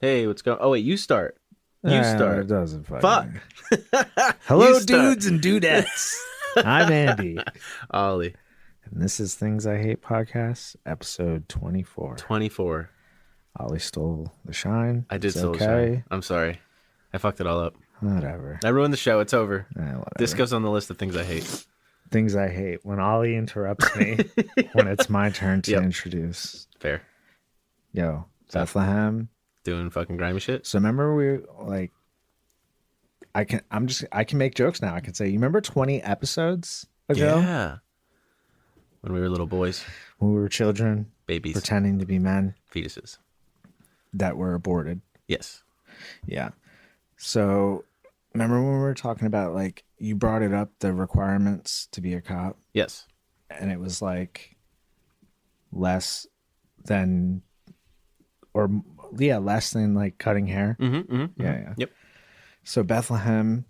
Hey, what's going? Oh wait, you start. You start. It doesn't fucking. Fuck. Hello, You start. dudes and dudettes. I'm Andy, Ollie. and this is Things I Hate podcast, episode 24. 24. Ollie stole the shine. I did It's still okay. shine. I'm sorry. I fucked it all up. Whatever. I ruined the show. It's over. Whatever. This goes on the list of things I hate. Things I hate when Ollie interrupts me when it's my turn to Yep. introduce. Fair. Yo, Bethlehem. Doing fucking grimy shit. So remember we like. I can make jokes now. I can say, you remember 20 episodes ago Yeah. When we were little boys, when we were children babies, pretending to be men fetuses. that were aborted? Yes. Yeah. So remember when we were talking about, like, you brought it up, the requirements to be a cop, Yes. and it was like less than, or yeah, less than like cutting hair. Mm-hmm. Mm-hmm. Yeah. Yep. So Bethlehem,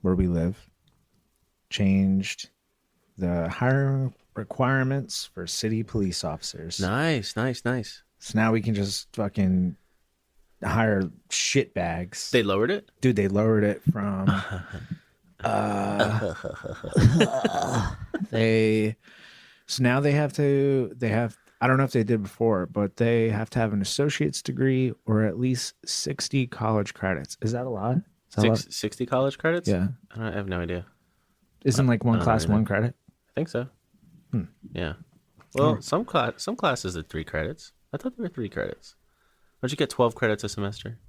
where we live, changed the hiring requirements for city police officers. Nice. Nice. Nice. So now we can just fucking hire shit bags. They lowered it. Dude, they lowered it from so now they have I don't know if they did before, but they have to have an associate's degree or at least 60 college credits. Is that a lot? Is that a lot? 60 college credits? Yeah. I have no idea. Isn't like one I don't class know. one credit? I think so. Yeah. Well, some classes are 3 credits. I thought there were 3 credits. Don't you get 12 credits a semester?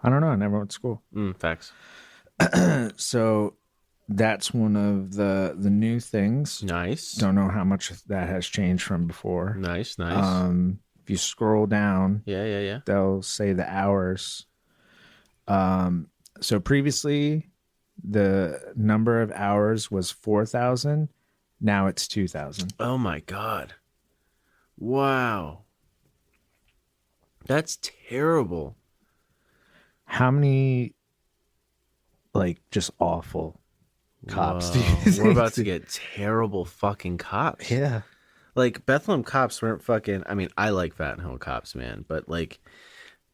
I don't know. I never went to school. Facts. So that's one of the new things. Nice. Don't know how much that has changed from before. Nice. Nice. If you scroll down, Yeah. they'll say the hours. So previously the number of hours was 4,000. Now it's 2,000. Oh my God. Wow. That's terrible. How many, like, just awful cops do you Whoa. think? We're about to get terrible fucking cops. Yeah. Like, Bethlehem cops weren't fucking... I mean, I like Fat Hill cops, man. But, like,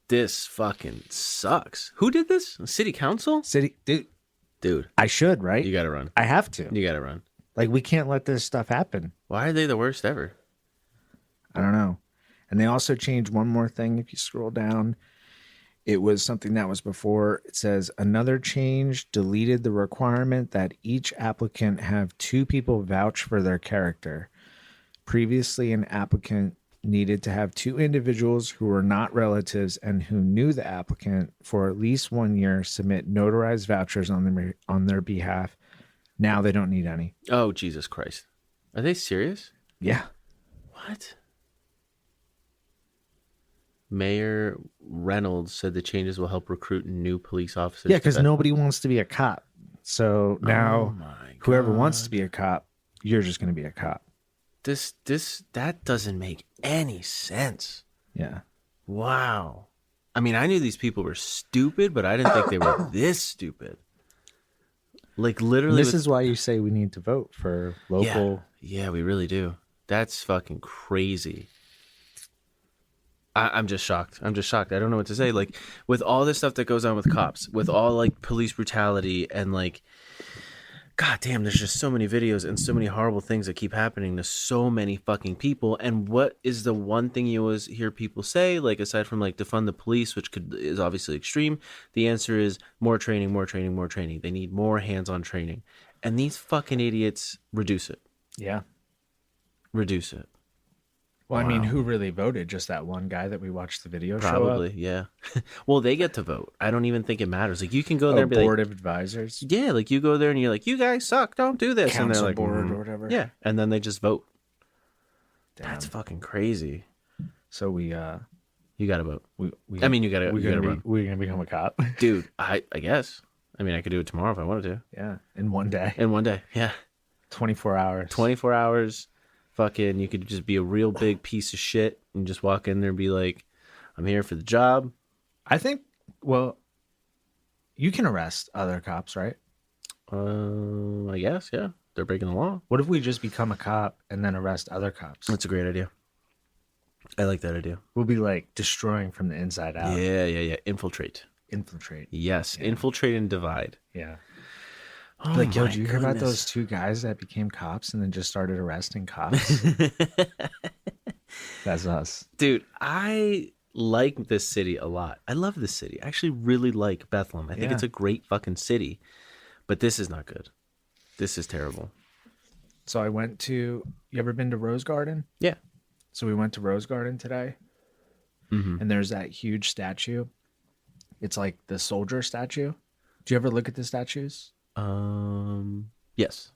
this fucking sucks. Who did this? City council? City, Dude, I should, right? you gotta run. I have to. You gotta run. Like, we can't let this stuff happen. Why are they the worst ever? I don't know. And they also changed one more thing. If you scroll down, it was something that was before. It says another change deleted the requirement that each applicant have 2 people vouch for their character. Previously, an applicant needed to have 2 individuals who were not relatives and who knew the applicant for at least 1 year submit notarized vouchers on their behalf. Now they don't need any. Oh, Jesus Christ. Are they serious? Yeah. What? Mayor Reynolds said the changes will help recruit new police officers. Yeah, because nobody wants to be a cop. So now whoever wants to be a cop, you're just going to be a cop. That doesn't make any sense. Yeah. Wow. I mean, I knew these people were stupid, but I didn't think they were this stupid. Like, literally. This is why you say we need to vote for local. Yeah, we really do. That's fucking crazy. I'm just shocked. I don't know what to say. Like, with all this stuff that goes on with cops, with all, like, police brutality and, like, God damn, there's just so many videos and so many horrible things that keep happening to so many fucking people. And what is the one thing you always hear people say, like, aside from, like, defund the police, which is obviously extreme? The answer is more training, more training, more training. They need more hands-on training. And these fucking idiots reduce it. Yeah. Reduce it. Well, I mean, Wow. who really voted? Just that one guy that we watched the video Probably, show yeah. Well, they get to vote. I don't even think it matters. Like, you can go up? there and be Board like, of Advisors. yeah, like, you go there and you're like, you guys suck, don't do this. And they're Council like, board "Mm." or whatever. Yeah, and then they just vote. Damn. That's fucking crazy. So we You gotta vote. we I mean, you gotta run. we're gonna become a cop. Dude, I guess. I mean, I could do it tomorrow if I wanted to. Yeah, in one day, In one day. Yeah. 24 hours. 24 hours. Fucking, you could just be a real big piece of shit and just walk in there and be like, I'm here for the job. I think. Well, you can arrest other cops, right? I guess, yeah. They're breaking the law. What if we just become a cop and then arrest other cops? That's a great idea. I like that idea. We'll be like destroying from the inside out. Yeah. Infiltrate. Infiltrate. Yes, Yeah. infiltrate and divide. Yeah. Oh Like, yo, my did you hear about those goodness. 2 guys that became cops and then just started arresting cops? That's us. Dude, I like this city a lot. I love this city. I actually really like Bethlehem. I think Yeah. it's a great fucking city. But this is not good. This is terrible. So I went to, you ever been to Rose Garden? Yeah. So we went to Rose Garden today, Mm-hmm. and there's that huge statue. It's like the soldier statue. Do you ever look at the statues? Yes.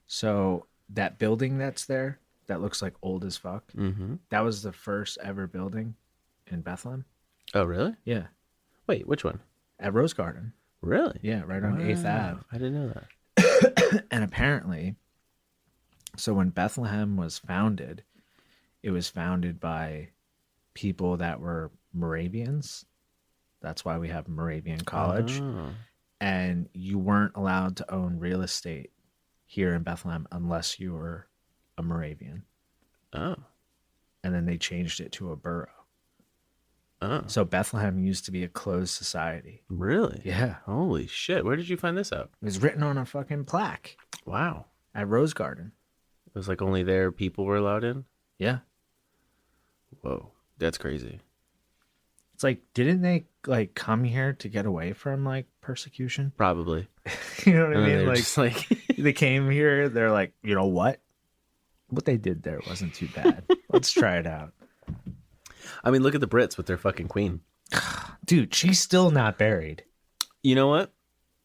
So that building that's there, that looks like old as fuck. Mm-hmm. That was the first ever building in Bethlehem. Oh, really? Yeah. Wait, which one? At Rose Garden. Really? Yeah, right on 8th Ave. I didn't know that. And apparently, so when Bethlehem was founded, it was founded by people that were Moravians. That's why we have Moravian College. Oh. And you weren't allowed to own real estate here in Bethlehem unless you were a Moravian. Oh. And then they changed it to a borough. Oh. So Bethlehem used to be a closed society. Really? Yeah. Holy shit. Where did you find this out? It was written on a fucking plaque Wow. at Rose Garden. It was like only there people were allowed in? Yeah. Whoa. That's crazy. It's like, didn't they like come here to get away from like persecution? Probably. You know what I And mean? they're Like, just like they came here, they're like, you know what? What they did there wasn't too bad. Let's try it out. I mean, look at the Brits with their fucking queen. Dude, she's still not buried. You know what?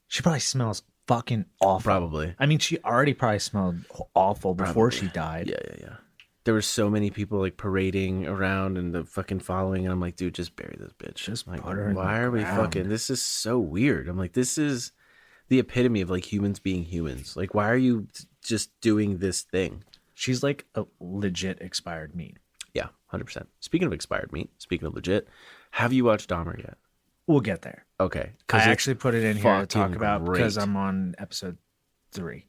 She probably smells fucking awful. Probably. I mean, she already probably smelled awful before she died. Yeah. There were so many people like parading around and the fucking following, and I'm like, dude, just bury this bitch. Just like, put her in why the are we ground. fucking? This is so weird. I'm like, this is the epitome of like humans being humans. Like, why are you just doing this thing? She's like a legit expired meat. Yeah, 100%. Speaking of expired meat, speaking of legit, have you watched Dahmer yet? We'll get there. Okay, I it's actually put it in here to talk fucking about great. because I'm on episode 3.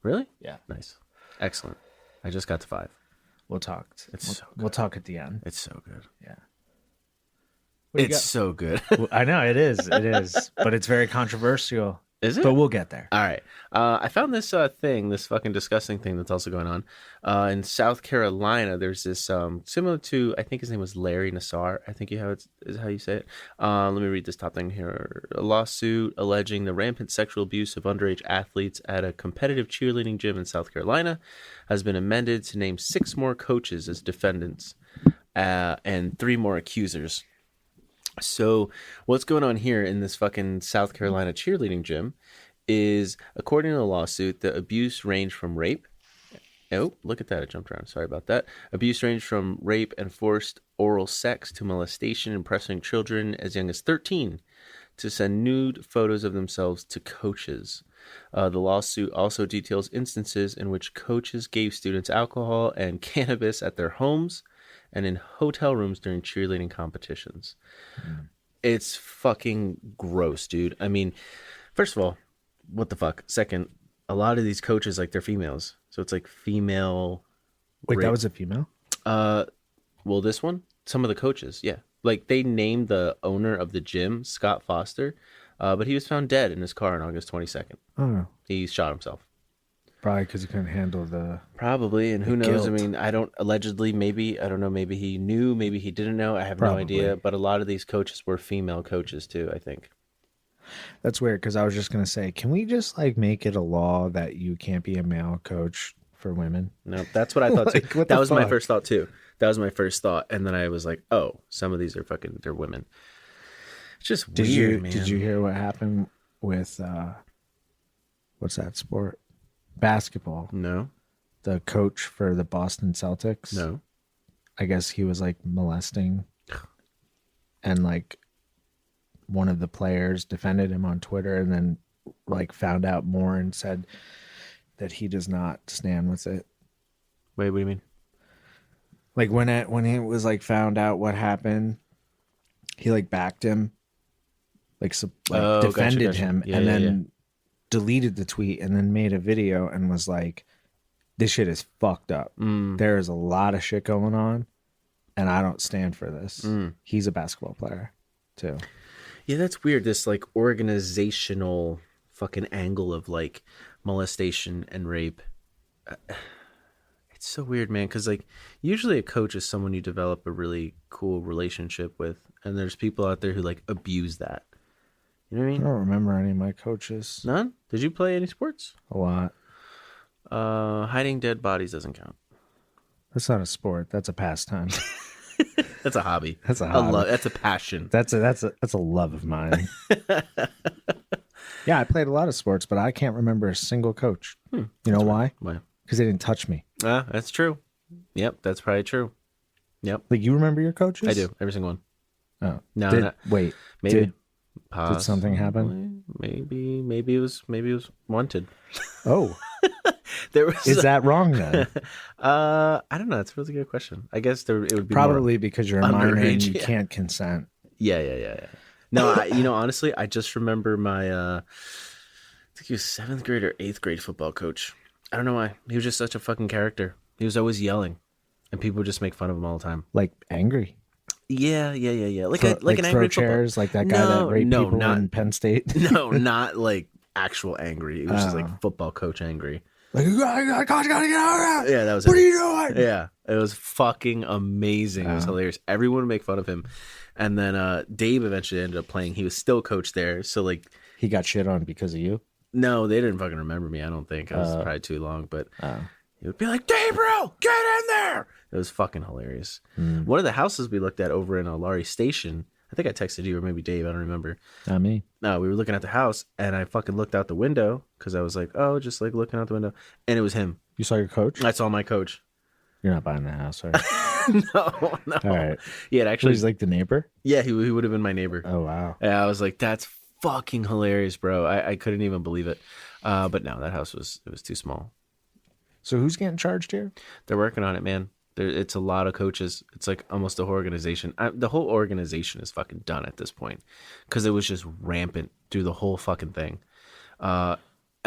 Really? Yeah. Nice, excellent. I just got to 5. We'll talk. It's so We'll talk at the end. It's so good. Yeah. What do you It's got? so good. Well, I know it is. It is. But it's very controversial. Is it? But we'll get there. All right. I found this thing, this fucking disgusting thing that's also going on. In South Carolina, there's this similar to, I think his name was Larry Nassar. I think is how you say it. Let me read this top thing here. A lawsuit alleging the rampant sexual abuse of underage athletes at a competitive cheerleading gym in South Carolina has been amended to name 6 more coaches as defendants and 3 more accusers. So what's going on here in this fucking South Carolina cheerleading gym is, according to the lawsuit, the abuse ranged from rape. Oh, look at that. I jumped around. Sorry about that. Abuse ranged from rape and forced oral sex to molestation and pressuring children as young as 13 to send nude photos of themselves to coaches. The lawsuit also details instances in which coaches gave students alcohol and cannabis at their homes and in hotel rooms during cheerleading competitions. It's fucking gross, dude. I mean, first of all, what the fuck? Second, a lot of these coaches, like, they're females. So it's like female. Wait, rape. that was a female? Well, this one, some of the coaches, yeah. Like, they named the owner of the gym, Scott Foster, but he was found dead in his car on August 22nd. Oh, He shot himself. probably because he couldn't handle the... Probably, and who knows? guilt. I mean, I don't, allegedly, maybe, I don't know, maybe he knew, maybe he didn't know. I have no Probably. idea, but a lot of these coaches were female coaches too, I think. That's weird because I was just going to say, can we just like make it a law that you can't be a male coach for women? No, that's what I thought too. Like, what That the was my fuck? first thought too. That was my first thought, and then I was like, oh, some of these are fucking, they're women. It's just weird, man. Did you hear what happened with, what's that sport? Basketball. No, The coach for the Boston Celtics. no. I guess he was like molesting, and like one of the players defended him on Twitter, and then like found out more and said that he does not stand with it. Wait, what do you mean? Like when it was like found out what happened, he like backed him, like Oh, gotcha, defended gotcha. him, Yeah, and yeah, then deleted the tweet and then made a video and was like, "This shit is fucked up. Mm. There is a lot of shit going on, and I don't stand for this. Mm. He's a basketball player too. Yeah, that's weird. This like organizational fucking angle of like molestation and rape. It's so weird, man. Because like usually a coach is someone you develop a really cool relationship with, and there's people out there who like abuse that. You know what I I mean? don't remember any of my coaches. None? Did you play any sports? A lot. Hiding dead bodies doesn't count. That's not a sport. That's a pastime. That's a hobby. That's a hobby. That's a passion. That's a love of mine. Yeah, I played a lot of sports, but I can't remember a single coach. You know why? Why? Because they didn't touch me. That's true. Yep, that's probably true. Yep, Like, you remember your coaches? I do. Every single one. Oh, No, wait. maybe. Did something happen? Maybe it was wanted. Oh, There was is that wrong then? I don't know. That's a really good question. I guess it would be Probably because you're a minor and underage, you yeah. can't consent. Yeah. No, honestly, I just remember my I think he was 7th grade or 8th grade football coach. I don't know why. He was just such a fucking character. He was always yelling, and people would just make fun of him all the time. Like angry. Yeah. Like an like angry throw football. chairs, like that guy that raped people in Penn State. No, not like actual angry. It was just like football coach angry. Like, you gotta get out of here. Yeah, that was What it. are you doing? Yeah, it was fucking amazing. It was hilarious. Everyone would make fun of him. And then Dave eventually ended up playing. He was still coach there. So, like, He got shit on because of you? no, they didn't fucking remember me. I don't think. I was probably too long. But he would be like, Gabriel, get in there. It was fucking hilarious. One of the houses we looked at over in Laurie Station, I think I texted you or maybe Dave. I don't remember. Not me. No, we were looking at the house, and I fucking looked out the window because I was like, oh, just like looking out the window. And it was him. You saw your coach? I saw my coach. You're not buying the house, right? No. All right. Yeah, it So actually. he's like the neighbor? Yeah, he would have been my neighbor. Oh, wow. Yeah, I was like, that's fucking hilarious, bro. I couldn't even believe it. But no, that house was too small. So who's getting charged here? They're working on it, man. It's a lot of coaches. It's like almost the whole organization. The whole organization is fucking done at this point because it was just rampant through the whole fucking thing. I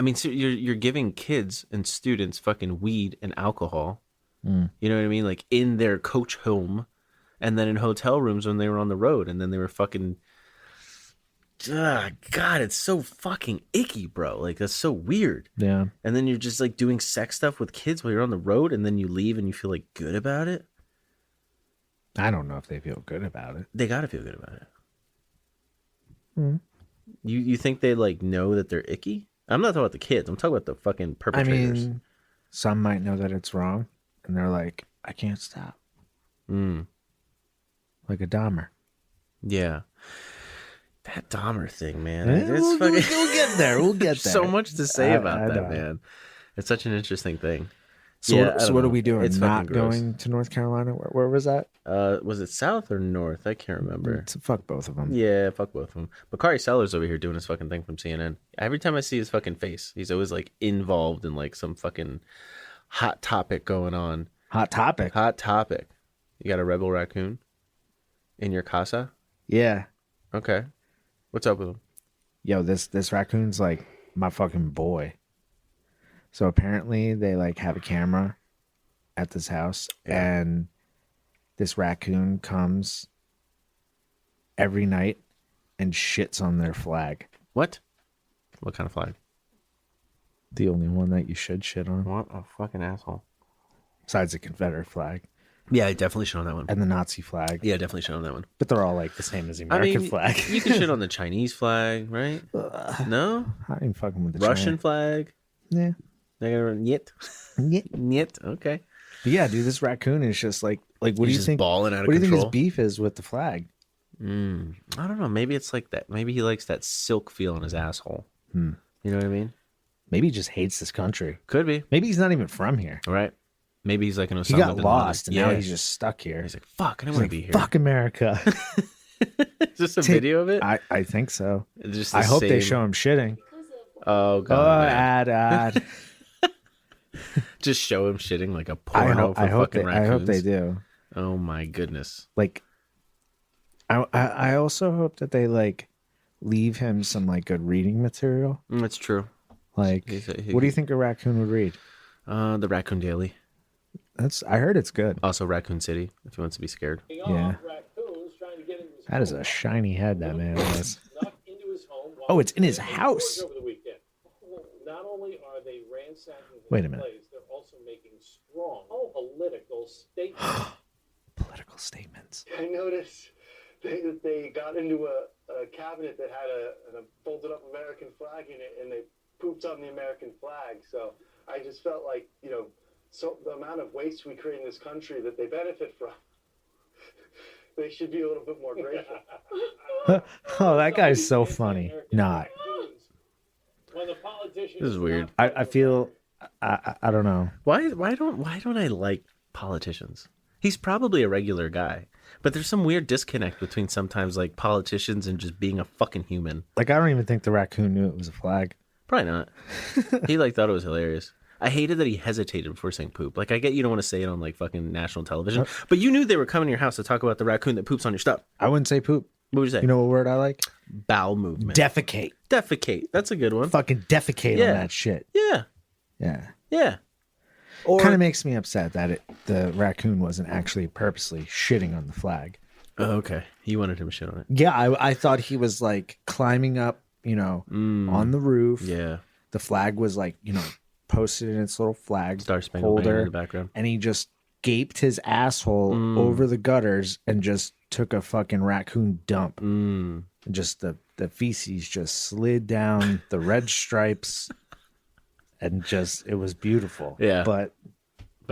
mean, so you're giving kids and students fucking weed and alcohol. You know what I mean? Like in their coach home, and then in hotel rooms when they were on the road, and then they were fucking. God, it's so fucking icky, bro. Like that's so weird. Yeah. And then you're just like doing sex stuff with kids while you're on the road, and then you leave and you feel like good about it. I don't know if they feel good about it. They gotta feel good about it. You think they like know that they're icky? I'm not talking about the kids. I'm talking about the fucking I perpetrators. mean, some might know that it's wrong, and they're like, I can't stop. Like a DAHMER. Yeah. That Dahmer thing, man. Yeah, It's we'll fucking... get there. We'll get there. So much to say about I that, know. man. It's such an interesting thing. So, Yeah, I so don't what know. are we doing? It's Not fucking gross. going to North Carolina? Where was that? Was it South or North? I can't remember. Fuck both of them. Yeah, fuck both of them. Bakari Sellers over here doing his fucking thing from CNN. Every time I see his fucking face, he's always like involved in like some fucking hot topic going on. Hot topic. Hot topic. You got a rebel raccoon in your casa? Yeah. Okay. What's up with him? Yo, this raccoon's like my fucking boy. So apparently they like have a camera at this house, and this raccoon comes every night and shits on their flag. What? What kind of flag? The only one that you should shit on, What a fucking asshole. besides the Confederate flag Yeah, I definitely shit on that one. and the Nazi flag. Yeah, definitely shit on that one. But they're all like the same as the I American mean, flag. you can shit on the Chinese flag, right? No? I ain't fucking with the Russian China. flag? Yeah. Niet? Yeah. Niet? Okay. But yeah, dude, this raccoon is just like what do He's you just think? balling out of What do you think his control. beef is with the flag? I don't know. Maybe it's like that. Maybe he likes that silk feel in his asshole. You know what I mean? Maybe he just hates this country. Could be. Maybe he's not even from here. Right? Maybe he's like an He Osama got bin lost, and Laden. now he's just stuck here. He's like, fuck, I don't He's want like, to be here. fuck America. Is this a video of it? I think so. Just the I hope they same- show him shitting. Oh, Oh, God. man. ad. Just show him shitting like a porno for I hope fucking they, I raccoons. hope they do. Oh, my goodness. Like, I also hope that they like leave him some like good reading material. That's true. Like, He- what do you think a raccoon would read? The Raccoon Daily. I heard it's good. Also, Raccoon City, if he wants to be scared. Yeah. That is a shiny head that man has. Oh, it's in his house. Not only are they ransacking Wait a minute. they're also making strong political statements. Political statements. I noticed they got into a cabinet that had a folded up American flag in it, and they pooped on the American flag. So I just felt like, so the amount of waste we create in this country that they benefit from, they should be a little bit more grateful. Oh, that guy's so funny. Not. This is weird. I feel I don't know. Why don't I like politicians? He's probably a regular guy, but there's some weird disconnect between sometimes like politicians and just being a fucking human. Like, I don't even think the raccoon knew it was a flag. Probably not. He like thought it was hilarious. I hated that he hesitated before saying poop. Like, I get you don't want to say it on like fucking national television, but you knew they were coming to your house to talk about the raccoon that poops on your stuff. I wouldn't say poop. What would you say? You know what word I like? Bowel movement. Defecate. Defecate. That's a good one. Fucking defecate on that shit. Yeah. Yeah. Yeah. Or kind of makes me upset that the raccoon wasn't actually purposely shitting on the flag. Oh, okay. You wanted him to shit on it. Yeah, I thought he was like climbing up, on the roof. Yeah. The flag was like, posted in its little flag Star Spangled Banner holder in the background. And he just gaped his asshole over the gutters and just took a fucking raccoon dump. And just the feces just slid down the red stripes. And just, it was beautiful. Yeah. But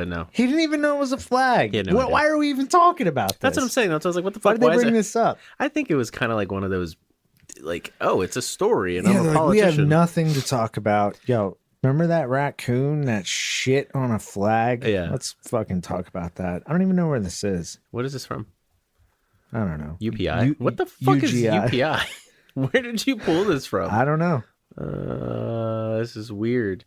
no. He didn't even know it was a flag. He had no idea. Why are we even talking about this? That's what I'm saying. That's what I was like, what the Why fuck? did they bring this up? I think it was kind of like one of those, like, oh, it's a story and Yeah, I'm a like, we politician. have nothing to talk about. Yo, remember that raccoon that shit on a flag? Yeah. Let's fucking talk about that. I don't even know where this is. What is this from? I don't know. UPI? What the fuck is UGI? UPI? Where did you pull this from? I don't know. This is weird.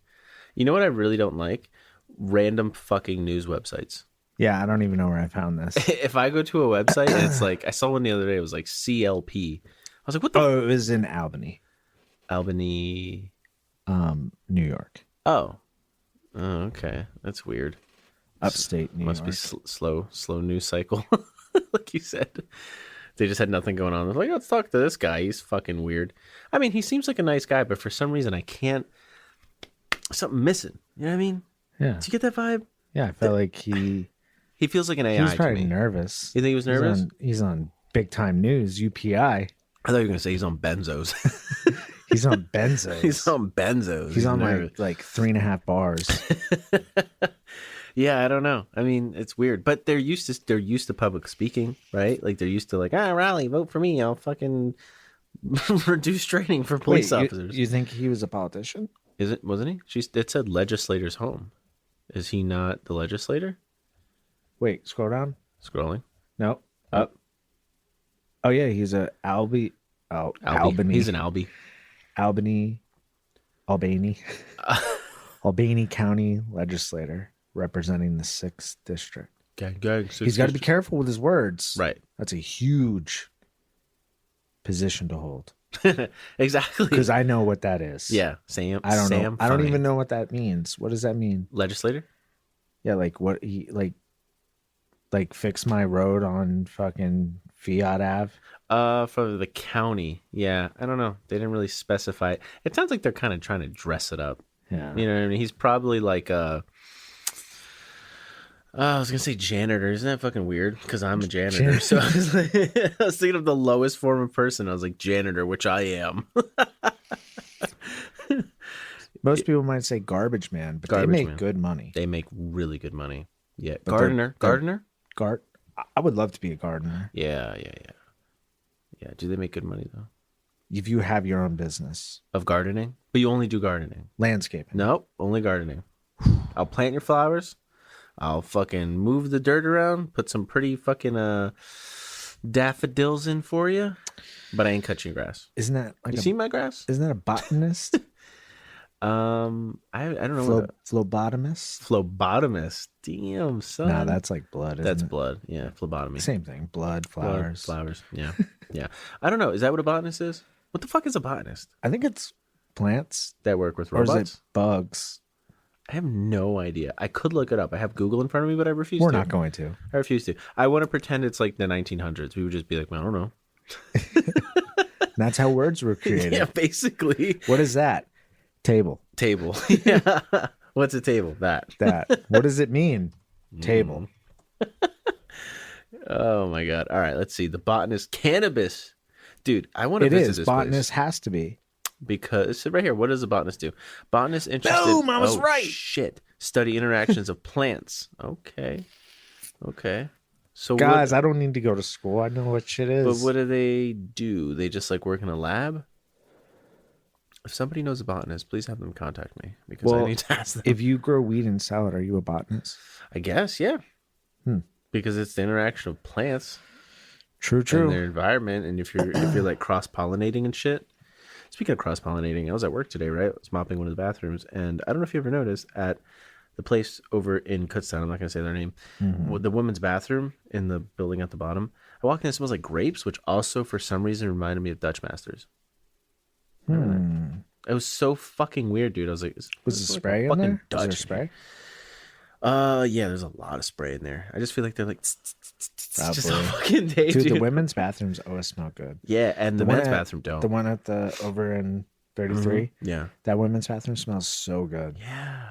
You know what I really don't like? Random fucking news websites. Yeah, I don't even know where I found this. If I go to a website and it's like, I saw one the other day, it was like CLP. I was like, what the Oh, it was in Albany. Albany. New York. Oh, okay. That's weird. Upstate New Must York. be slow news cycle. Like you said. They just had nothing going on. They're like, let's talk to this guy. He's fucking weird. I mean, he seems like a nice guy, but for some reason I can't. Something missing. You know what I mean? Yeah. Did you get that vibe? Yeah, I felt like he feels like an AI was to probably me. nervous. You think he was nervous? He's on big time news, UPI. I thought you were going to say he's on benzos. He's on benzos. He's on benzos. He's on nervous. like 3.5 bars. Yeah, I don't know. I mean, it's weird, but they're used to public speaking, right? Like they're used to like, rally, vote for me. I'll fucking reduce training for police officers. You think he was a politician? Wasn't he? It said legislator's home. Is he not the legislator? Wait, scroll down. Scrolling. No. Up. Oh yeah, he's a Albany. He's an Albie. Albany County legislator representing the 6th district. He's got to be careful with his words. Right. That's a huge position to hold. Exactly. Because I know what that is. Yeah. Sam. I don't know. Sam I don't Funny. even know what that means. What does that mean? Legislator? Yeah, like what he like fix my road on fucking Fiat Ave. For the county. Yeah. I don't know. They didn't really specify it. It sounds like they're kind of trying to dress it up. Yeah. You know what I mean? He's probably like I was gonna say janitor. Isn't that fucking weird? Because I'm a janitor. So I was thinking of the lowest form of person. I was like janitor, which I am. Most people might say garbage man, but Garbage they make man. good money. They make really good money. Yeah. But Gardener. they're- I would love to be a gardener. Yeah. Yeah. Do they make good money though? If you have your own business. Of gardening? But you only do gardening. Landscaping. Nope. Only gardening. I'll plant your flowers. I'll fucking move the dirt around. Put some pretty fucking daffodils in for you. But I ain't cutting your grass. Isn't that like You see my grass? Isn't that a botanist? I don't know. Phlebotomist? Phlebotomist. Damn, son. No, that's like blood. That's isn't it? blood. Yeah, phlebotomy. Same thing. Blood, Blood, flowers. flowers. Yeah. Yeah. I don't know. Is that what a botanist is? What the fuck is a botanist? I think it's plants That work with or is robots? it bugs? I have no idea. I could look it up. I have Google in front of me, but I refuse We're to. not going to. I refuse to. I want to pretend it's like the 1900s. We would just be like, well, I don't know. That's how words were created. Yeah, basically. What is that? Table. Table. Yeah. What's a table? That. What does it mean? Table. Oh my God. All right, let's see. The botanist cannabis. Dude, I want to visit this Botanist place. has to be. Because right here, what does the botanist do? Botanist interested. Boom, I was oh, right. Shit. Study interactions of plants. Okay. So Guys, I don't need to go to school. I know what shit is. But what do? They just like work in a lab? If somebody knows a botanist, please have them contact me because I need to ask them. If you grow weed and sell it, are you a botanist? I guess, yeah. Because it's the interaction of plants. True. And their environment, and if you're like cross pollinating and shit. Speaking of cross pollinating, I was at work today, right? I was mopping one of the bathrooms, and I don't know if you ever noticed at the place over in Kutztown, I'm not gonna say their name, the women's bathroom in the building at the bottom. I walked in, it smells like grapes, which also for some reason reminded me of Dutch Masters. Remember that? It was so fucking weird, dude. I was like, Was the spray in fucking there? Dutch. Was there spray? Yeah, there's a lot of spray in there. I just feel like they're like just a Probably. fucking day, Dude, dude. the women's bathrooms always smell good. Yeah, and the one men's at- bathroom don't. The one at the over in 33, Yeah. that women's bathroom smells so good. Yeah.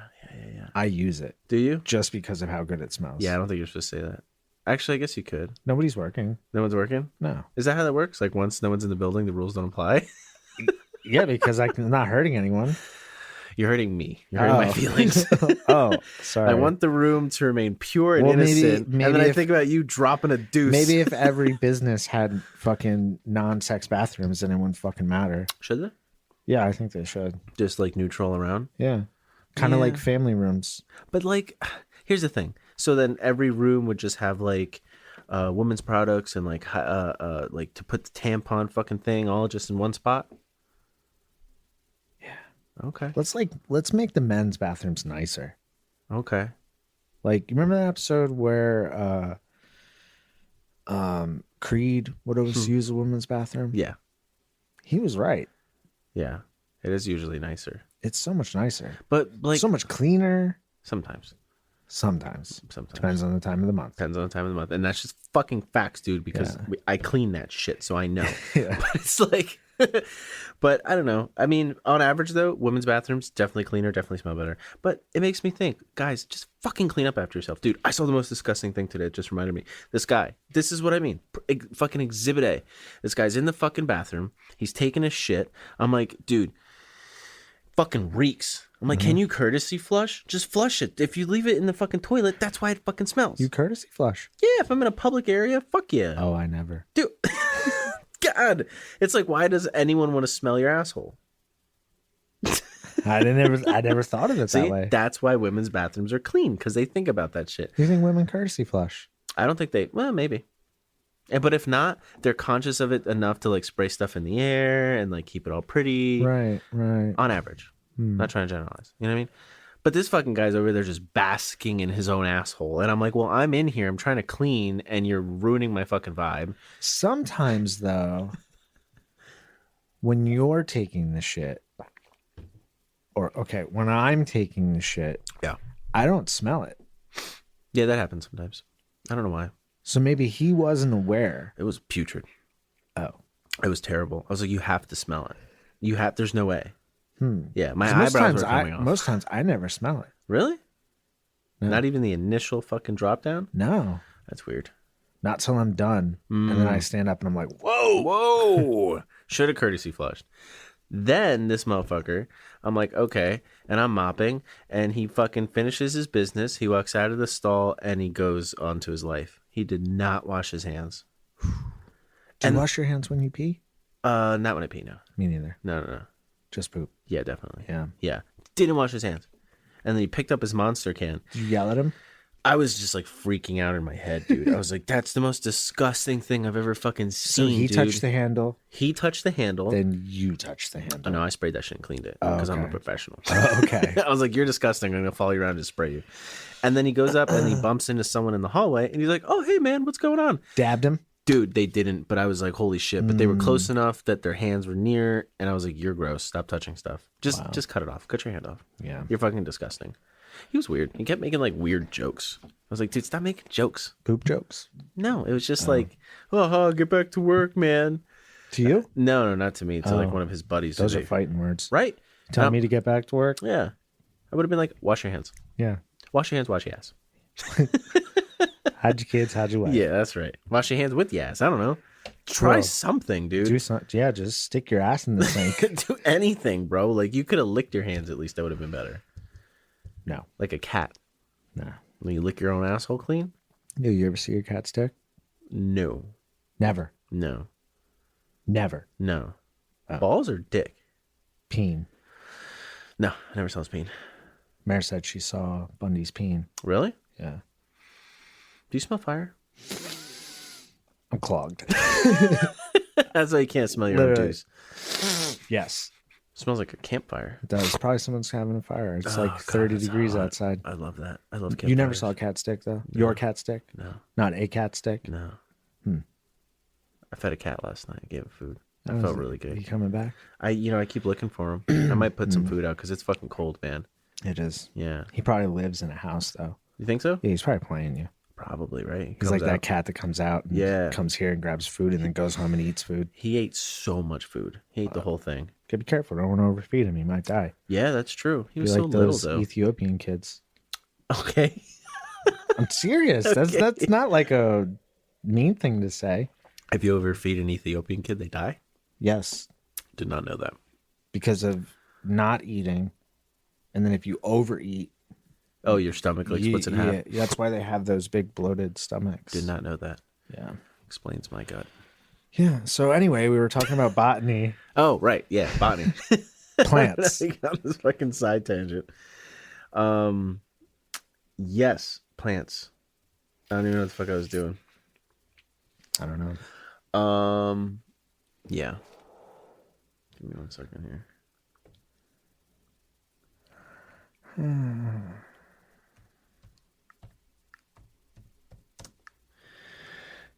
I use it Do you? just because of how good it smells. Yeah, I don't think you're supposed to say that. Actually, I guess you could. Nobody's working. No one's working? No. Is that how that works? Like once no one's in the building, the rules don't apply? Yeah, because I'm not hurting anyone. You're hurting me. You're hurting my feelings. Oh, sorry. I want the room to remain pure and Well, maybe- innocent. maybe and then I if- think about you dropping a deuce. Maybe if every business had fucking non-sex bathrooms, then it wouldn't fucking matter. Should they? Yeah, I think they should. Just like neutral around? Yeah. Kind of Yeah. like family rooms. But like, here's the thing. So then every room would just have like women's products and like to put the tampon fucking thing all just in one spot. Yeah. Okay. Let's make the men's bathrooms nicer. Okay. Like, you remember that episode where Creed would always use a women's bathroom? Yeah. He was right. Yeah. It is usually nicer. It's so much nicer. But like So much cleaner. sometimes. Sometimes. Sometimes. Depends on the time of the month. Depends on the time of the month. And that's just fucking facts, dude, because I clean that shit, so I know. Yeah. But it's like, but I don't know. I mean, on average, though, women's bathrooms, definitely cleaner, definitely smell better. But it makes me think, guys, just fucking clean up after yourself. Dude, I saw the most disgusting thing today. It just reminded me. This guy, this is what I mean. Fucking exhibit A. This guy's in the fucking bathroom. He's taking a shit. I'm like, dude, fucking reeks. I'm like, can you courtesy flush? Just flush it. If you leave it in the fucking toilet, that's why it fucking smells. You courtesy flush. Yeah, if I'm in a public area, fuck yeah. Oh, I never. Dude, God. It's like, why does anyone want to smell your asshole? I never thought of it See, that way. that's why women's bathrooms are clean, because they think about that shit. You think women courtesy flush? I don't think they, well, maybe. But if not, they're conscious of it enough to like spray stuff in the air and like keep it all pretty. Right. On average. Not trying to generalize. You know what I mean? But this fucking guy's over there just basking in his own asshole. And I'm like, well, I'm in here. I'm trying to clean and you're ruining my fucking vibe. Sometimes, though, when you're taking the shit, when I'm taking the shit, Yeah. I don't smell it. Yeah, that happens sometimes. I don't know why. So maybe he wasn't aware. It was putrid. Oh. It was terrible. I was like, you have to smell it. There's no way. Yeah, my 'Cause eyebrows were coming off. Most times I never smell it. Really? No. Not even the initial fucking drop down? No. That's weird. Not till I'm done. And then I stand up and I'm like, whoa. Whoa! Should have courtesy flushed. Then this motherfucker, I'm like, okay, and I'm mopping, and he fucking finishes his business. He walks out of the stall and he goes on to his life. He did not wash his hands. Do you wash your hands when you pee? Not when I pee, no. Me neither. No. Just poop. Yeah, definitely. Yeah. Didn't wash his hands. And then he picked up his Monster can. Did you yell at him? I was just like freaking out in my head, dude. I was like, that's the most disgusting thing I've ever fucking So seen, he dude. touched the handle. He touched the handle. Then you touched the handle. Oh, no, I sprayed that shit and cleaned it because I'm a okay. professional. Oh, okay. I was like, you're disgusting. I'm going to follow you around and spray you. And then he goes up and he bumps into someone in the hallway and he's like, oh, hey, man, what's going on? Dabbed him? Dude, they didn't, but I was like, holy shit. But they were close enough that their hands were near. And I was like, you're gross. Stop touching stuff. Just cut it off. Cut your hand off. Yeah. You're fucking disgusting. He was weird. He kept making like weird jokes. I was like, dude, stop making jokes. Poop jokes. No, it was just like, oh, get back to work, man. To you? No, not to me. To like one of his buddies. Those today. are fighting words. Right? Tell me to get back to work? Yeah. I would have been like, wash your hands. Yeah. Wash your hands, wash your ass. How'd your kids? How'd your wife? Yeah, that's right. Wash your hands with your ass. I don't know. Try Bro, something, dude. Do some, yeah, just stick your ass in the sink. Do anything, bro. Like, you could have licked your hands at least. That would have been better. No. Like a cat. No. When you lick your own asshole clean? Do you ever see your cat stick? No. Never. No. Never. No. Oh. Balls or dick? Peen. No, I never saw his peen. Mare said she saw Bundy's peen. Really? Yeah. Do you smell fire? I'm clogged. That's why you can't smell your own Literally. juice. Yes. Smells like a campfire. It does. Probably someone's having a fire. It's Oh, like God, 30 that's degrees hot. outside. I love that. I love campfires. You never saw a cat stick, though? Your cat stick? No. Not a cat stick? No. Hmm. I fed a cat last night. I gave it food. I Oh, felt is it- really You good. coming back? I keep looking for him. I might put some food out because it's fucking cold, man. It is. Yeah. He probably lives in a house, though. You think so? Yeah, he's probably playing you. Probably, right? He He's comes like that out. cat that comes out and Yeah. comes here and grabs food and then goes home and eats food. He ate so much food. He ate the whole thing. Gotta be careful. Don't want to overfeed him. He might die. Yeah, that's true. He Be was like so little, those though. Ethiopian kids. Okay. I'm serious. Okay. That's not like a mean thing to say. If you overfeed an Ethiopian kid, they die? Yes, Did not know that. because of not eating. And then if you overeat, Oh, your stomach like splits in half. yeah, that's why they have those big bloated stomachs. Did not know that. Yeah. Explains my gut. Yeah. So anyway, we were talking about botany, Oh, right. Yeah, botany. plants. I got on this fucking side tangent. Yes, plants. I don't even know what the fuck I was doing. I don't know. Yeah. Give me 1 second here.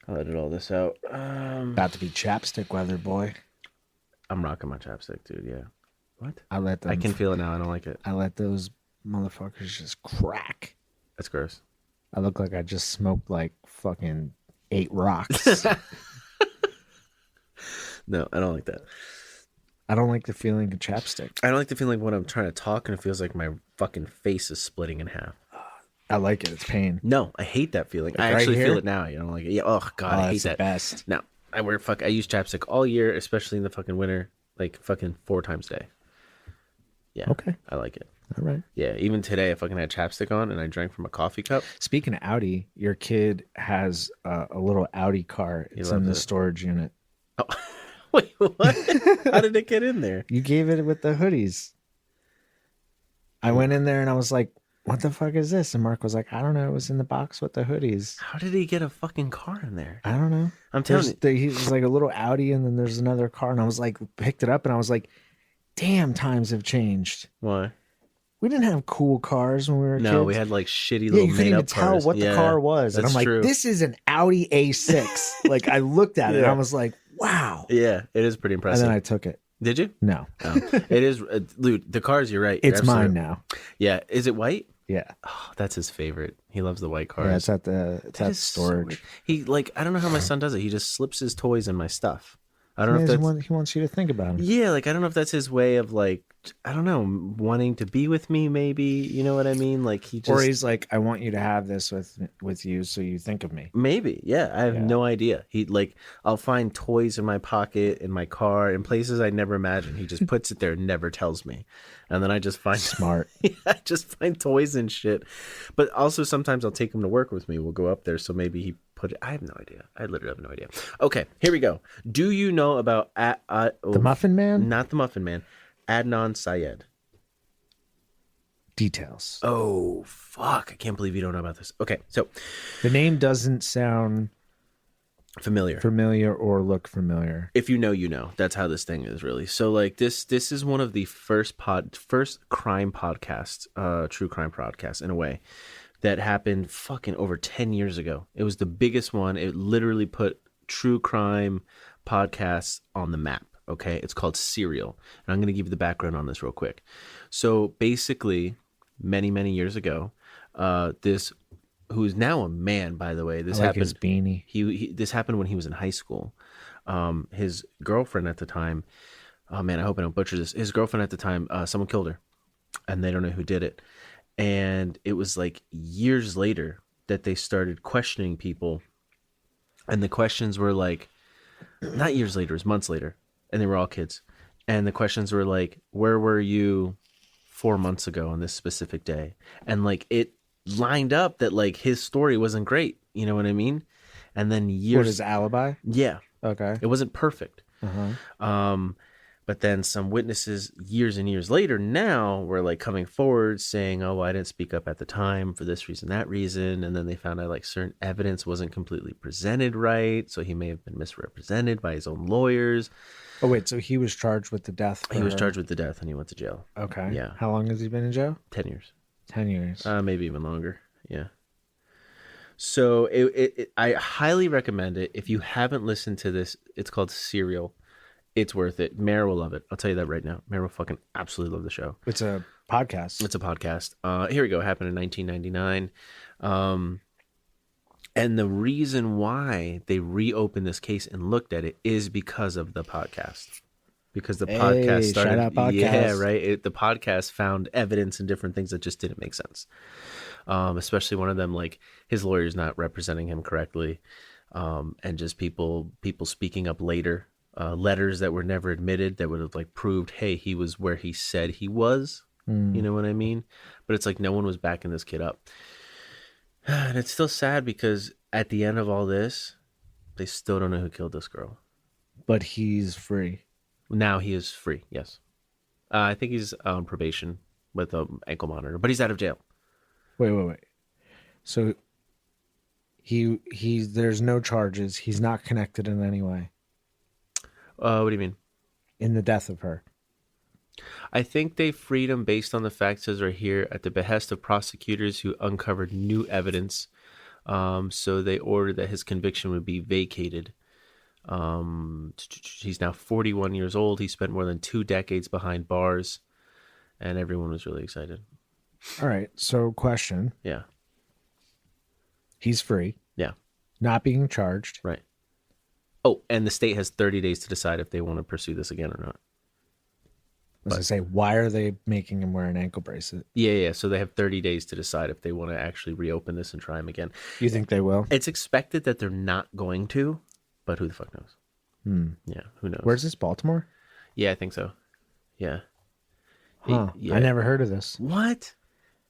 I'll edit all this out. About to be chapstick weather, boy. I'm rocking my chapstick, dude. Yeah. What? I let them. I can feel it now. I don't like it. I let those motherfuckers just crack. That's gross. I look like I just smoked like fucking 8 rocks. No, I don't like that. I don't like the feeling of chapstick. I don't like the feeling when I'm trying to talk and it feels like my fucking face is splitting in half. I like it. It's pain. No, I hate that feeling. I right actually here? feel it now. You don't like it? Yeah. Oh god, I hate It's the that. best. No, I use chapstick all year, especially in the fucking winter, like fucking 4 times a day. Yeah. Okay. I like it. All right. Yeah. Even today, I fucking had chapstick on and I drank from a coffee cup. Speaking of Audi, your kid has a little Audi car. It's in loves the it. storage unit. Oh, wait, what? How did it get in there? You gave it with the hoodies. I went in there and I was like, what the fuck is this? And Mark was like, I don't know. It was in the box with the hoodies. How did he get a fucking car in there? I don't know. I'm telling you. He was like a little Audi and then there's another car. And I was like, picked it up and I was like, damn, times have changed. Why? We didn't have cool cars when we were No, kids. we had like shitty Yeah, little you couldn't even made-up tell cars. what the Yeah, car was. And that's I'm like, true. this is an Audi A6. Like, I looked at it and Yeah. I was like, wow. Yeah, it is pretty And impressive. then I took it. Did you? No, Oh, it is. Dude, the cars, you're right. You're it's mine absolutely- now. Yeah. Is it white? Yeah. Oh, that's his favorite. He loves the white cars. Yeah, it's at the That is so storage. weird. He I don't know how my son does it. He just slips his toys in my stuff. I don't know if he that's wants you to think about him. yeah, like I don't know if that's his way of like I don't know, wanting to be with me. Maybe you know what I mean. Like he just Or he's like, I want you to have this with you, so you think of me. maybe yeah. I have Yeah. no idea. He like I'll find toys in my pocket in my car in places I never imagined. He just puts it there, and never tells me, and then I just find Smart. I just find toys and shit. But also sometimes I'll take him to work with me. We'll go up there, so maybe he put it. I have no idea. I literally have no idea. Okay, here we go. Do you know about The Muffin Man? Not the Muffin Man. Adnan Syed. Details. Oh fuck! I can't believe you don't know about this. Okay, so The name doesn't sound familiar. familiar or look familiar. If you know, you know. That's how this thing is really. So like this is one of the first crime podcasts, true crime podcasts in a way, that happened fucking over 10 years ago. It was the biggest one. It literally put true crime podcasts on the map. Okay, it's called Serial, and I'm going to give you the background on this real quick. So basically, many, many years ago. This, who's now a man, by the way. This I like happened. his beanie. This happened when he was in high school. His girlfriend at the time. Oh man, I hope I don't butcher this. His girlfriend at the time, someone killed her, and they don't know who did it. And it was like years later that they started questioning people, and the questions were like, not years later, it was months later, and they were all kids. And the questions were like, where were you 4 months ago on this specific day? And like it lined up that like his story wasn't great. You know what I mean? And then What, years, his alibi? yeah, Okay. it wasn't perfect. But then some witnesses years and years later now were like coming forward saying, oh, well, I didn't speak up at the time for this reason, that reason. And then they found out like certain evidence wasn't completely presented right. So he may have been misrepresented by his own lawyers. Oh, wait. So he was charged with the death? He was charged with the death and he went to jail. Okay. Yeah. How long has he been in jail? 10 years. 10 years. Maybe even longer. Yeah. So I highly recommend it. If you haven't listened to this, it's called Serial. It's worth it. Mare will love it. I'll tell you that right now. Mare will fucking absolutely love the show. It's a podcast. It's a podcast. Here we go. It happened in 1999. And the reason why they reopened this case and looked at it is because of the podcast. Because the podcast started. Shout out podcast. Yeah, right. The podcast found evidence and different things that just didn't make sense. Especially one of them, like his lawyer's not representing him correctly, and just people speaking up later. Letters that were never admitted that would have like proved, hey, he was where he said he was. You know what I mean? But it's like no one was backing this kid up. And it's still sad because at the end of all this, they still don't know who killed this girl. But he's free. Now he is free, yes. I think he's on probation with an ankle monitor, but he's out of jail. Wait. So he's there's no charges. He's not connected in any way What do you mean? in the death of her. I think they freed him based on the facts as are here at the behest of prosecutors who uncovered new evidence. So they ordered that his conviction would be vacated. He's now 41 years old. He spent more than 2 decades behind bars, and everyone was really excited. All right. So question. Yeah. He's free. Yeah. Not being charged. Right. Oh, and the state has 30 days to decide if they want to pursue this again or not. As I say, why are they making him wear an ankle bracelet? Yeah. So they have 30 days to decide if they want to actually reopen this and try him again. You think they will? It's expected that they're not going to, but who the fuck knows? Yeah, who knows? Where's this, Baltimore? Yeah, I think so. Yeah. Huh. Yeah. I never heard of this. What?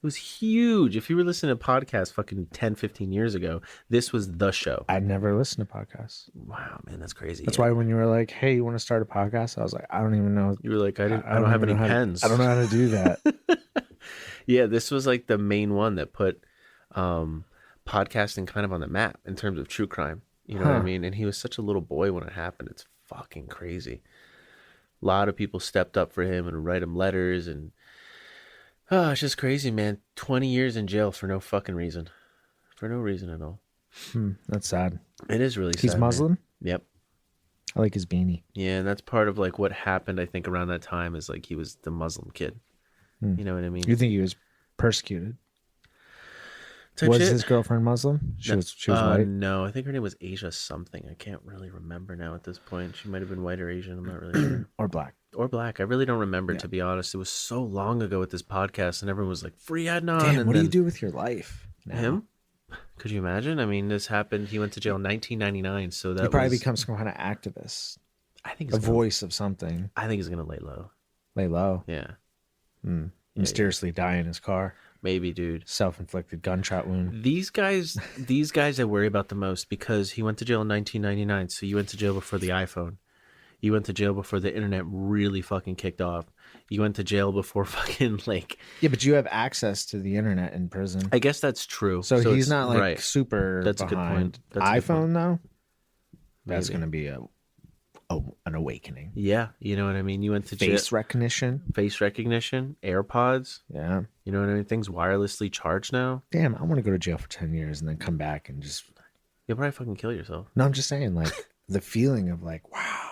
It was huge. If you were listening to podcasts fucking 10, 15 years ago, this was the show. I never listened to podcasts. Wow, man, that's crazy. That's why when you were like, hey, you want to start a podcast? I was like, I don't even know. You were like, I don't have any pens. I don't know how to do that. Yeah, this was like the main one that put podcasting kind of on the map in terms of true crime. You know what I mean? And he was such a little boy when it happened. It's fucking crazy. A lot of people stepped up for him and write him letters, and it's just crazy, man. 20 years in jail for no fucking reason. For no reason at all. That's sad. It is really sad. He's Muslim? Man. Yep. I like his beanie. Yeah, and that's part of like what happened, I think, around that time is like he was the Muslim kid. You know what I mean? You think he was persecuted? Type Was shit? his girlfriend Muslim? She was white? No, I think her name was Asia something. I can't really remember now at this point. She might have been white or Asian. I'm not really sure. Or black? Or black. I really don't remember, to be honest. It was so long ago with this podcast, and everyone was like, free Adnan. Damn, and what do then you do with your life now? him? Could you imagine? I mean, this happened. He went to jail in 1999, so that He probably was... becomes some kind of activist. I think A he's gonna, voice of something. I think he's going to lay low. Lay low. Yeah. Mysteriously die in his car. Maybe, dude. Self-inflicted gunshot wound. These guys I worry about the most because he went to jail in 1999. So you went to jail before the iPhone. You went to jail before the internet really fucking kicked off. You went to jail before fucking like... Yeah, but you have access to the internet in prison. I guess that's true. So he's it's- not like right. super That's a good behind. point. That's a good iPhone though, that's Maybe. going to be an awakening. Yeah, you know what I mean? You went to jail... Face recognition. Face recognition, AirPods. Yeah. You know what I mean? Things wirelessly charged now. Damn, I want to go to jail for 10 years and then come back and just... You'll probably fucking kill yourself. No, I'm just saying, like, the feeling of like, wow.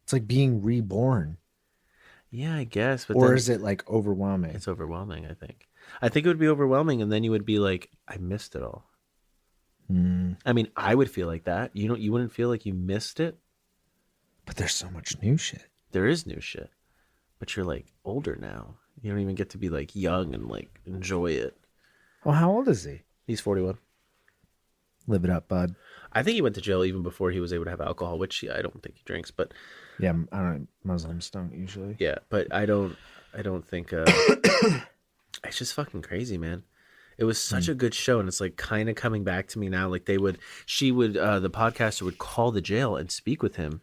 It's like being reborn. Yeah, I guess. But Or then is it like overwhelming? it's overwhelming, I think. I think it would be overwhelming, and then you would be like, I missed it all. I mean, I would feel like that. You wouldn't feel like you missed it? But there's so much new shit. There is new shit. But you're like older now. You don't even get to be like young and like enjoy it. Well, how old is he? He's 41. Live it up, bud. I think he went to jail even before he was able to have alcohol, which I don't think he drinks, but Yeah, I don't. Muslims don't usually. yeah, but I don't think it's just fucking crazy, man. It was such a good show, and it's like kind of coming back to me now. Like the podcaster would call the jail and speak with him.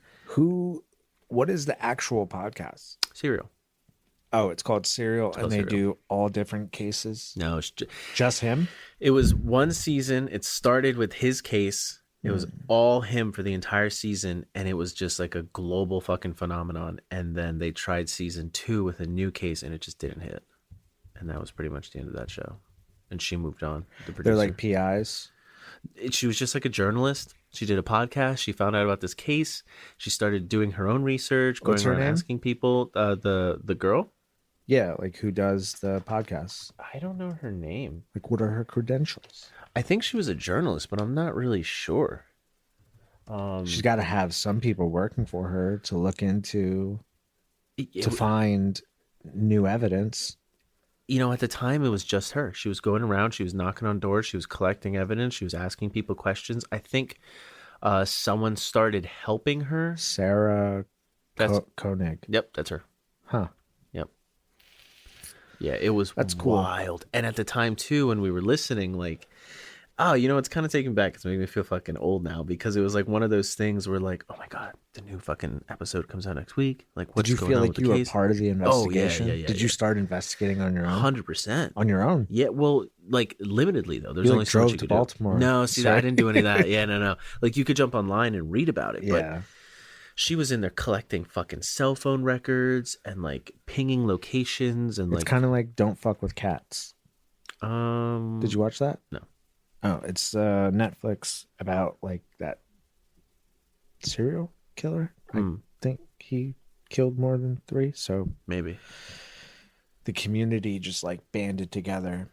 What is the actual podcast? Serial. Oh, it's called Serial, and they Serial. do all different cases. No, it's Just him? it was one season. It started with his case. It was all him for the entire season, and it was just like a global fucking phenomenon. And then they tried season 2 with a new case, and it just didn't hit. And that was pretty much the end of that show. And she moved on. The producer. They're like PIs. She was just like a journalist. She did a podcast. She found out about this case. She started doing her own research, going What's her around name? asking people. The girl. Yeah, like who does the podcast? I don't know her name. Like, what are her credentials? I think she was a journalist, but I'm not really sure. She's got to have some people working for her to look into, to find new evidence. You know, at the time, it was just her. She was going around. She was knocking on doors. She was collecting evidence. She was asking people questions. I think someone started helping her. Sarah That's- Koenig. Yep, that's her. Huh. Yep. Yeah, it was That's cool. wild. And at the time, too, when we were listening, like, oh, you know, it's kind of taking back. It's making me feel fucking old now because it was like one of those things where, like, oh my God, the new fucking episode comes out next week. Like, what's Did you going feel on like with the you were case? part of the investigation? yeah, Did you yeah. start investigating on your own? 100%. On your own? Yeah, well, like limitedly though. There's You, like, only so much drove you to could do. Baltimore. No, see, Sorry. I didn't do any of that. Yeah, no. Like you could jump online and read about it. But Yeah. she was in there collecting fucking cell phone records and like pinging locations and It's like kind of like Don't Fuck with Cats. Did Did you watch that? No. Oh, it's Netflix about like that serial killer. I think he killed more than 3. So maybe. the community just like banded together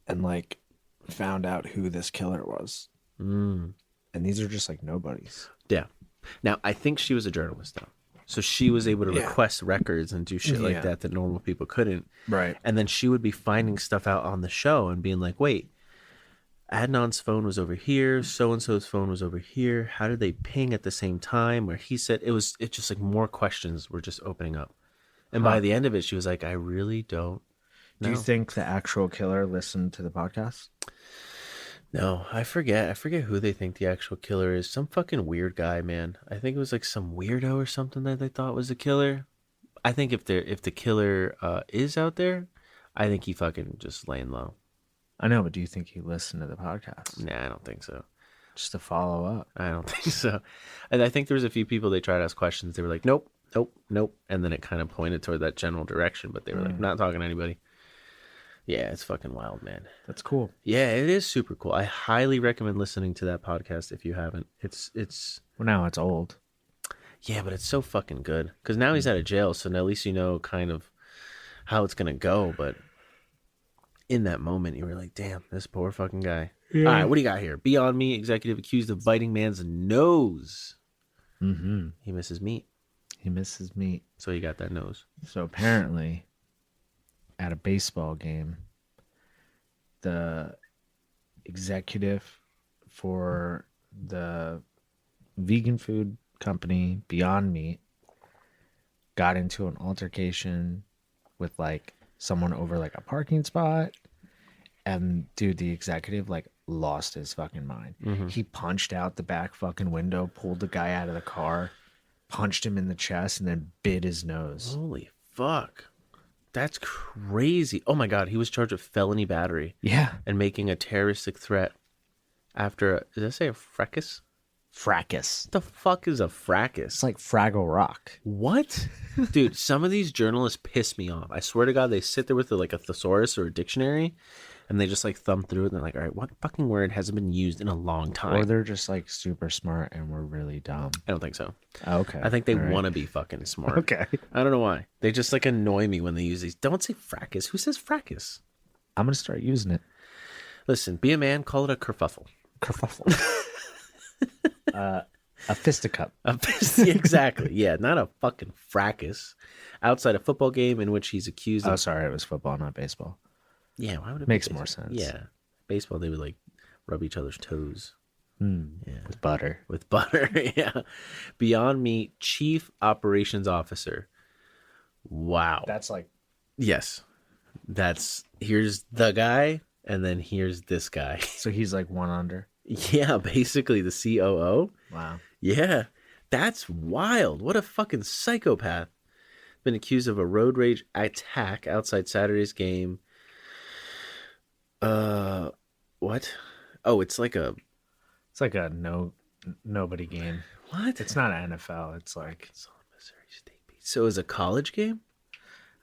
and like found out who this killer was. And these are just like nobodies. Yeah. Now I think she was a journalist though. So she was able to Yeah. request records and do shit like Yeah. that normal people couldn't. Right. And then she would be finding stuff out on the show and being like, wait, Adnan's phone was over here, so-and-so's phone was over here. How did they ping at the same time? Where he said it's just like more questions were just opening up. And by the end of it, she was like, I really don't know. Do you think the actual killer listened to the podcast? No, I forget. I forget who they think the actual killer is. Some fucking weird guy, man. I think it was like some weirdo or something that they thought was the killer. I think if the killer is out there, I think he fucking just laying low. I know, but do you think he listened to the podcast? Nah, I don't think so. Just to follow up. I don't think so. And I think there was a few people they tried to ask questions. They were like, nope, nope, nope. And then it kind of pointed toward that general direction, but they were like, not talking to anybody. Yeah, it's fucking wild, man. That's cool. Yeah, it is super cool. I highly recommend listening to that podcast if you haven't. It's Well, now it's old. yeah, but it's so fucking good. Because now he's out of jail, so now at least you know kind of how it's going to go. But in that moment, you were like, damn, this poor fucking guy. Yeah. All right, what do you got here? Beyond Me, executive accused of biting man's nose. Mm-hmm. He misses meat, He misses meat. so he got that nose. So apparently, at a baseball game, the executive for the vegan food company Beyond Meat got into an altercation with like someone over like a parking spot, and dude, the executive like lost his fucking mind. He punched out the back fucking window, pulled the guy out of the car, punched him in the chest, and then bit his nose. Holy fuck. That's crazy. Oh my God, he was charged with felony battery Yeah. and making a terroristic threat after, does that say a fracas? Fracas. What the fuck is a fracas? It's like Fraggle Rock. What? Dude, some of these journalists piss me off. I swear to God, they sit there with like a thesaurus or a dictionary and they just like thumb through it and they're like, all right, what fucking word hasn't been used in a long time? Or they're just like super smart and we're really dumb. I don't think so. Oh, okay. I think they All right. want to be fucking smart. Okay. I don't know why. They just like annoy me when they use these. Don't say fracas. Who says fracas? I'm going to start using it. Listen, be a man, call it a kerfuffle. Kerfuffle. A fisticuff. Exactly. Yeah, not a fucking fracas. Outside a football game in which he's accused of. Oh, sorry. It was football, not baseball. Yeah, why would it Makes be more baseball? sense. Yeah. Baseball, they would like rub each other's toes. Yeah. With butter. With butter. Yeah. Beyond Meat Chief Operations Officer. Wow. That's like, Yes. Here's the guy, and then here's this guy. so he's like one under. Yeah, basically the COO. Wow. Yeah, that's wild. What a fucking psychopath. Been accused of a road rage attack outside Saturday's game. What? Oh, it's like a nobody game. what? It's not an NFL. It's like, It's on Missouri State Beach. So it's a college game?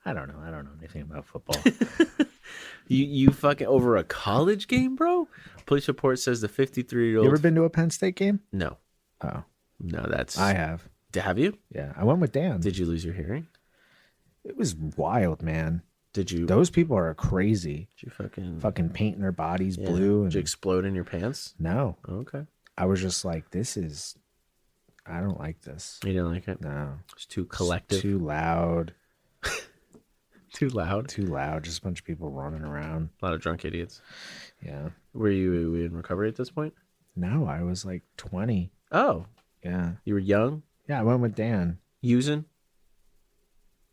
I don't know. I don't know anything about football. You fucking over a college game, bro? Police report says the 53-year-old. You ever been to a Penn State game? No, Oh, no, that's. I have. Have you? Yeah. I went with Dan. Did you lose your hearing? It was wild, man. Did you? Those people are crazy. Did you fucking? Fucking painting their bodies Yeah. blue. Did you And explode in your pants? no, Okay. I was just like, I don't like this. You didn't like it? No. It's too collective. Too loud. Too loud. Too loud. Just a bunch of people running around. A lot of drunk idiots. Yeah. Were you in recovery at this point? No, I was like 20. Oh, Yeah. you were young, Yeah, I went with Dan. using,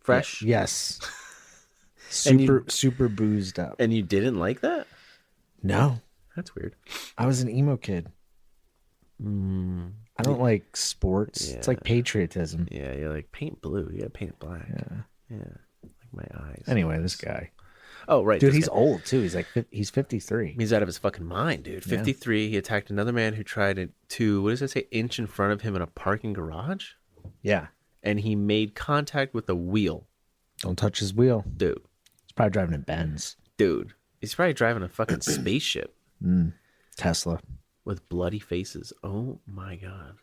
fresh, Yes. And you- super boozed up. and you didn't like that? No. That's weird. I was an emo kid. I don't like sports. It's like Yeah. patriotism. Yeah, you're like paint blue. You gotta paint it black. Yeah. Yeah, like my eyes. Anyway, this guy. Oh, right. Dude, this he's guy. old too. He's 53. He's out of his fucking mind, dude. 53. He attacked another man who tried to, what does it say, inch in front of him in a parking garage? Yeah. And he made contact with the wheel. Don't touch his wheel. Dude. He's probably driving a Benz. Dude. He's probably driving a fucking spaceship Tesla. with bloody faces. Oh my God.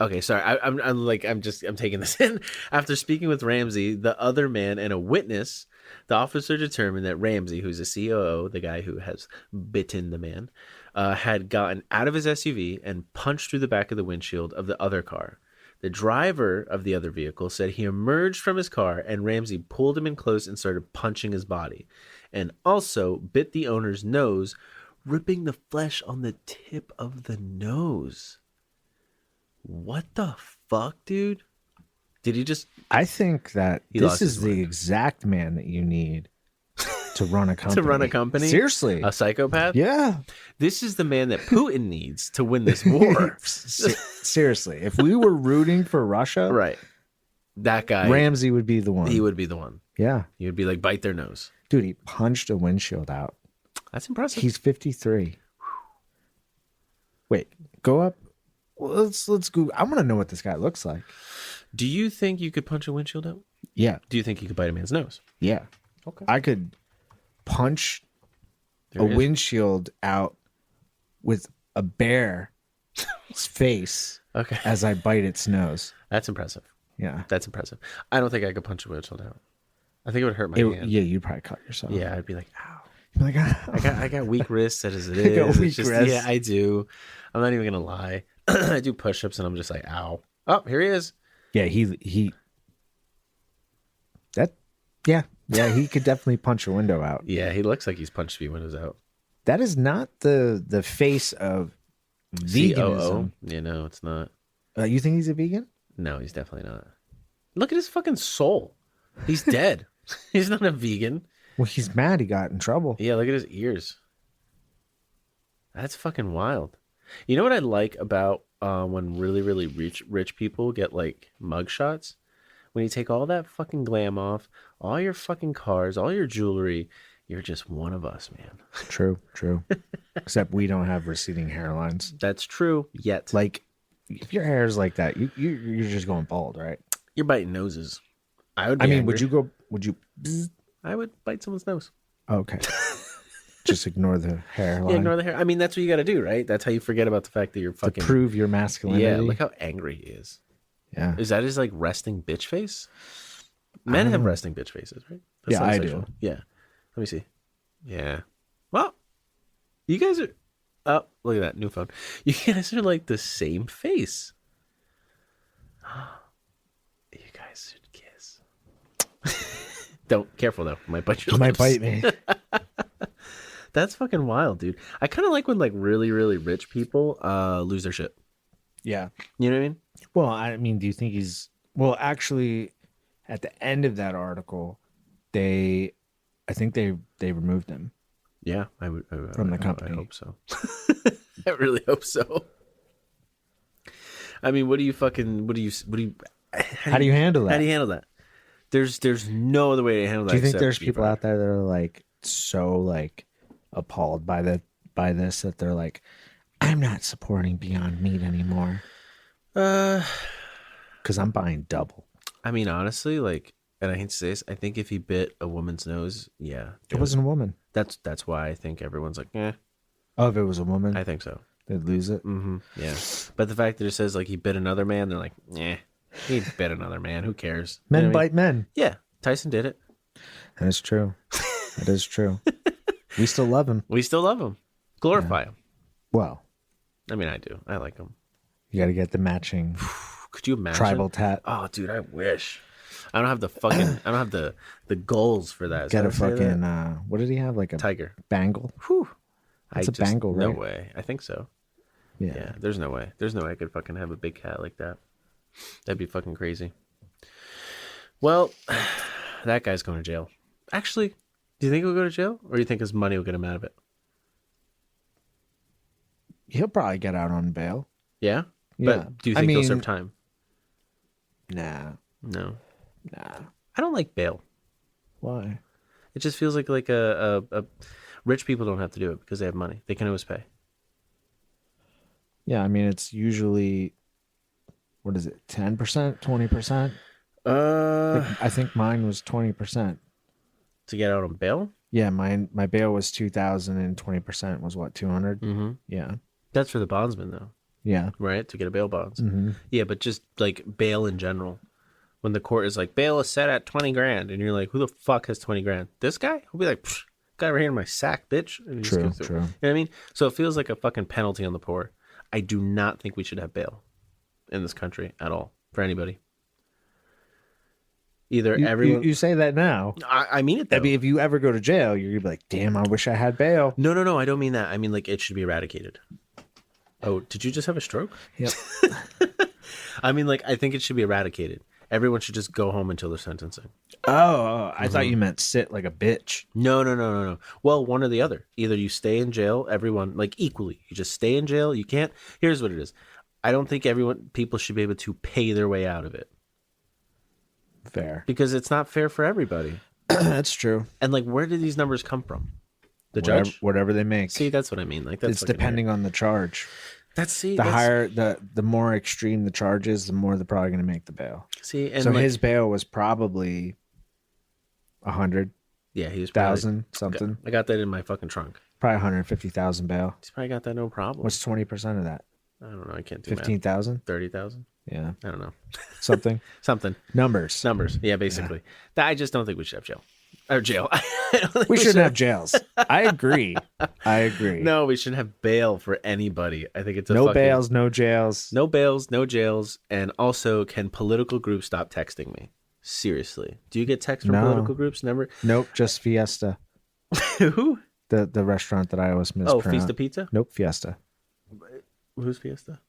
Okay, sorry. I'm taking this in. After speaking with Ramsey, the other man, and a witness, the officer determined that Ramsey, who's a COO, the guy who has bitten the man, had gotten out of his SUV and punched through the back of the windshield of the other car. The driver of the other vehicle said he emerged from his car and Ramsey pulled him in close and started punching his body, and also bit the owner's nose, ripping the flesh on the tip of the nose. What the fuck, dude? Did he just... I think that He this lost is his the mind. exact man that you need to run a company. to run a company? Seriously. A psychopath? Yeah. This is the man that Putin needs to win this war. Seriously. If we were rooting for Russia, Right. That guy, Ramsey would be the one. he would be the one. Yeah. He would be like, bite their nose. Dude, he punched a windshield out. That's impressive. He's 53. Wait, go up. Well, let's Google. I want to know what this guy looks like. Do you think you could punch a windshield out? Yeah. Do you think you could bite a man's nose? Yeah. Okay. I could punch There a it is. windshield out with a bear's face Okay. as I bite its nose. That's impressive. Yeah. That's impressive. I don't think I could punch a windshield out. I think it would hurt my hand. Yeah, you'd probably cut yourself. Yeah, I'd be like, ow. You'd be like, ah. I got weak wrists as it I got is. weak It's just, wrists. yeah, I do. I'm not even gonna lie. I do push-ups and I'm just like, ow. Oh, here he is. Yeah, he that yeah, he could definitely punch a window out. Yeah, he looks like he's punched a few windows out. That is not the face of veganism. COO? Yeah, no, it's not. You think he's a vegan? No, he's definitely not. Look at his fucking soul. He's dead. He's not a vegan. Well, he's mad he got in trouble. Yeah, look at his ears. That's fucking wild. You know what I like about when really, really rich people get like mugshots? When you take all that fucking glam off, all your fucking cars, all your jewelry, You're just one of us, man. True. Except we don't have receding hairlines. That's true. Yet. Like, if your hair is like that, you're just going bald, right? You're biting noses. I would be I mean, angry. would you? I would bite someone's nose. Okay. Just ignore the hairline. Yeah, ignore the hair. I mean, that's what you got to do, right? That's how you forget about the fact that you're to fucking... prove your masculinity. Yeah, look how angry he is. Yeah. Is that his, like, resting bitch face? Men have resting bitch faces, right? Yeah, I sexual. do. Yeah. Let me see. Yeah. Well, you guys are... Oh, look at that. New phone. You guys are, like, the same face. You guys should kiss. Don't. Careful, though. Might bite your You might lips. bite me. That's fucking wild, dude. I kind of like when, like, really, really rich people lose their shit. Yeah. You know what I mean? Well, I mean, do you think he's... Well, actually, at the end of that article, I think they removed him. Yeah, I would. From the company. I hope so. I really hope so. I mean, how do you handle that? How do you handle that? There's no other way to handle that. Do you think except there's be people proud. out there that are like so like appalled by this that they're like, I'm not supporting Beyond Meat anymore because I'm buying double. I mean, honestly, like, and I hate to say this, I think if he bit a woman's nose, yeah, It wasn't a woman. That's why I think everyone's like, eh. Oh, if it was a woman, I think so. they'd lose it. Yeah, but the fact that it says like he bit another man, they're like, eh, he bit another man. Who cares? You know Men what I mean? bite men. Yeah, Tyson did it. That is true. That is true. We still love him. We still love him. Glorify him. Well, I mean, I do. I like him. you got to get the matching Could you imagine? tribal tat. Oh, dude, I wish. I don't have the fucking. I don't have the goals for that. Is Get that a how I say fucking. that? What did he have? Like a Tiger. bangle. Whew. That's a bangle, No right? way. I think so. Yeah. Yeah. There's no way. There's no way I could fucking have a big cat like that. That'd be fucking crazy. Well, that guy's going to jail. Actually, do you think he'll go to jail, or do you think his money will get him out of it? He'll probably get out on bail. Yeah. Yeah. But do you I think he'll mean- serve time? Nah. No. Nah. I don't like bail. Why? It just feels like a rich people don't have to do it because they have money. They can always pay. Yeah, I mean, it's usually, what is it, 10%, 20%? I think mine was 20%. To get out on bail? Yeah, my bail was 2,000 and 20% was what, 200? Mm-hmm. Yeah. That's for the bondsman, though, Yeah. right? To get a bail bonds. Mm-hmm. Yeah, but just like bail in general. When the court is like, bail is set at 20 grand, and you're like, who the fuck has 20 grand? This guy? He'll be like, guy right here in my sack, bitch. And he just True, goes through. true. You know what I mean? So it feels like a fucking penalty on the poor. I do not think we should have bail in this country at all for anybody. Either everyone. You say that now. I mean it though. I mean, if you ever go to jail, you're gonna be like, damn, I wish I had bail. No. I don't mean that. I mean like it should be eradicated. Oh, did you just have a stroke? Yep. I mean like I think it should be eradicated. Everyone should just go home until their sentencing. Oh, I thought you meant sit like a bitch. No. Well, one or the other. Either you stay in jail, everyone, like equally. You just stay in jail. You can't. Here's what it is. I don't think people should be able to pay their way out of it. Fair. Because it's not fair for everybody. That's true. And like, where did these numbers come from? The Whatever, judge? whatever they make. See, that's what I mean. Like, that's It's fucking depending on the charge. weird. That's The higher, the more extreme the charge is, the more they're probably going to make the bail. See, and So like, his bail was probably 100,000 yeah, he was probably, something. I got that in my fucking trunk. Probably 150,000 bail. He's probably got that no problem. What's 20% of that? I don't know. I can't do 15,000? 30,000. Yeah, I don't know. something. Something. Numbers. Yeah, basically. I just don't think we should have jail. Or jail. I don't think We shouldn't should have jails. I agree. No, we shouldn't have bail for anybody. I think it's a No fucking, bails, no jails. no bails, no jails, and also, can political groups stop texting me? Seriously, do you get texts from No. political groups? Never. Nope, just Fiesta. Who? The restaurant that I always mispronounce. Oh, Fiesta Pizza. Nope, Fiesta. Who's Fiesta?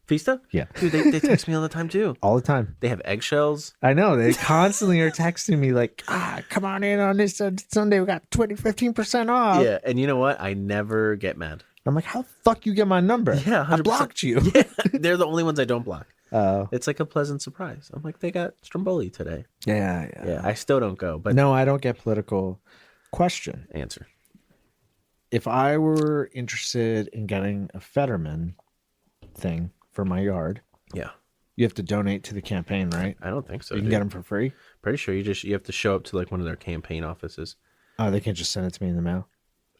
Fiesta? Yeah. Dude, they text me all the time too. All the time. They have eggshells. I know. They constantly are texting me like, come on in on this Sunday. We got 15% off. Yeah, and you know what? I never get mad. I'm like, how the fuck you get my number? Yeah, 100%. I blocked you. Yeah, they're the only ones I don't block. Oh. It's like a pleasant surprise. I'm like, they got Stromboli today. Yeah. Yeah, I still don't go, but No, I don't get political Question. Answer. If I were interested in getting a Fetterman thing for my yard, Yeah. you have to donate to the campaign, right? I don't think so. You can get them for free. Pretty sure you have to show up to like one of their campaign offices. Oh, they can't just send it to me in the mail.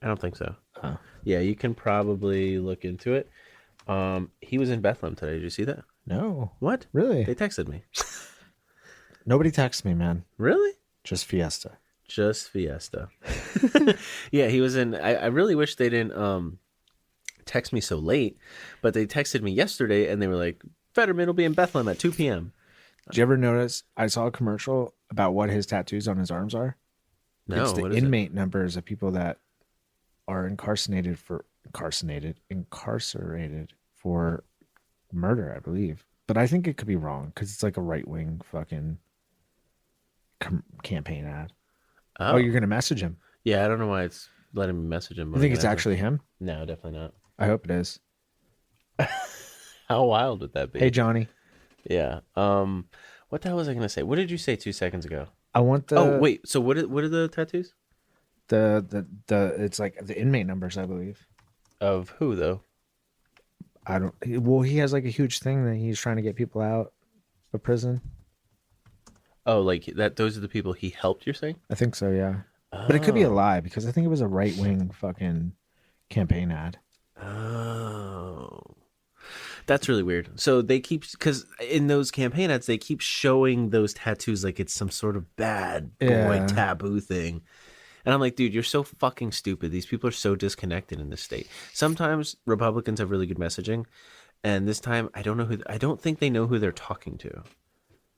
I don't think so. Oh. Yeah, you can probably look into it. He was in Bethlehem today. Did you see that? No. What? Really? They texted me. Nobody texts me, man. Really? Just Fiesta. Just Fiesta. Yeah, he was in. I really wish they didn't text me so late, but they texted me yesterday and they were like, Fetterman will be in Bethlehem at 2 p.m. Did you ever notice? I saw a commercial about what his tattoos on his arms are. No, It's the what is it? inmate numbers of people that are incarcerated for murder, I believe. But I think it could be wrong because it's like a right-wing fucking campaign ad. Oh, you're gonna message him? Yeah, I don't know why it's letting me message him. You think it's actually him? No, definitely not. I hope it is. How wild would that be? Hey, Johnny. Yeah. What the hell was I gonna say? What did you say 2 seconds ago? I want the. Oh wait. So what are the tattoos? The it's like the inmate numbers, I believe. Of who though? I don't. Well, he has like a huge thing that he's trying to get people out of prison. Oh, like that. Those are the people he helped. You're saying? I think so, yeah. But it could be a lie because I think it was a right wing fucking campaign ad. Oh, that's really weird. So they keep, because in those campaign ads, they keep showing those tattoos like it's some sort of bad boy Yeah. taboo thing. And I'm like, dude, you're so fucking stupid. These people are so disconnected in this state. Sometimes Republicans have really good messaging, and this time I don't think they know who they're talking to.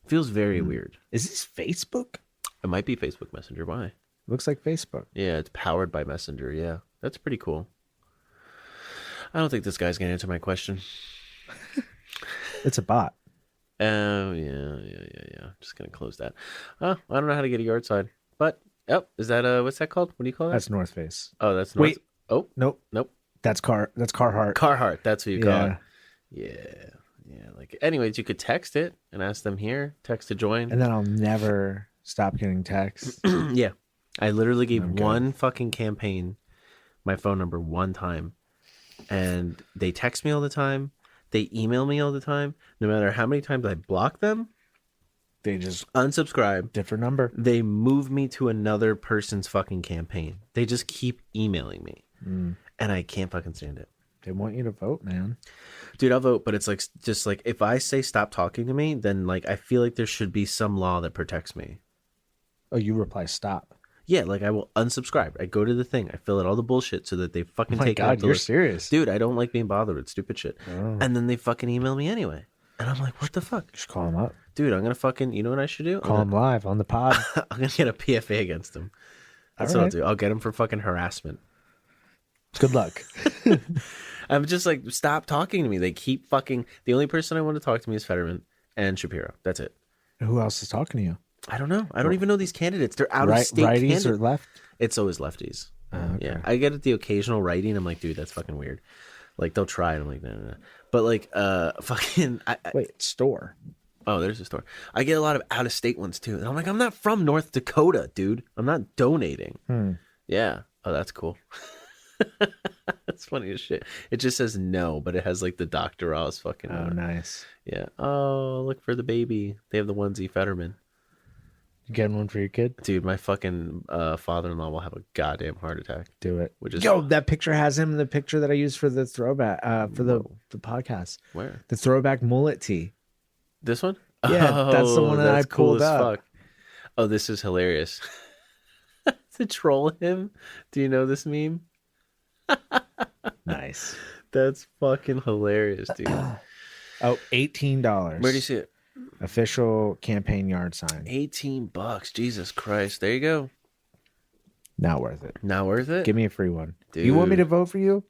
Feels very weird. Is this Facebook? It might be Facebook Messenger. Why? Looks like Facebook. Yeah, it's powered by Messenger. Yeah, that's pretty cool. I don't think this guy's gonna answer my question. It's a bot. Oh, yeah. Just gonna close that. I don't know how to get a yard sign, but is that what's that called? What do you call that? That's North Face. Oh, that's North. Wait. Oh, Nope. That's Carhartt. Carhartt. That's what you call Yeah. it. Yeah. Like, anyways, you could text it and ask them here. Text to join. And then I'll never stop getting texts. Yeah, I literally gave Okay. one fucking campaign my phone number one time, and they text me all the time. They email me all the time. No matter how many times I block them, They just unsubscribe, different number. they move me to another person's fucking campaign. They just keep emailing me, and I can't fucking stand it. They want you to vote, man. Dude, I'll vote, but it's like just like if I say stop talking to me, then like I feel like there should be some law that protects me. Oh, you reply stop. Yeah, like I will unsubscribe. I go to the thing, I fill out all the bullshit so that they fucking Oh my take it out God, the you're list. serious. Dude, I don't like being bothered with stupid shit. Oh. And then they fucking email me anyway. And I'm like, what the fuck? Just call him up. Dude, I'm gonna fucking, you know what I should do? Call him live on the pod. I'm gonna get a PFA against them. That's All what I'll right. do. I'll get him for fucking harassment. Good luck. I'm just like, stop talking to me. They keep fucking. The only person I want to talk to me is Fetterman and Shapiro. That's it. Who else is talking to you? I don't know. I don't even know these candidates. They're out of state Righties candidates. or left? It's always lefties. Okay. Yeah, I get it the occasional righty, and I'm like, dude, that's fucking weird. Like they'll try, and I'm like, no. But like, fucking. Wait, store. Oh, there's a store. I get a lot of out of state ones too, and I'm like, I'm not from North Dakota, dude. I'm not donating. Yeah. Oh, that's cool. That's funny as shit. It just says no, but it has like the Dr. Oz fucking. Oh, nice. Yeah. Oh, look for the baby. They have the onesie Fetterman. You getting one for your kid? Dude, my fucking father-in-law will have a goddamn heart attack. Do it. Which is Yo, that picture has him in the picture that I used for the throwback for the podcast. Where? The throwback mullet tee. This one? Yeah, that's the one that I pulled up. Fuck. Oh, this is hilarious. To troll him. Do you know this meme? Nice. That's fucking hilarious, dude. Oh, $18. Where do you see it? Official campaign yard sign. $18. Jesus Christ. There you go. Not worth it. Not worth it? Give me a free one. You want me to vote for you?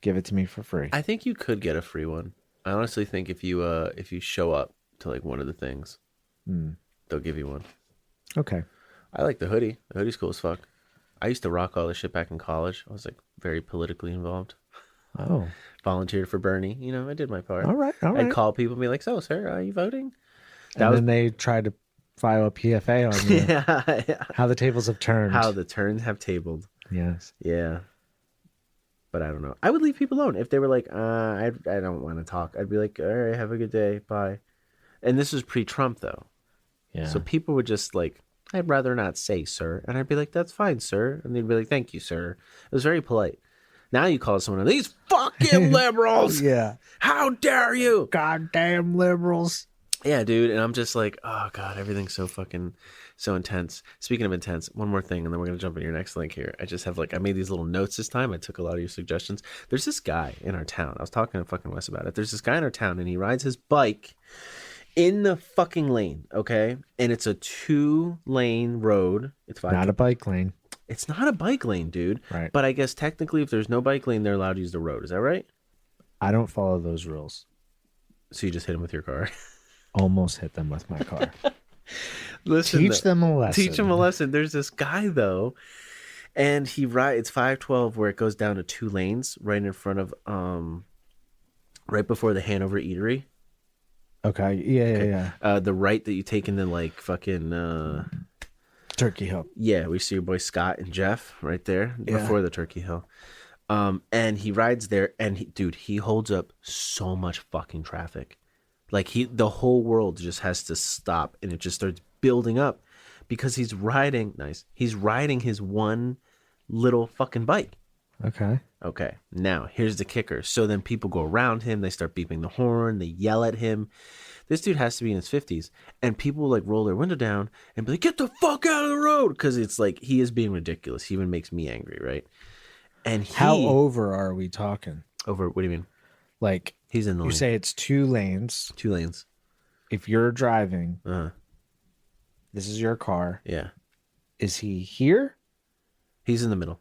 Give it to me for free. I think you could get a free one. I honestly think if you show up to like one of the things, they'll give you one. Okay. I like the hoodie. The hoodie's cool as fuck. I used to rock all this shit back in college. I was like very politically involved. Oh. Volunteered for Bernie. You know, I did my part. All right. I'd call people and be like, so, sir, are you voting? And then they tried to file a PFA on you. Yeah. How the tables have turned. How the turns have tabled. Yes. Yeah. But I don't know. I would leave people alone if they were like, I don't want to talk. I'd be like, all right, have a good day. Bye. And this was pre-Trump, though. Yeah. So people would just like, I'd rather not say, sir. And I'd be like, that's fine, sir. And they'd be like, thank you, sir. It was very polite. Now you call someone, these fucking liberals. Yeah. How dare you? Goddamn liberals. Yeah, dude. And I'm just like, oh, God, everything's so fucking, so intense. Speaking of intense, one more thing, and then we're going to jump into your next link here. I just have I made these little notes this time. I took a lot of your suggestions. There's this guy in our town. I was talking to fucking Wes about it. There's this guy in our town, and he rides his bike in the fucking lane, okay? And it's a 2-lane road. It's Not a bike lane. It's not a bike lane, dude. Right. But I guess technically if there's no bike lane, they're allowed to use the road. Is that right? I don't follow those rules. So you just hit him with your car. Almost hit them with my car. Listen, Teach them a lesson. Teach them a lesson. There's this guy, though, and he rides, it's 512 where it goes down to 2 lanes right in front of, right before the Hanover Eatery. Okay. Yeah. The right that you take into like fucking, Turkey Hill. yeah, we see your boy Scott and Jeff right there before the Turkey Hill. And he rides there, and he holds up so much fucking traffic. Like the whole world just has to stop, and it just starts building up because he's riding his one little fucking bike. Okay. Now here's the kicker. So then people go around him, they start beeping the horn, they yell at him. This dude has to be in his 50s, and people like roll their window down and be like, "Get the fuck out of the road!" Because it's like he is being ridiculous. He even makes me angry, right? And how over are we talking? Over? What do you mean? Like He's in the you lane. say it's 2 lanes. 2 lanes. If you're driving, Uh-huh. this is your car. Yeah. Is he here? He's in the middle.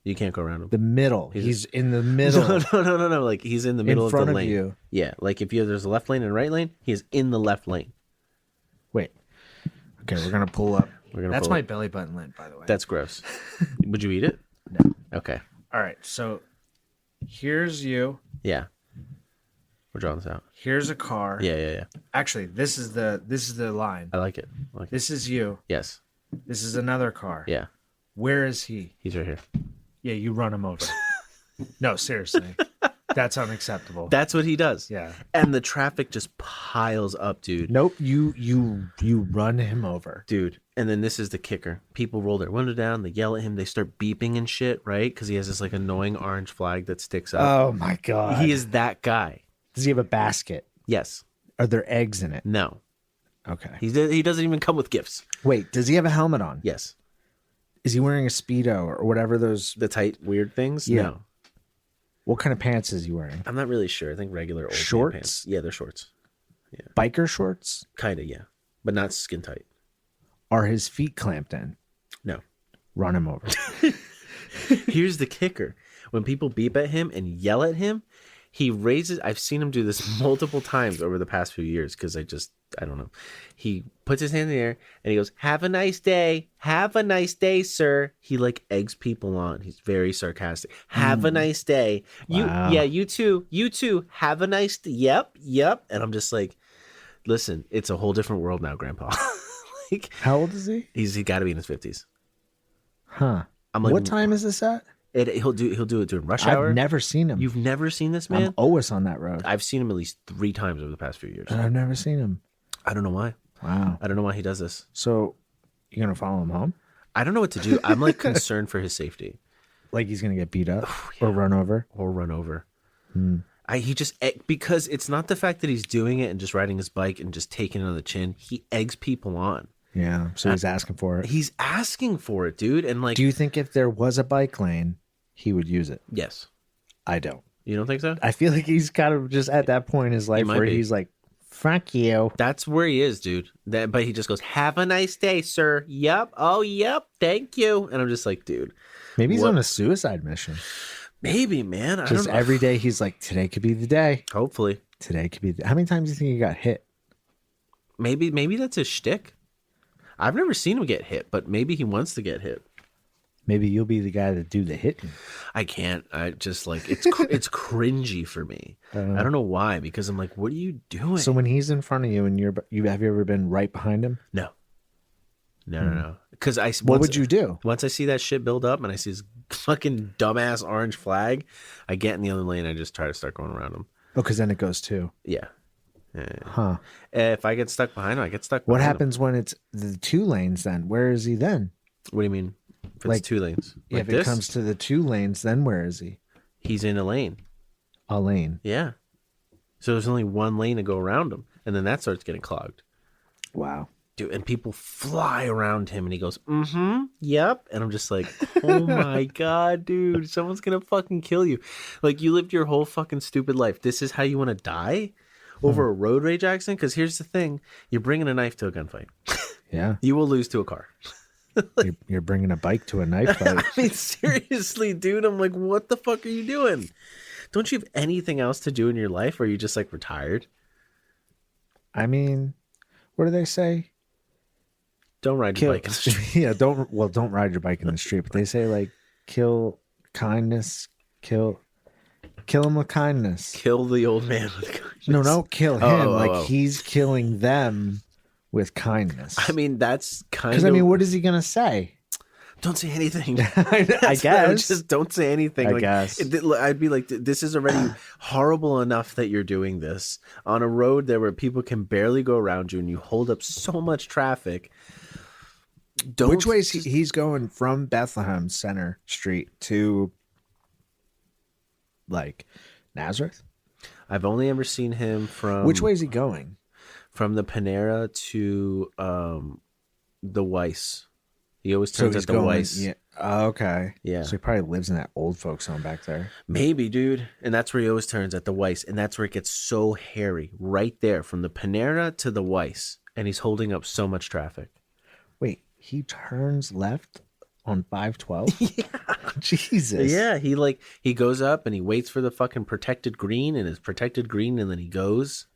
You can't go around him. The middle. He's in the middle. No. Like he's in the middle In front of the of lane. you. Yeah. Like if there's a left lane and a right lane, he is in the left lane. Wait. Okay, we're gonna pull up. That's pull my up. belly button lint, by the way. That's gross. Would you eat it? No. Okay. All right. So here's you. Yeah. We're drawing this out. Here's a car. Yeah. Actually, this is the line. I like it. This is you. Yes. This is another car. Yeah. Where is he? He's right here. Yeah, you run him over. No, seriously. That's unacceptable. That's what he does. Yeah. And the traffic just piles up, dude. Nope, you run him over. Dude. And then this is the kicker. People roll their window down, they yell at him, they start beeping and shit, right? Because he has this like annoying orange flag that sticks up. Oh my god. He is that guy. Does he have a basket? Yes. Are there eggs in it? No. Okay. He doesn't even come with gifts. Wait, does he have a helmet on? Yes. Is he wearing a Speedo or whatever those? The tight, weird things? Yeah. No. What kind of pants is he wearing? I'm not really sure. I think regular old man Shorts? pants. Yeah, they're shorts. Biker shorts? Kind of, yeah. But not skin tight. Are his feet clamped in? No. Run him over. Here's the kicker. When people beep at him and yell at him, he raises... I've seen him do this multiple times over the past few years because I don't know. He puts his hand in the air and he goes, "Have a nice day. Have a nice day, sir." He like eggs people on. He's very sarcastic. "Have a nice day." Wow. You too. You too. Have a nice day. Yep. And I'm just like, listen, it's a whole different world now, Grandpa. Like, How old is he? he got to be in his 50s. Huh. I'm like, what time is this at? He'll do it during rush hour. I've never seen him. You've never seen this man? I'm always on that road. I've seen him at least 3 times over the past few years. And I've never seen him. I don't know why. Wow. I don't know why he does this. So you're going to follow him home? I don't know what to do. I'm like concerned for his safety. Like he's going to get beat up or run over? Or run over. Because it's not the fact that he's doing it and just riding his bike and just taking it on the chin. He eggs people on. Yeah. So he's asking for it. He's asking for it, dude. And like, Do you think if there was a bike lane, he would use it? yes. I don't. You don't think so? I feel like he's kind of just at that point in his life might where be. he's like, fuck you. That's where he is, dude. But he just goes, "Have a nice day, sir." Yep. Oh, yep. Thank you. And I'm just like, dude, Maybe he's What? on a suicide mission. maybe, man. I Just don't know. every day he's like, today could be the day. Hopefully. Today could be How many times do you think he got hit? Maybe that's his shtick. I've never seen him get hit, but maybe he wants to get hit. Maybe you'll be the guy that do the hitting. I can't. I just like it's it's cringy for me. I don't know why, because I'm like, what are you doing? So when he's in front of you and have you ever been right behind him? No. No. Because What would you do? once I see that shit build up and I see this fucking dumbass orange flag, I get in the other lane. I just try to start going around him. Oh, because then it goes too. Yeah. Huh. If I get stuck behind him, I get stuck. What behind happens when it's the 2 lanes then? Where is he then? him. What do you mean? If it's Like, 2 lanes, If it comes to the 2 lanes, then where is he? he's in a lane. A lane. Yeah. So there's only 1 lane to go around him, and then that starts getting clogged. Wow. Dude, and people fly around him, and he goes, yep. And I'm just like, oh my God, dude, someone's going to fucking kill you. Like, you lived your whole fucking stupid life. This is how you want to die? Over a road rage accident? Because here's the thing. You're bringing a knife to a gunfight. Yeah. You will lose to a car. You're bringing a bike to a knife fight. I mean, seriously, dude. I'm like, what the fuck are you doing? Don't you have anything else to do in your life? Or are you just like retired? I mean, what do they say? Don't ride your bike in the street. Yeah, don't ride your bike in the street. But they say like kill kindness, kill him with kindness. Kill the old man with kindness. No, don't kill him. Oh. He's killing them with kindness. I mean, that's kind Because of. I mean, what is he gonna say? Don't say anything. I That's what I would guess. just don't say anything. I Like, guess. I'd be like, this is already horrible enough that you're doing this on a road there where people can barely go around you, and you hold up so much traffic. Which way is he's going from Bethlehem Center Street to like Nazareth? I've only ever seen him from. Which way is he going? From the Panera to the Weiss. He always turns he's at the going, Weiss. Yeah. Oh, okay. Yeah. So he probably lives in that old folks home back there. Maybe, dude. And that's where he always turns, at the Weiss. And that's where it gets so hairy. Right there, from the Panera to the Weiss. And he's holding up so much traffic. Wait, he turns left on 512? Yeah. Jesus. Yeah, he goes up and he waits for the fucking protected green, and it's protected green, and then he goes.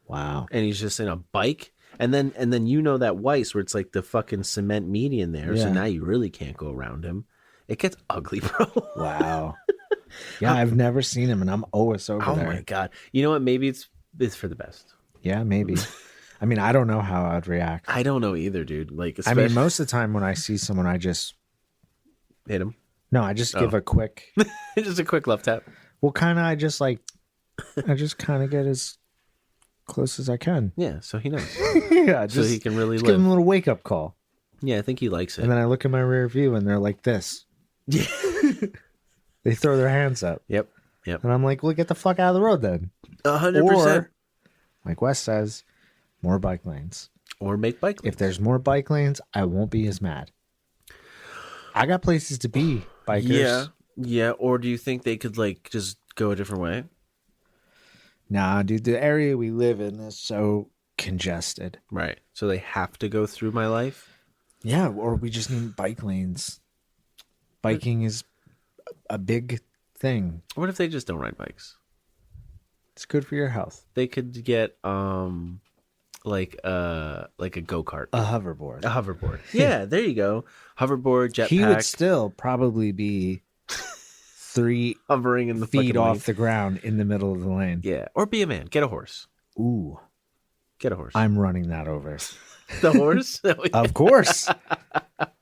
Wow. And he's just in a bike. And then that Weiss where it's like the fucking cement median there. So Yeah. now you really can't go around him. It gets ugly, bro. Wow. Yeah, I've never seen him, and I'm always over there. Oh my God. You know what? Maybe it's for the best. Yeah, maybe. I mean, I don't know how I'd react. I don't know either, dude. Like, I mean, most of the time when I see someone, I just hit him. I just give a quick. Just a quick left tap. Well, kind of. I just kind of get as close as I can. Yeah, so he knows. Yeah, So he can really just give live. him a little wake up call. Yeah, I think he likes it. And then I look in my rear view, and they're like this. Yeah. They throw their hands up, Yep. and I'm like, "Well, get the fuck out of the road, then." 100%. Or, like Wes says, more bike lanes. Or make bike lanes. If there's more bike lanes, I won't be as mad. I got places to be, bikers. Yeah. Or do you think they could like just go a different way? Nah, dude, the area we live in is so congested. Right. So they have to go through my life? Yeah, or we just need bike lanes. Biking is a big thing. What if they just don't ride bikes? It's good for your health. They could get like a go-kart. A hoverboard. A hoverboard. Yeah, there you go. Hoverboard, jetpack. He would still probably be 3 hovering in the feet fucking off lane. the ground in the middle of the lane. Yeah. Or be a man. Get a horse. Ooh, Get a horse. I'm running that over. The horse? Of course.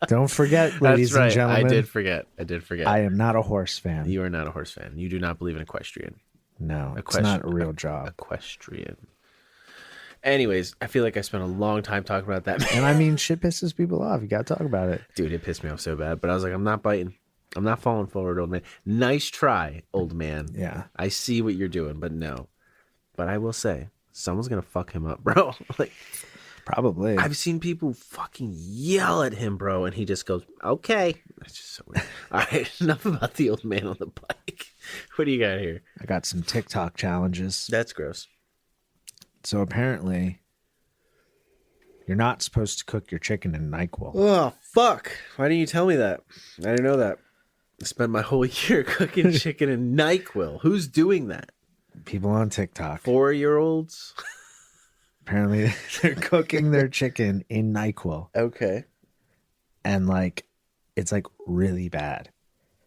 Don't forget, ladies That's right. and gentlemen. I did forget. I am not a horse fan. You are not a horse fan. You do not believe in equestrian. No, it's not a real job. Equestrian. Anyways, I feel like I spent a long time talking about that. And I mean, shit pisses people off. You got to talk about it. Dude, it pissed me off so bad. But I was like, I'm not biting. I'm not falling forward, old man. Nice try, old man. Yeah. I see what you're doing, but no. But I will say, someone's going to fuck him up, bro. Like, Probably. I've seen people fucking yell at him, bro, and he just goes, okay. It's just so weird. All right, enough about the old man on the bike. What do you got here? I got some TikTok challenges. That's gross. So apparently, you're not supposed to cook your chicken in NyQuil. Oh, fuck. Why didn't you tell me that? I didn't know that. I spent my whole year cooking chicken in NyQuil. Who's doing that? People on TikTok. 4-year-olds? Apparently, they're cooking their chicken in NyQuil. Okay. And it's really bad.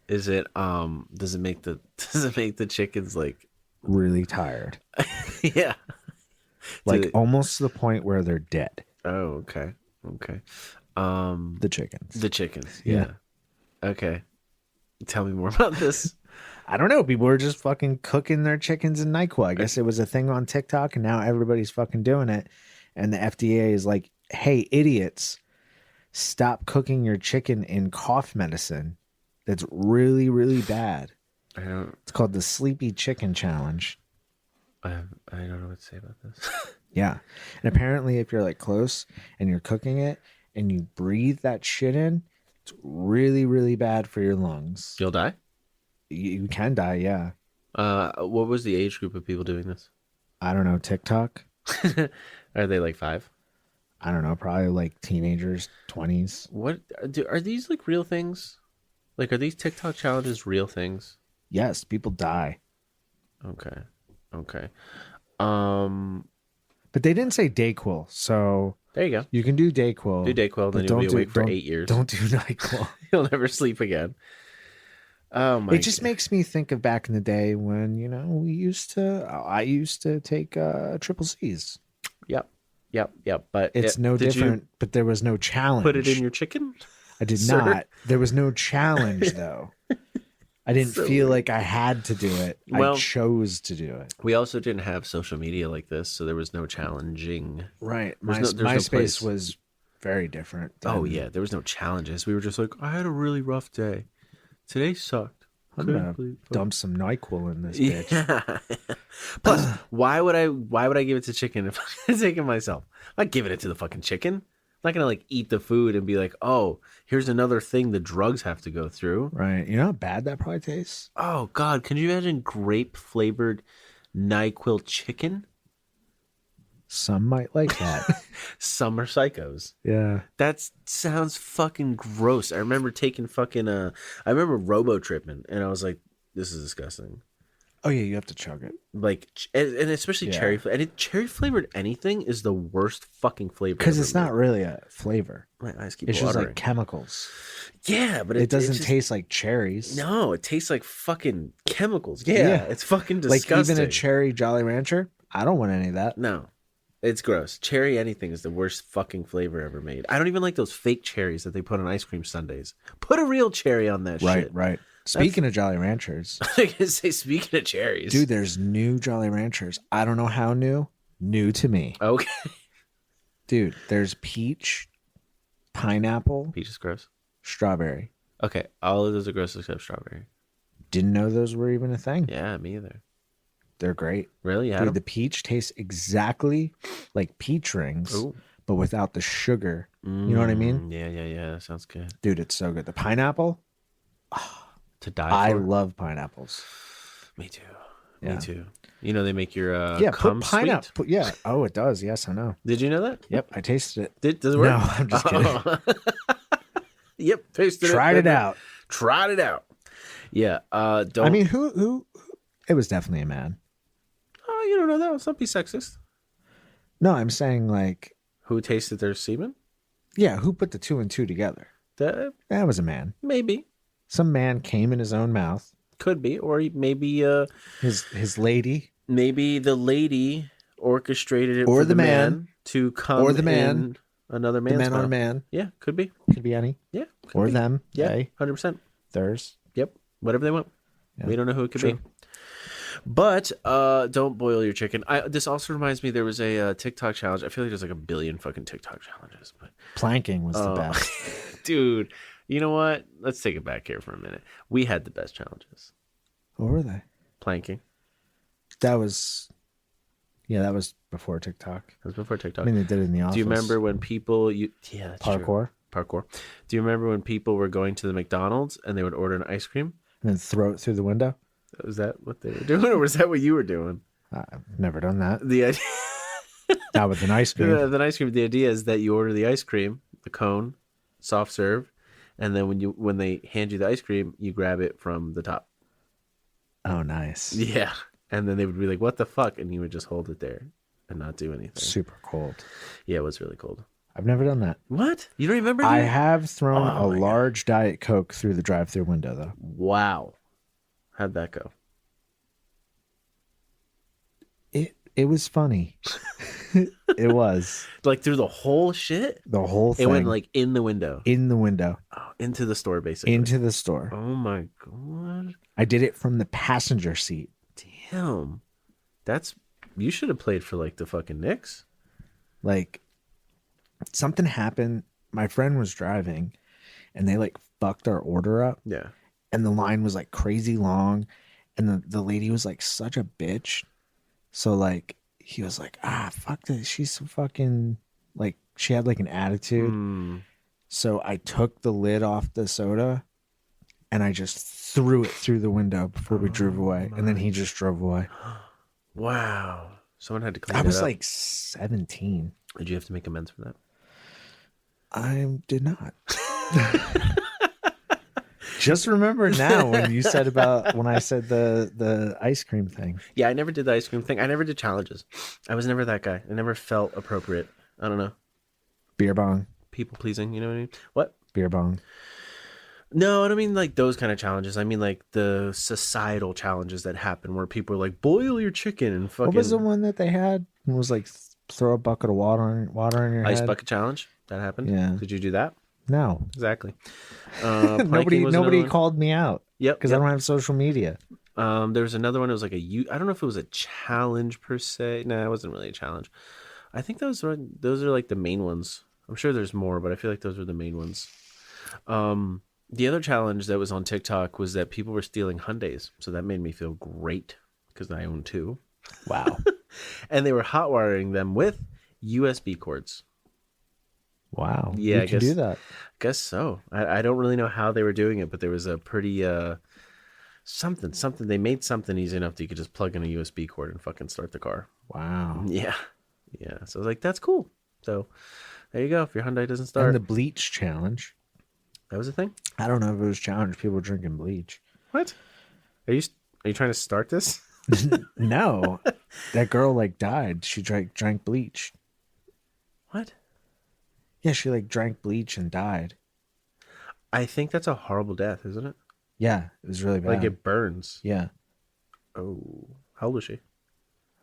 Is it does it make the chickens like Really tired. yeah. Almost to the point where they're dead. Oh, okay. The chickens. The chickens. Yeah. Yeah. Okay. Tell me more about this. I don't know. People were just fucking cooking their chickens in NyQuil. I guess it was a thing on TikTok, and now everybody's fucking doing it. And the FDA is like, hey, idiots, stop cooking your chicken in cough medicine. That's really, really bad. It's called the Sleepy Chicken Challenge. I don't know what to say about this. Yeah. And apparently, if you're like close and you're cooking it and you breathe that shit in, it's really, really bad for your lungs. You'll die? You can die, yeah. What was the age group of people doing this? I don't know. TikTok? Are they like 5? I don't know. Probably like teenagers, 20s. What are these like real things? Like, are these TikTok challenges real things? Yes, people die. Okay. But they didn't say Dayquil, so There you go. you can do Dayquil. Do Dayquil, then but you'll be don't awake for don't- 8 years. Don't do NyQuil. You'll never sleep again. Oh my! It just makes me think of back in the day when, you know, I used to take triple C's. Yep. But It's no did different, but there was no challenge. You put it in your chicken? I did sir? not. There was no challenge though. I didn't So feel weird. like I had to do it. Well- I chose to do it. We also didn't have social media like this, so there was no challenging. Right. There's no MySpace place. was very different. Oh than- yeah, there was no challenges. We were just like, I had a really rough day. Today sucked. I'm Couldn't gonna believe- dump some NyQuil in this bitch. Yeah. Plus, why would I give it to chicken if I'm taking myself? I'm not giving it to the fucking chicken. I'm not gonna like eat the food and be like, oh, here's another thing the drugs have to go through. Right. You know how bad that probably tastes? Oh God, can you imagine grape flavored NyQuil chicken? Some might like that. Some are psychos. Yeah. That sounds fucking gross. I remember taking fucking I remember robo tripping, and I was like, this is disgusting. Oh yeah, you have to chug it. Like, and especially Yeah. cherry, and cherry flavored anything is the worst fucking flavor. Because ever it's not made. really a flavor. My eyes keep It's just watering. like chemicals. Yeah, but It doesn't just, taste like cherries. No, it tastes like fucking chemicals. Yeah, it's fucking Like disgusting. even a cherry Jolly Rancher, I don't want any of that. No, it's gross. Cherry anything is the worst fucking flavor ever made. I don't even like those fake cherries that they put on ice cream sundaes. Put a real cherry on that shit. Right. Speaking of Jolly Ranchers, I was gonna say, speaking of cherries, dude, there's new Jolly Ranchers. I don't know how new. New to me. Okay, Dude, there's peach, pineapple, peach is gross. strawberry. Okay, all of those are gross except strawberry. Didn't know those were even a thing. Yeah, me either. They're great. Really? Yeah. Dude, the peach tastes exactly like peach rings, Ooh. but without the sugar. You know what I mean? Yeah. Sounds good. Dude, it's so good. The pineapple, To die I for. love pineapples. Me too. Yeah. Me too. You know they make your Yeah, cum put pineapple. sweet. Yeah. Oh, it does. Yes, I know. Did you know that? Yep, I tasted it. Does it work? No, I'm just kidding. Oh. Yep, tasted Tried it out. Tried it out. Yeah. Don't. I mean, who? It was definitely a man. Oh, you don't know that. Let's not be sexist. No, I'm saying like, Who tasted their semen? yeah, who put the 2 and 2 together? That was a man. Maybe. Some man came in his own mouth. Could be. Or maybe His lady. maybe the lady orchestrated it Or for the man. to come Or the man. in another The man's man mouth. on man. Yeah, could be. Could be any. Yeah. could Or be. them. Yeah, They. 100%. Theirs. Yep. Whatever they want. Yeah. We don't know who it could True. be. But don't boil your chicken. This also reminds me there was a TikTok challenge. I feel like there's like a billion fucking TikTok challenges. But Planking was the best. dude, you know what? Let's take it back here for a minute. We had the best challenges. What were they? Planking. That was before TikTok. That was before I TikTok. mean, they did it in the office. Do you remember when people... Yeah, that's true. Parkour? Do you remember when people were going to the McDonald's and they would order an ice cream? And then throw it through the window? Was that what they were doing, or was that what you were doing? I've never done that. The idea... Not with an ice cream. The ice cream. The idea is that you order the ice cream, the cone, soft serve, and then when they hand you the ice cream, you grab it from the top. Oh, nice. Yeah, and then they would be like, "What the fuck?" and you would just hold it there and not do anything. Super cold. Yeah, it was really cold. I've never done that. What? You don't remember? I dude? have thrown Oh a my large Diet Coke through the drive-through window, though. Wow. How'd that go? It was funny. It was Like through the whole shit? the whole It thing. went like in the window. in the window Oh, into the store, basically. into the store. Oh my god. I did it from the passenger seat. Damn. That's you should have played for like the fucking Knicks. Like something happened. My friend was driving and they like fucked our order up Yeah. and the line was like crazy long and the lady was like such a bitch. So like he was like, fuck this. She's so fucking like she had like an attitude. Mm. So I took the lid off the soda and I just threw it through the window before we drove away. And then he just drove away. Wow. Someone had to clean I that was up. like 17. Did you have to make amends for that? I did not. Just remember now when you said when I said the ice cream thing. Yeah, I never did the ice cream thing. I never did challenges. I was never that guy. I never felt appropriate. I don't know. Beer bong. People pleasing, you know what I mean? What? Beer bong. No, I don't mean like those kind of challenges. I mean like the societal challenges that happen where people are like, boil your chicken and fucking... What was the one that they had? It was like throw a bucket of water on your Ice head. bucket challenge? That happened? Yeah. Did you do that? No. Exactly. Nobody called me out. Yep. Because I don't have social media. There was another one. It was like I don't know if it was a challenge per se. No, it wasn't really a challenge. I think those are like the main ones. I'm sure there's more, but I feel like those were the main ones. The other challenge that was on TikTok was that people were stealing Hyundais. So that made me feel great because I own two. Wow. And they were hot wiring them with USB cords. Wow. Yeah, you I can guess do that. Guess so. I don't really know how they were doing it, but there was a pretty something. They made something easy enough that you could just plug in a USB cord and fucking start the car. Wow. Yeah. So I was like, that's cool. So there you go. If your Hyundai doesn't start, And the bleach challenge. that was a thing. I don't know if it was challenge. People drinking bleach. What? Are you trying to start this? No. That girl like died. She drank bleach. What? Yeah, she like drank bleach and died. I think that's a horrible death, isn't it? Yeah, it was really bad. Like it burns. Yeah. Oh, how old was she? I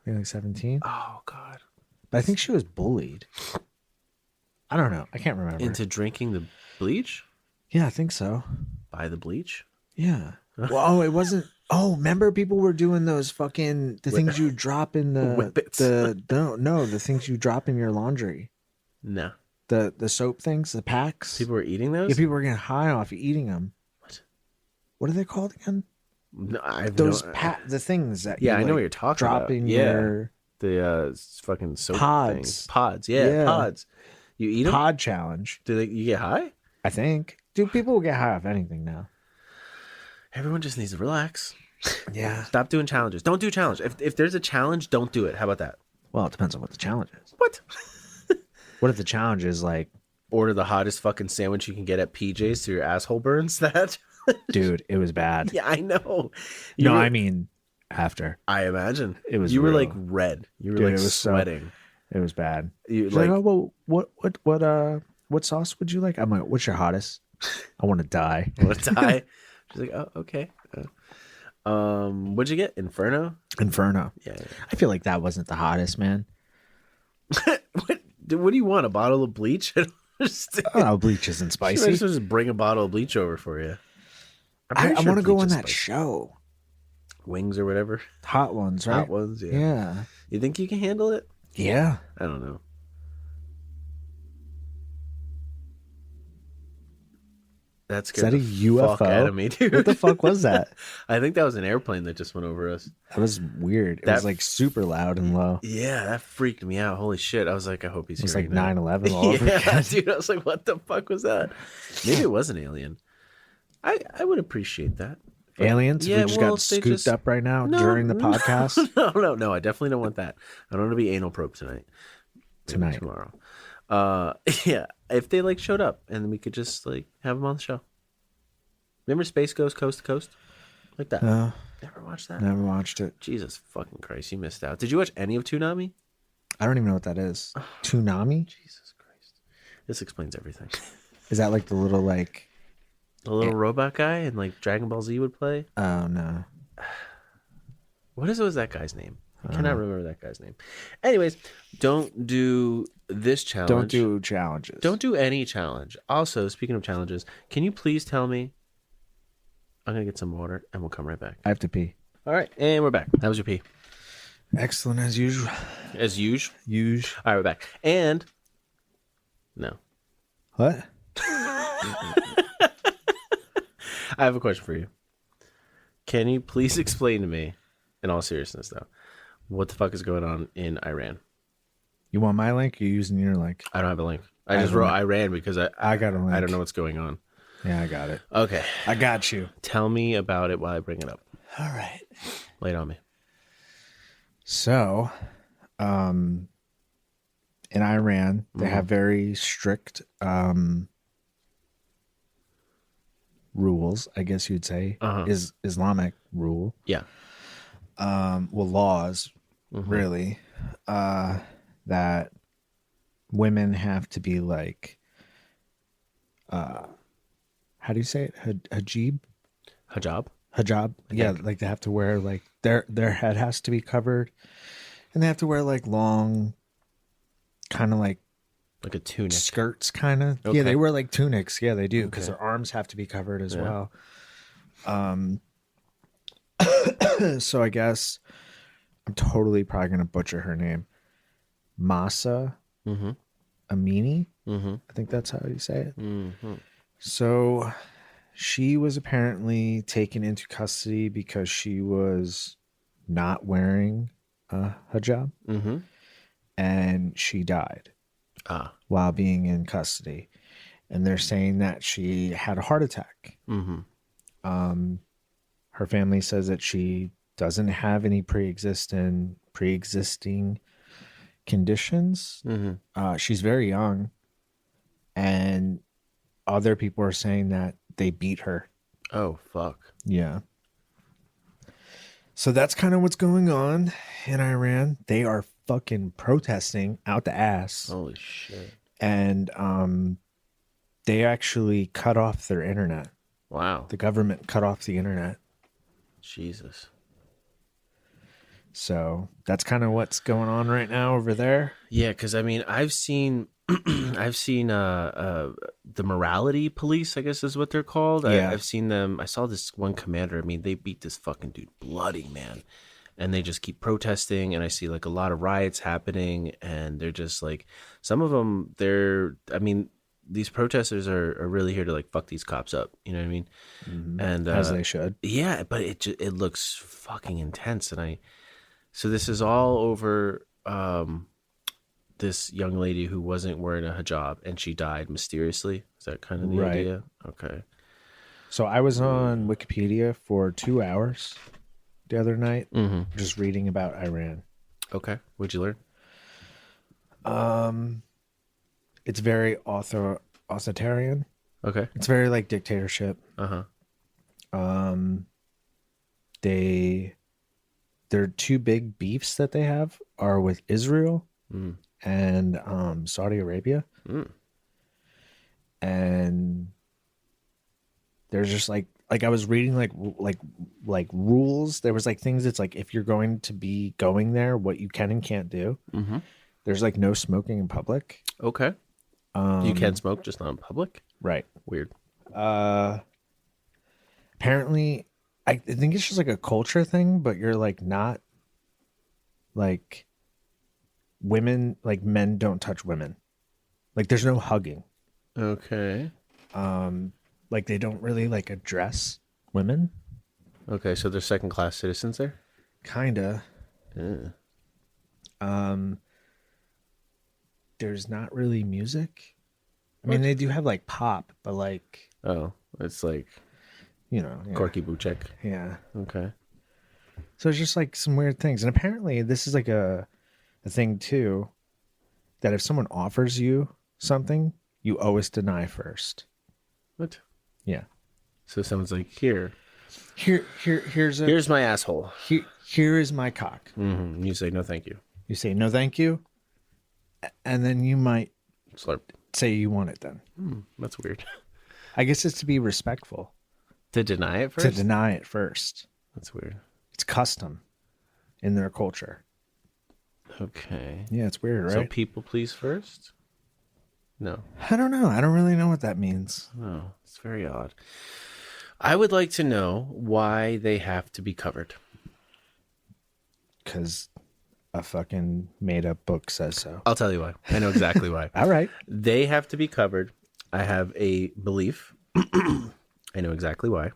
think like 17. Oh God. But I think she was bullied. I don't know. I can't remember. Into drinking the bleach? Yeah, I think so. By the bleach? Yeah. Well, it wasn't. Oh, remember people were doing those fucking things you drop in the Whippets. the things you drop in your laundry. No. The soap things, the packs. People were eating those? Yeah, people were getting high off eating them. What? What are they called again? No, I have Those no, the things that Yeah, you, I know what you're talking drop about. in Yeah. your The fucking soap Pods. things. Pods. Yeah, Yeah. pods. You eat them? pod challenge. Do you get high? I think. Dude, people will get high off anything now. Everyone just needs to relax. Yeah. Stop doing challenges. Don't do challenge. If there's a challenge, don't do it. How about that? Well, it depends on what the challenge is. What? What if the challenge is like, Order the hottest fucking sandwich you can get at PJ's so your asshole burns? That? dude, it was bad. Yeah, I know. I mean, after. I imagine It was You were real. like red. You were Dude, like it was sweating. It was bad. You She's like, like oh, well, what sauce would you like? I'm like, what's your hottest? I want to die. want to die? She's like, oh, okay. What'd you get? Inferno? Inferno. Yeah. I feel like that wasn't the hottest, man. What do you want? A bottle of bleach? I don't understand. Oh, bleach isn't She might spicy. as well just bring a bottle of bleach over for you. I want to go on bleach is that spicy. show. Wings or whatever. Hot ones, right? Hot ones. Yeah. Yeah. You think you can handle it? Yeah. I don't know. That scared that a the fuck UFO? out of me, dude. What the fuck was that? I think that was an airplane that just went over us. That was weird. It That- was like super loud and low. Yeah, that freaked me out. Holy shit. I was like, I hope he's It was like hearing that. 9/11 all over Yeah, again. dude. I was like, what the fuck was that? Maybe it was an alien. I would appreciate that. But- Aliens? Yeah, we just well, got if they scooped just- up right now No, during the no, podcast. No. I definitely don't want that. I don't want to be anal probed tonight. Maybe Tonight. tomorrow. Yeah. If they like showed up and we could just like have them on the show. Remember Space Ghost Coast to Coast? Like that. No, Never watched that. never watched it. Jesus fucking Christ, you missed out. Did you watch any of Toonami? I don't even know what that is. Toonami? Jesus Christ. This explains everything. Is that like the little like? The little robot guy and like Dragon Ball Z would play. Oh no, What was that guy's name? I cannot remember that guy's name. Anyways, don't do this challenge. Don't do challenges. Don't do any challenge. Also, speaking of challenges, can you please tell me? I'm going to get some water and we'll come right back. I have to pee. All right. And we're back. How was your pee? Excellent as usual. As usual? Usual. All right, we're back. And no. What? I have a question for you. Can you please explain to me, in all seriousness though, what the fuck is going on in Iran? You want my link? Or you using your link? I don't have a link. I just wrote Iran because I got a link. I don't know what's going on. Yeah, I got it. Okay. I got you. Tell me about it while I bring it up. All right. Lay it on me. So, in Iran, they have very strict rules, I guess you'd say, is Islamic rule. Yeah. Laws, really, that women have to be like, how do you say it? Hijab? Hijab. Yeah, like they have to wear like their head has to be covered, and they have to wear like long, kind of like a tunic skirts, kind of. Okay. Yeah, they wear like tunics. Yeah, they do because their arms have to be covered as well. So I guess I'm totally probably gonna butcher her name, Masa Amini. I think that's how you say it. So she was apparently taken into custody because she was not wearing a hijab, and she died while being in custody. And they're saying that she had a heart attack. Her family says that she doesn't have any pre-existing conditions. She's very young, and other people are saying that they beat her. Oh, fuck. Yeah. So that's kind of what's going on in Iran. They are fucking protesting out the ass. Holy shit. And they actually cut off their internet. Wow. The government cut off the internet. Jesus. So that's kind of what's going on right now over there. Yeah, because I mean, I've seen the morality police, I guess is what they're called. Yeah. I've seen them. I saw this one commander. I mean, they beat this fucking dude bloody, man. And they just keep protesting. And I see like a lot of riots happening. And they're just like, some of them, these protesters are really here to like fuck these cops up. You know what I mean? And As they should. Yeah, but it looks fucking intense. So this is all over this young lady who wasn't wearing a hijab and she died mysteriously. Is that kind of the idea? Okay. So I was on Wikipedia for 2 hours the other night, just reading about Iran. Okay. What'd you learn? It's very authoritarian. Okay. It's very like dictatorship. Their two big beefs that they have are with Israel and Saudi Arabia. And there's just like I was reading like rules. There was like things that's like if you're going to be going there, what you can and can't do. There's like no smoking in public. Okay. You can smoke, just not in public? Right. Weird. Apparently, I think it's just like a culture thing, but you're like not like women, like men don't touch women. Like there's no hugging. Okay. Like they don't really like address women. Okay, so they're second-class citizens there? Kinda. Yeah. There's not really music. I mean, they do have like pop, but like, Oh, it's like yeah. Corky Buchek. Yeah. Okay. So it's just like some weird things. And apparently this is like a thing too, that if someone offers you something, you always deny first. What? Yeah. So someone's like, here's Here's my asshole. Here is my cock. You say, no, thank you. You say, no, thank you. And then you might Slurp. say you want it then. That's weird. I guess it's to be respectful. To deny it first? To deny it first. That's weird. It's custom in their culture. Okay. Yeah, it's weird, right? So people please first? No. I don't know. I don't really know what that means. Oh, it's very odd. I would like to know why they have to be covered. Because a fucking made up book says so. I'll tell you why. I know exactly why. All right. They have to be covered. I have a belief. I know exactly why.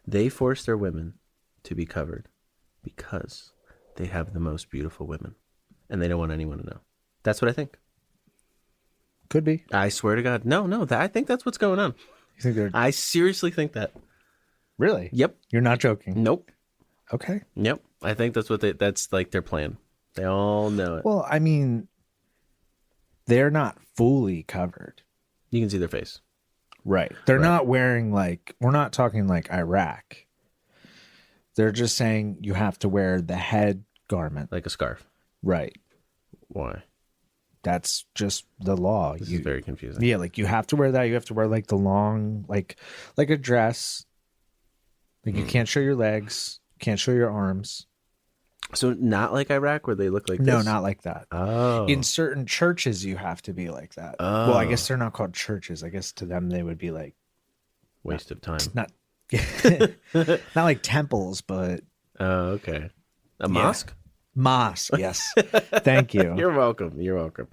They force their women to be covered because they have the most beautiful women and they don't want anyone to know. That's what I think. Could be. I swear to God. No, I think that's what's going on. You think they're I seriously think that. really? Yep. You're not joking. Nope. Okay. Yep. I think that's like their plan. They all know it. Well, I mean, they're not fully covered. You can see their face. Right. They're Right. not wearing like, we're not talking like Iraq. They're just saying you have to wear the head garment. Like a scarf. Right. Why? That's just the law. This is very confusing. Yeah, like you have to wear that. You have to wear like the long, like a dress. Like you can't show your legs, can't show your arms. So not like Iraq where they look like No, this? not like that. Oh. In certain churches, you have to be like that. Oh. Well, I guess they're not called churches. I guess to them they would be like Waste of time. not not like temples, but Oh, okay. A mosque? mosque. Yes, thank you. You're welcome. You're welcome.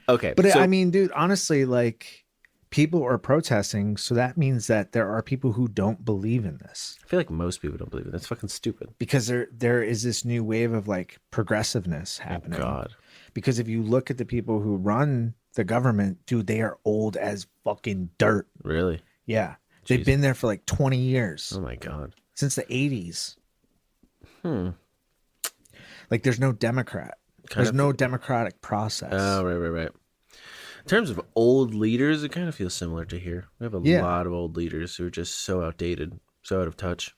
Okay. But so, I mean, dude, honestly, like people are protesting, so that means that there are people who don't believe in this. I feel like most people don't believe it. That's fucking stupid. Because there is this new wave of like progressiveness happening. God. Because if you look at the people who run the government, dude, they are old as fucking dirt. Really? Yeah. They've Jeez. been there for like 20 years. Oh my God. Since the 80s. Hmm. Like there's no Democrat. There's no democratic process. Oh, right. In terms of old leaders, it kind of feels similar to here. We have a lot of old leaders who are just so outdated, so out of touch.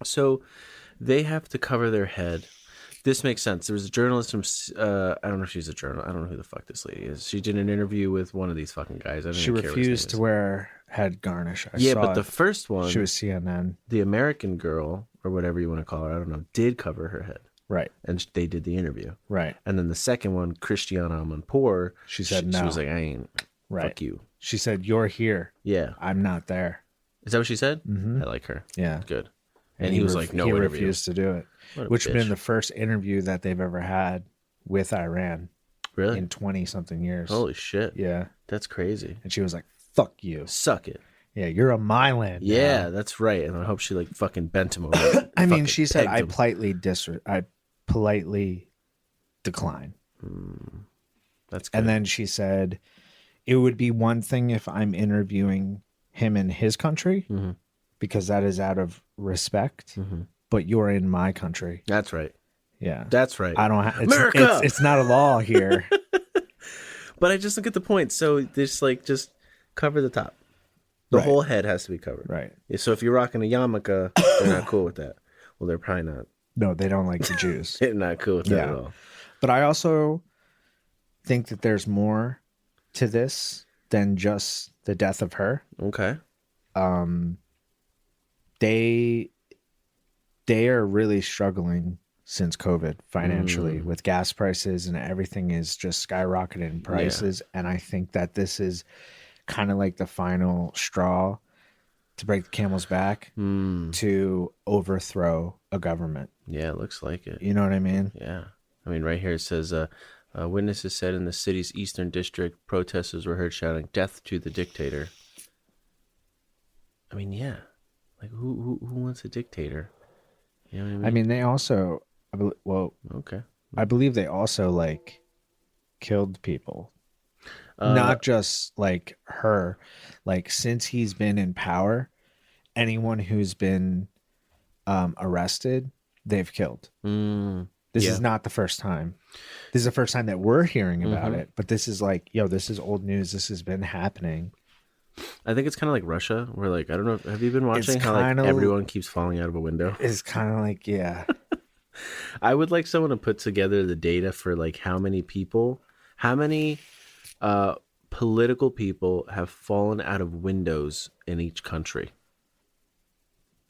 So they have to cover their head. This makes sense. There was a journalist from, I don't know if she's a journalist. I don't know who the fuck this lady is. She did an interview with one of these fucking guys. I don't She even care what his refused name to wear head garnish. I is. Yeah, saw but the it. first one, She was CNN. the American girl, or whatever you want to call her, I don't know, did cover her head. Right. And they did the interview. Right. And then the second one, Christiana Amanpour, She said She no. was like, I ain't. Right. Fuck you. She said, "You're here. Yeah. I'm not there." Is that what she said? Mhm. I like her. Yeah. Good. And he was like, no he interview. refused to do it. What a Which would have bitch. been the first interview that they've ever had with Iran Really? in 20 something years. Holy shit. Yeah. That's crazy. And she was like, "Fuck you. Suck it. Yeah, you're on my land." Yeah, now." that's right. And I hope she like fucking bent him over. I mean, Fucking she said, pegged I politely decline. him. That's good. And then she said, it would be one thing if I'm interviewing him in his country Mhm. because that is out of respect, Mhm. but you're in my country. That's right. Yeah. That's right. I don't have America! it's not a law here. But I just don't get the point. So just cover the top. The Right. whole head has to be covered. Right. Yeah, so if you're rocking a yarmulke, they're not cool with that. Well, they're probably not. No, they don't like the Jews. They're not cool with that Yeah. at all. But I also think that there's more to this than just the death of her. Okay. They are really struggling since COVID financially with gas prices, and everything is just skyrocketing in prices. And I think that this is kind of like the final straw to break the camel's back to overthrow a government. Yeah, it looks like it. You know what I mean? Yeah. I mean, right here it says, witnesses said in the city's eastern district, protesters were heard shouting, "Death to the dictator." I mean, yeah. Like, who wants a dictator? You know what I mean? I mean, they also, Okay. I believe they also like killed people. Not just like her. Like since he's been in power, anyone who's been arrested, they've killed. This is not the first time. This is the first time that we're hearing about it. But this is like, this is old news. This has been happening. I think it's kind of like Russia, where like, I don't know, have you been watching It's how like kinda- everyone keeps falling out of a window? It's kind of like, yeah. I would like someone to put together the data for like how many political people have fallen out of windows in each country.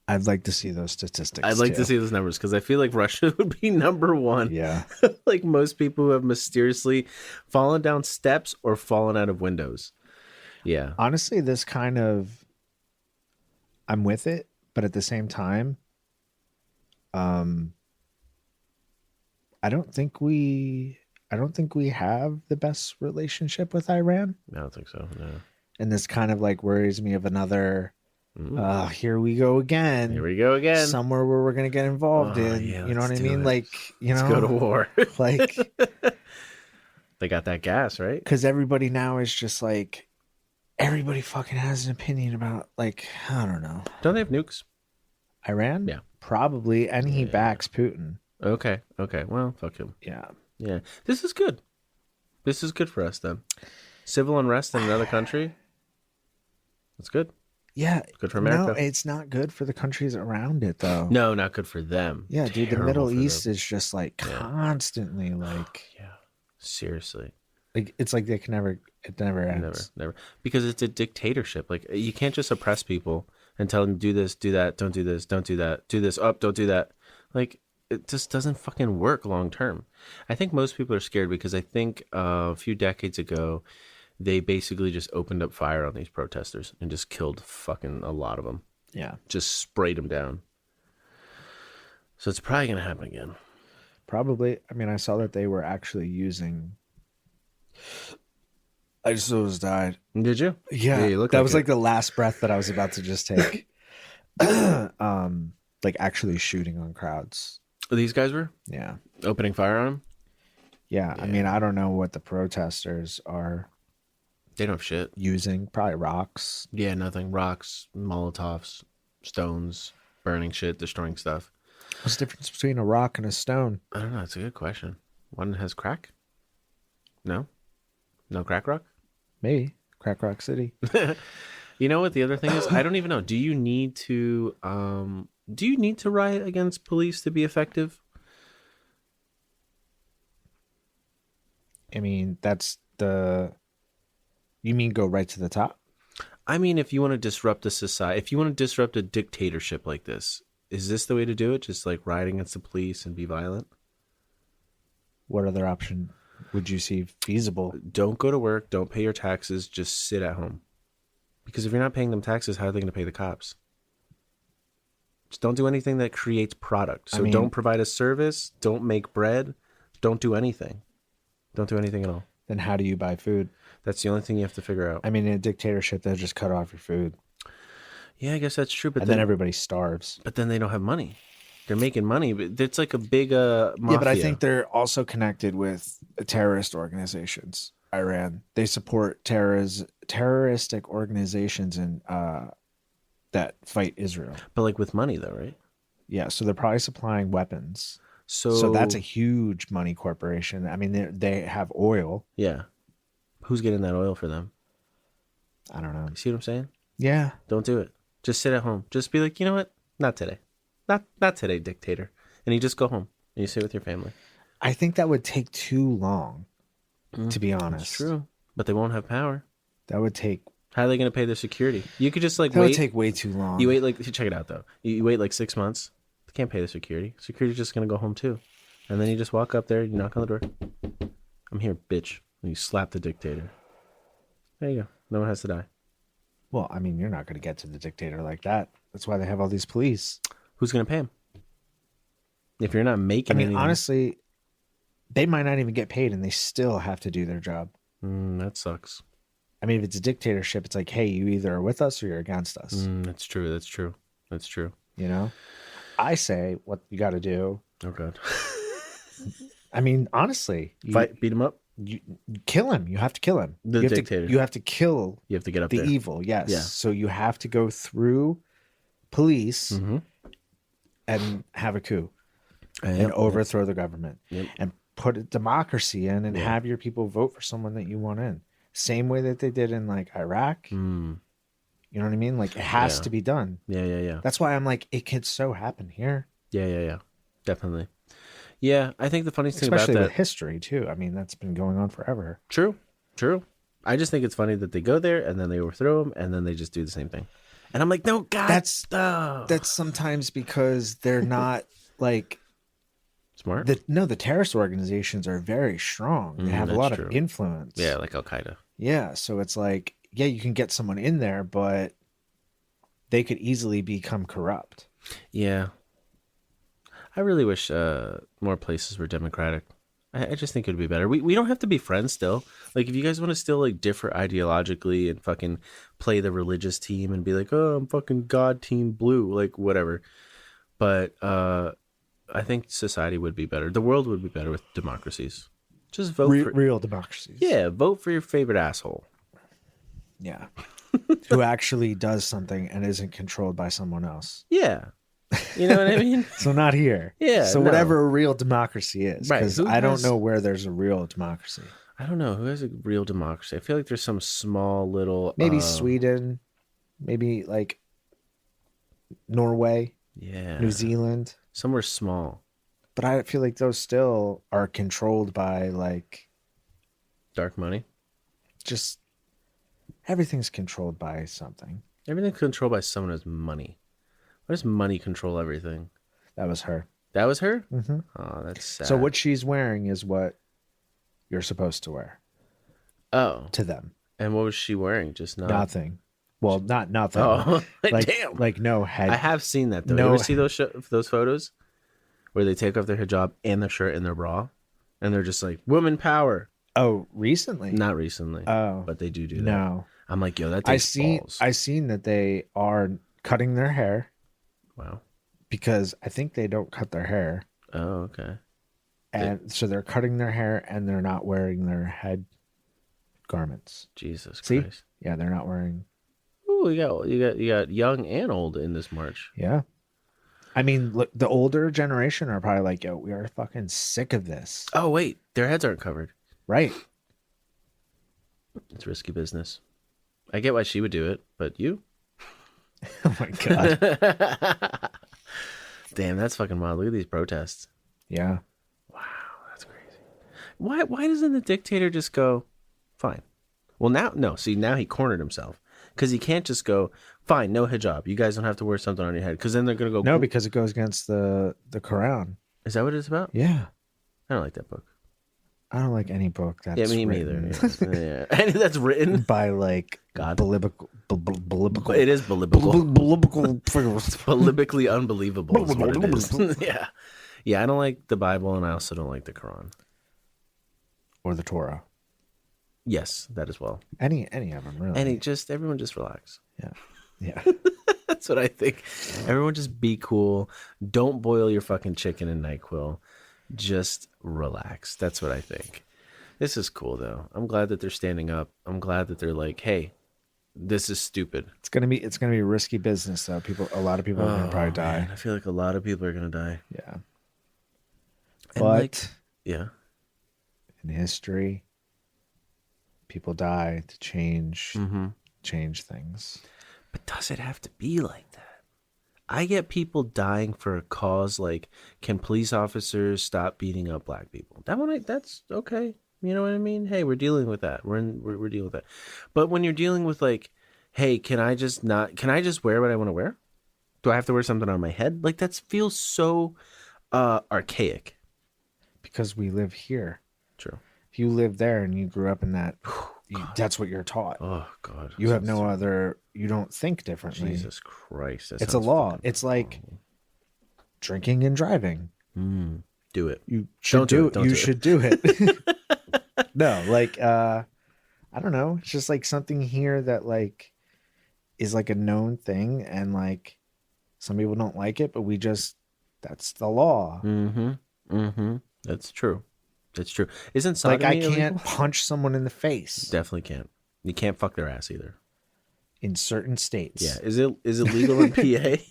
I'd like to see those statistics. I'd like too. to see those numbers because I feel like Russia would be number one. Yeah. Like most people who have mysteriously fallen down steps or fallen out of windows. Yeah. Honestly, this kind of, I'm with it, but at the same time, I don't think we have the best relationship with Iran. I don't think so. No. And this kind of like worries me of another, here we go again. Here we go again. Somewhere where we're going to get involved Oh, in. yeah, You know what I let's do mean? it. Like, you Let's know, go to war. like, They got that gas, right? because everybody now is just like, everybody fucking has an opinion about, like, I don't know. Don't they have nukes? Iran? Yeah. Probably. And he Yeah. backs Putin. Okay. Well, fuck him. Yeah. Yeah. This is good. This is good for us then. Civil unrest in another country. That's good. Yeah. Good for America. No, it's not good for the countries around it, though. No, not good for them. Yeah, dude, the Terrible Middle for East them. is just like Yeah. constantly like, Yeah. Seriously. it's like it never ends. Never. Because it's a dictatorship. Like you can't just oppress people and tell them do this, do that, don't do this, don't do that, do this, up, don't do that. Like it just doesn't fucking work long term. I think most people are scared because I think a few decades ago they basically just opened up fire on these protesters and just killed fucking a lot of them. Yeah, Just sprayed them down. So it's probably gonna happen again. probably. I mean, I saw that they were actually using. I just almost died. Did you? Yeah, you look that like was it. like the last breath that I was about to just take. Like actually shooting on crowds. These guys were Yeah, opening fire on them. yeah. I Yeah. mean, I don't know what the protesters are They don't have shit. using. Probably rocks. Yeah, nothing. Rocks, Molotovs, stones, burning shit, destroying stuff. What's the difference between a rock and a stone? I don't know. It's a good question. One has crack? No? No crack rock? Maybe Crack Rock City. You know what the other thing is? I don't even know. Do you need to riot against police to be effective? I mean, that's the. You mean go right to the top? I mean, if you want to disrupt a society, if you want to disrupt a dictatorship like this, is this the way to do it? Just like riot against the police and be violent? What other option would you see feasible? Don't go to work. Don't pay your taxes. Just sit at home. Because if you're not paying them taxes, how are they going to pay the cops? Just don't do anything that creates product. So I mean- don't provide a service. Don't make bread. Don't do anything. Don't do anything at all. Then how do you buy food? That's the only thing you have to figure out. I mean, in a dictatorship, they'll just cut off your food, Yeah, I guess that's true. But and then everybody starves. but then they don't have money. They're making money, but it's like a big mafia. Yeah, but I think they're also connected with terrorist organizations. Iran, they support terroristic organizations in that fight Israel. But like with money though, right? Yeah, so they're probably supplying weapons. So So that's a huge money corporation. I mean, they have oil. yeah. Who's getting that oil for them? I don't know. You see what I'm saying? Yeah, Don't do it. Just sit at home. Just be like, you know what? Not today. Not today, dictator. And you just go home and you sit with your family. I think that would take too long. To be honest, That's true. But they won't have power. That would take. How are they going to pay their security? You could just like That would wait. take way too long. You wait like check it out though. You wait like 6 months. They can't pay the security. Security's just going to go home too. And then you just walk up there, you knock on the door. I'm here, bitch. And you slap the dictator. There you go. No one has to die. Well, I mean, you're not going to get to the dictator like that. That's why they have all these police. Who's going to pay him? If you're not making I mean, anything, honestly, they might not even get paid, and they still have to do their job. that sucks. I mean, if it's a dictatorship, it's like, hey, you either are with us or you're against us. That's true. That's true. That's true. You know, I say what you got to do. Oh god. I mean, honestly, Fight, beat him up. you kill him. You have to kill him. The you have dictator. You have to kill You have to get up the there. evil. Yes. Yeah. So you have to go through police Mm-hmm. and have a coup and overthrow the government Yep. and put a democracy in and have your people vote for someone that you want in. Same way that they did in like Iraq. Mm. You know what I mean? Like it has Yeah. to be done. Yeah. That's why I'm like, it could so happen here, Yeah. Definitely. Yeah, I think the funniest thing especially about with that. history too. I mean, that's been going on forever. True. I just think it's funny that they go there and then they overthrow him and then they just do the same thing. And I'm like, no, God, That's sometimes because they're not like smart. the terrorist organizations are very strong. They have a that's lot true. of influence. Yeah, like Al Qaeda. Yeah, so it's like, yeah, you can get someone in there, but they could easily become corrupt. Yeah. I really wish more places were democratic. I just think it would be better. We don't have to be friends still. Like, if you guys want to still, like, differ ideologically and fucking play the religious team and be like, oh, I'm fucking God team blue, like, whatever. But I think society would be better. The world would be better with democracies. Just vote for... Real democracies. Yeah, vote for your favorite asshole. Yeah. Who actually does something and isn't controlled by someone else. Yeah. You know what I mean? So not here. Yeah. So whatever a real democracy is. Right. Because I don't know where there's a real democracy. I don't know. Who has a real democracy? I feel like there's some small little... Maybe Sweden. Maybe like Norway. Yeah. New Zealand. Somewhere small. But I feel like those still are controlled by like... Dark money? Just... Everything's controlled by something. Everything's controlled by someone who has money. Why does money control everything? That was her. That was her? Mm-hmm. Oh, that's sad. So what she's wearing is what you're supposed to wear. Oh. To them. And what was she wearing? Just nothing. Well, not nothing. Oh, like, damn. Like no head. I have seen that though. You ever see those photos where they take off their hijab and their shirt and their bra, and they're just like woman power? Oh, recently? Not recently. Oh, but they do that. No, I'm like, yo, that takes balls. I seen that they are cutting their hair. Wow. Because I think they don't cut their hair. Oh, okay. And so they're cutting their hair and they're not wearing their head garments. Jesus See? Christ. Yeah, they're not wearing. Ooh, you got young and old in this march. Yeah. I mean, look, the older generation are probably like, yo, we are fucking sick of this. Oh, wait. Their heads aren't covered. Right. It's risky business. I get why she would do it, but you? Oh my God. Damn, that's fucking wild. Look at these protests. Yeah. Wow, that's crazy. Why doesn't the dictator just go, fine? Well, now he cornered himself. Because he can't just go, fine, no hijab. You guys don't have to wear something on your head. Because then they're going to go... No, because it goes against the Quran. Is that what it's about? Yeah. I don't like that book. I don't like any book that's me written. Neither. Yeah. Any that's written by like God. Biblical. It is biblical. Biblical. It's biblically unbelievable is what it is. Yeah. Yeah, I don't like the Bible, and I also don't like the Quran. Or the Torah. Yes, that as well. Any of them, really. Everyone just relax. Yeah. Yeah. That's what I think. Everyone just be cool. Don't boil your fucking chicken in NyQuil. Just relax. That's what I think. This is cool though. I'm glad that they're standing up. I'm glad that they're like, hey, this is stupid. It's gonna be risky business though. A lot of people are gonna probably die. Man, I feel like a lot of people are gonna die. Yeah. But yeah. In history, people die to change things. But does it have to be like that? I get people dying for a cause like, can police officers stop beating up black people? That's okay. You know what I mean? Hey, we're dealing with that. We're dealing with that. But when you're dealing with like, hey, can I just wear what I want to wear? Do I have to wear something on my head? Like that feels so archaic. Because we live here. True. If you live there and you grew up in that, that's what you're taught. Oh God. You have no other. You don't think differently. Jesus Christ. It's a law. It's like drinking and driving. Do it. You should do it. You should do it. No, like I don't know. It's just like something here that like is like a known thing, and like some people don't like it, but that's the law. That's true. That's true. Isn't sodomy like I can't illegal? punch someone in the face. Definitely can't. You can't fuck their ass either. In certain states. Yeah. Is it legal in PA?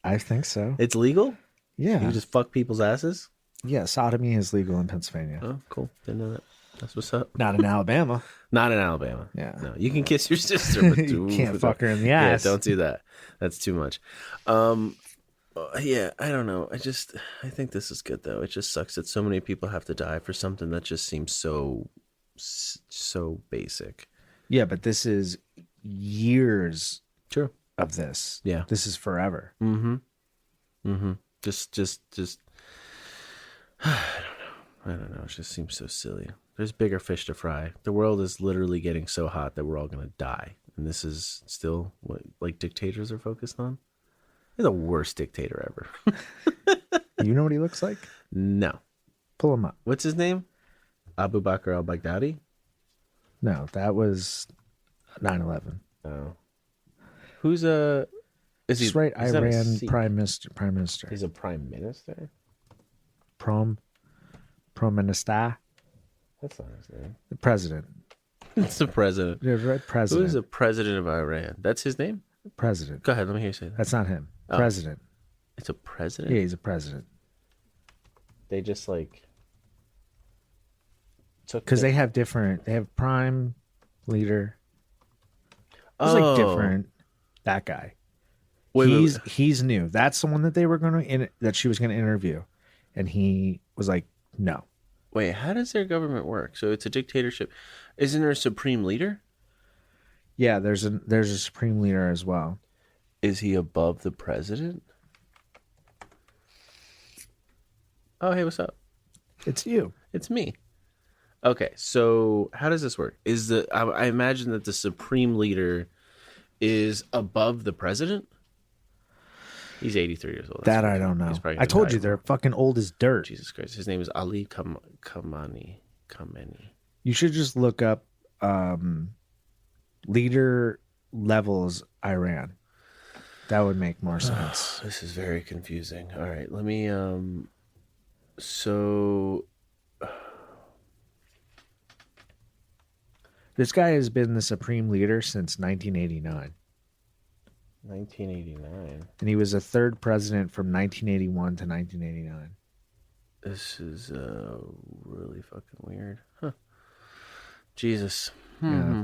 I think so. It's legal? Yeah. You can just fuck people's asses? Yeah, sodomy is legal in Pennsylvania. Oh, cool. Didn't know that. That's what's up. Not in Alabama. Not in Alabama. Yeah. No, you can kiss your sister, but you can't fuck her in the ass. Yeah, don't do that. That's too much. Yeah, I don't know. I think this is good though. It just sucks that so many people have to die for something that just seems so basic. Yeah, but this is years of this. Yeah. This is forever. Mm-hmm. Mm-hmm. Just I don't know. It just seems so silly. There's bigger fish to fry. The world is literally getting so hot that we're all gonna die. And this is still what like dictators are focused on? You're the worst dictator ever. You know what he looks like? No. Pull him up. What's his name? Abu Bakr al-Baghdadi? No, that was 9/11. Oh. Who's a... Is He's he right. he's not a Iran Sikh. prime minister. He's a prime minister? Prime minister. That's not his name. The president. It's the president. Yeah, right. President. Who is the president of Iran? That's his name? President. Go ahead, let me hear you say that. That's not him. Oh. President. It's a president? Yeah, he's a president. They just like... Because they have different. They have prime leader. It's like different. That guy. Wait. He's new. That's the one that they were going to that she was going to interview, and he was like, no. Wait, how does their government work? So it's a dictatorship. Isn't there a supreme leader? Yeah, there's a supreme leader as well. Is he above the president? Oh, hey, what's up? It's you. It's me. Okay, so how does this work? I imagine that the supreme leader is above the president? He's 83 years old. That I don't know. I told you they're fucking old as dirt. Jesus Christ. His name is Ali Khamenei. You should just look up leader levels Iran. That would make more sense. This is very confusing. All right, let me so this guy has been the supreme leader since 1989. 1989. And he was the third president from 1981 to 1989. This is really fucking weird. Huh. Jesus. Yeah.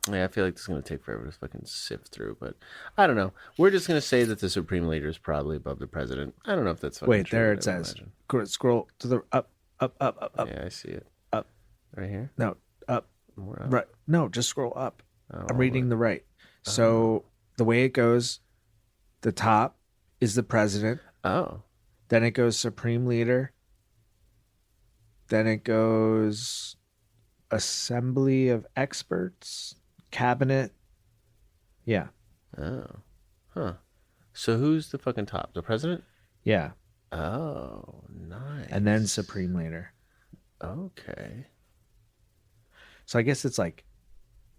Yeah, I feel like this is going to take forever to fucking sift through, but I don't know. We're just going to say that the supreme leader is probably above the president. I don't know if that's fucking Wait, true, there but it I would says. imagine. Scroll to the up. Yeah, I see it. Up. Right here? No, up. More up. Right. No, just scroll up. Oh, I'm reading the right. So the way it goes, the top is the president. Oh. Then it goes supreme leader. Then it goes assembly of experts, cabinet. Yeah. Oh. Huh. So who's the fucking top? The president? Yeah. Oh, nice. And then supreme leader. Okay. So I guess it's like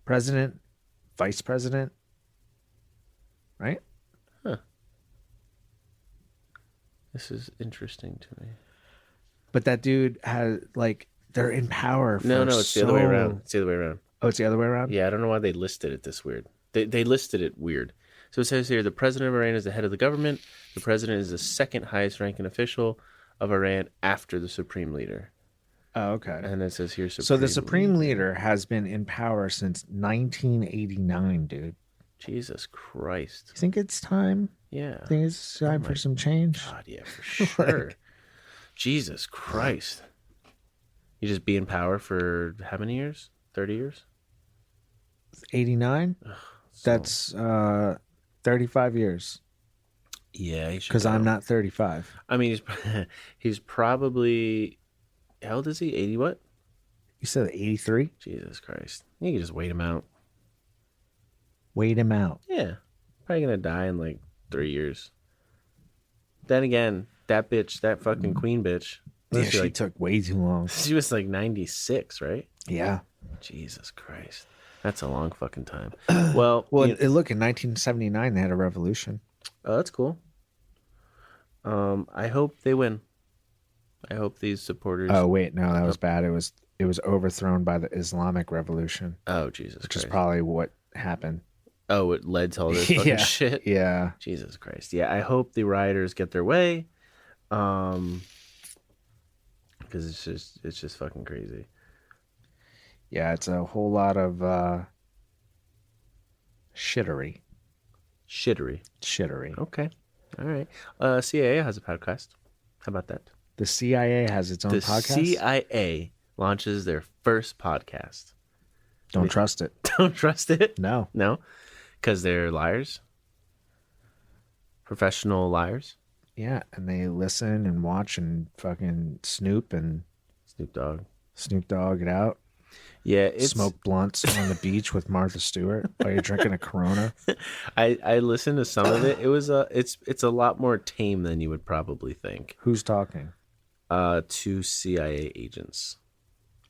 president, vice president, right? Huh. This is interesting to me. But that dude has like they're in power. For No, it's the other way around. It's the other way around. Oh, it's the other way around? Yeah, I don't know why they listed it this weird. They listed it weird. So it says here, the president of Iran is the head of the government. The president is the second highest ranking official of Iran after the supreme leader. Oh, okay. And it says here, So the supreme leader has been in power since 1989, dude. Jesus Christ. You think it's time? Yeah. I think it's time for some change? God, yeah, for sure. Jesus Christ. You just be in power for how many years? 30 years? 89? That's 35 years. Yeah, he should. Because I'm not 35. I mean, he's probably... How old is he? 80 what? You said 83? Jesus Christ. You can just wait him out. Wait him out. Yeah. Probably gonna die in like 3 years. Then again, that bitch, that fucking queen bitch. Yeah, she she like, took way too long. she was like 96, right? Yeah. Jesus Christ. That's a long fucking time. Well, Well, look, in 1979, they had a revolution. oh, that's cool. I hope they win. I hope these supporters. Oh, wait, no, that was bad. It was overthrown by the Islamic Revolution, Oh, Jesus which Christ. is probably what happened. Oh, it led to all this fucking Yeah. shit. Yeah. Jesus Christ. Yeah, I hope the rioters get their way. Because it's just fucking crazy. Yeah, it's a whole lot of shittery. Shittery. Okay. All right. CIA has a podcast. How about that? The CIA has its own The podcast? CIA launches their first podcast. Don't trust it. Don't trust it? No. No? Because they're liars? Professional liars. Yeah, and they listen and watch and fucking Snoop Dogg it out. Yeah, it's Smoke blunts on the beach with Martha Stewart while you're drinking a Corona. I listened to some of it. It was it's a lot more tame than you would probably think. Who's talking? Two CIA agents.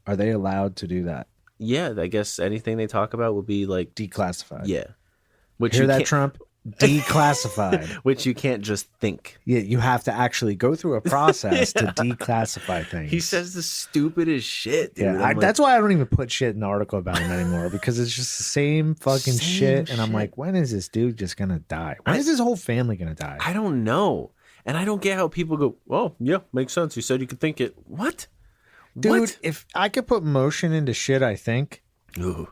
Are they allowed to do that? Yeah, I guess anything they talk about will be like Declassified. yeah. Which Hear you that, can't- Trump? Declassified. Which you can't just think. Yeah, you have to actually go through a process to declassify things. He says the stupidest shit, dude. Yeah, I'm like, that's why I don't even put shit in the article about him anymore, because it's just the same fucking Same shit. And I'm shit. like, when is this dude just gonna die? When is his whole family gonna die? I don't know. And I don't get how people go, well, yeah, makes sense. You said you could think it. What? Dude, What? if I could put motion into shit, I think Ooh.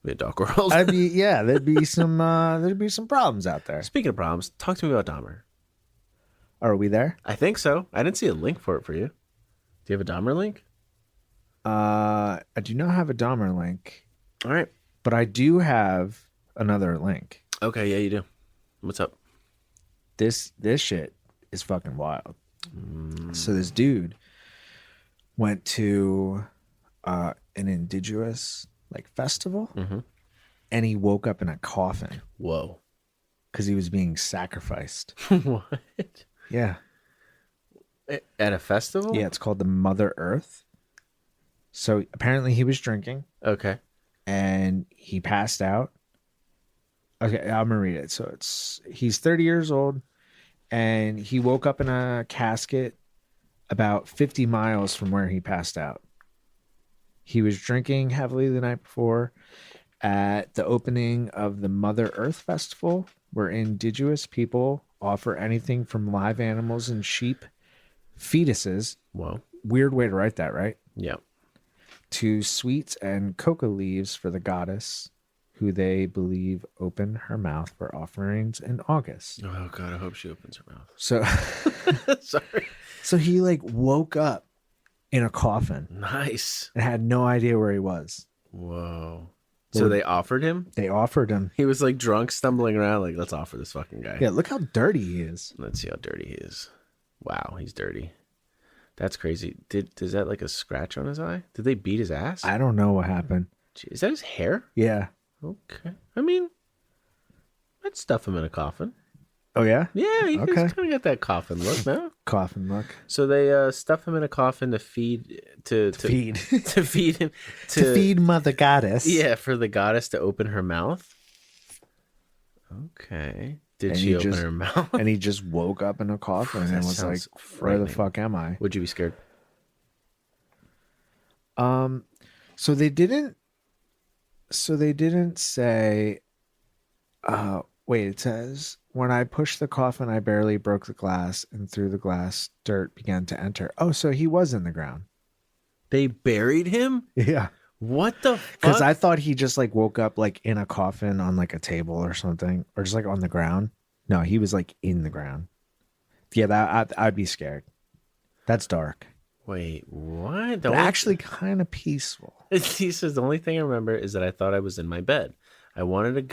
Be a dark world. I'd be there'd be some problems out there. Speaking of problems, talk to me about Dahmer. Are we there? I think so. I didn't see a link for it for you. Do you have a Dahmer link? I do not have a Dahmer link, All right. but I do have another link. Okay, yeah, you do. What's up? This shit is fucking wild. So this dude went to an indigenous like festival, and he woke up in a coffin Whoa. because he was being sacrificed. What? Yeah, At a festival? yeah. It's called the Mother Earth. So apparently he was drinking Okay. and he passed out. Okay, I'm gonna read it. So he's 30 years old and he woke up in a casket about 50 miles from where he passed out. He was drinking heavily the night before at the opening of the Mother Earth Festival, where indigenous people offer anything from live animals and sheep fetuses. Whoa. Weird way to write that, right? Yeah. To sweets and coca leaves for the goddess, who they believe opened her mouth for offerings in August. Oh, God, I hope she opens her mouth. So, Sorry. so he like woke up in a coffin Nice. and had no idea where he was. Whoa. So they offered him? They offered him. He was like drunk, stumbling around, like, let's offer this fucking guy. Yeah, look how dirty he is. Let's see how dirty he is. Wow, he's dirty. That's crazy. Is that like a scratch on his eye? Did they beat his ass? I don't know what happened. Gee, is that his hair? Yeah. Okay. I mean, I'd stuff him in a coffin. Oh yeah. Yeah, he's Okay. kind of got that coffin look now. Coffin look. So they stuff him in a coffin to feed to Feed. to feed him To feed Mother Goddess. Yeah, for the goddess to open her mouth. Okay. Did And she he open just- her mouth? And he just woke up in a coffin and That was like, sounds "Where the frightening. fuck am I?" Would you be scared? So they didn't say wait, it says, when I pushed the coffin, I barely broke the glass, and through the glass, dirt began to enter. Oh, so he was in the ground. They buried him? Yeah. What the fuck? Because I thought he just like woke up like in a coffin on like a table or something, or just like on the ground. No, he was like in the ground. Yeah, I'd be scared. That's dark. Wait, what? But actually kind of peaceful. He says the only thing I remember is that I thought I was in my bed. I wanted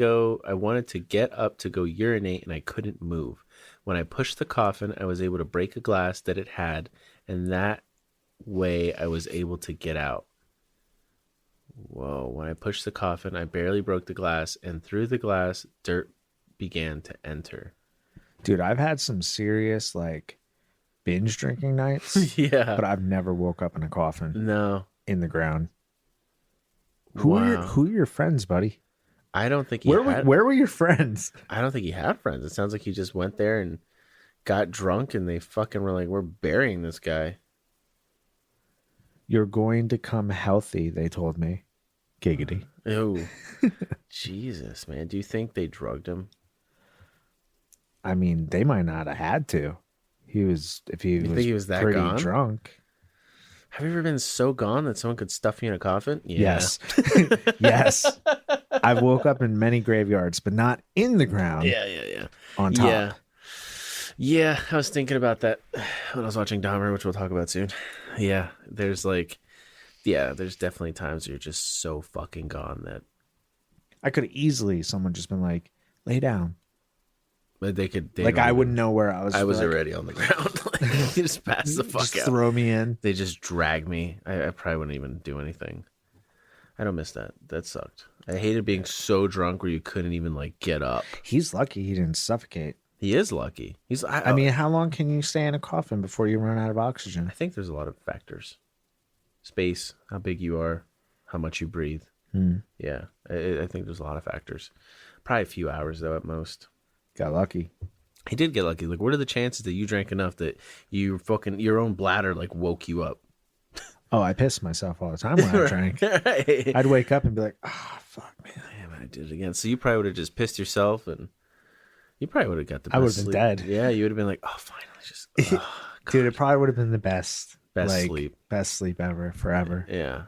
to get up to go urinate, and I couldn't move. When I pushed the coffin, I was able to break a glass that it had, and that way I was able to get out. Whoa, when I pushed the coffin, I barely broke the glass, and through the glass, dirt began to enter. Dude, I've had some serious like binge drinking nights, Yeah. but I've never woke up in a coffin No. in the ground. Who are your friends, buddy? I don't think he Where had... were your friends? I don't think he had friends. It sounds like he just went there and got drunk, and they fucking were like, we're burying this guy. You're going to come healthy, they told me. Giggity. Ew. Jesus, man. Do you think they drugged him? I mean, they might not have had to. If he was think he was that pretty gone? drunk. Have you ever been so gone that someone could stuff you in a coffin? Yeah. Yes. Yes. I've woke up in many graveyards, but not in the ground. Yeah. On top. Yeah. Yeah, I was thinking about that when I was watching Dahmer, which we'll talk about soon. Yeah, there's definitely times where you're just so fucking gone that... I could have easily, someone just been like, lay down. But they could. They Like don't I even- wouldn't know where I was. I was like, already on the ground. Like, you just pass the fuck just out. throw me in. They just drag me. I probably wouldn't even do anything. I don't miss that. That sucked. I hated being so drunk where you couldn't even like get up. He's lucky he didn't suffocate. He is lucky. He's. I mean, how long can you stay in a coffin before you run out of oxygen? I think there's a lot of factors. Space, how big you are, how much you breathe. Yeah, I think there's a lot of factors. Probably a few hours though at most. Got lucky. He did get lucky. Like, what are the chances that you drank enough that you fucking your own bladder like woke you up? Oh, I pissed myself all the time when I drank. Right. I'd wake up and be like, "Oh, fuck, man." Damn, I did it again. So you probably would have just pissed yourself, and you probably would have got the. I best would have been sleep. dead. Yeah, you would have been like, oh, finally, just Dude, it probably would have been the best. Best sleep. Best sleep ever, forever. yeah.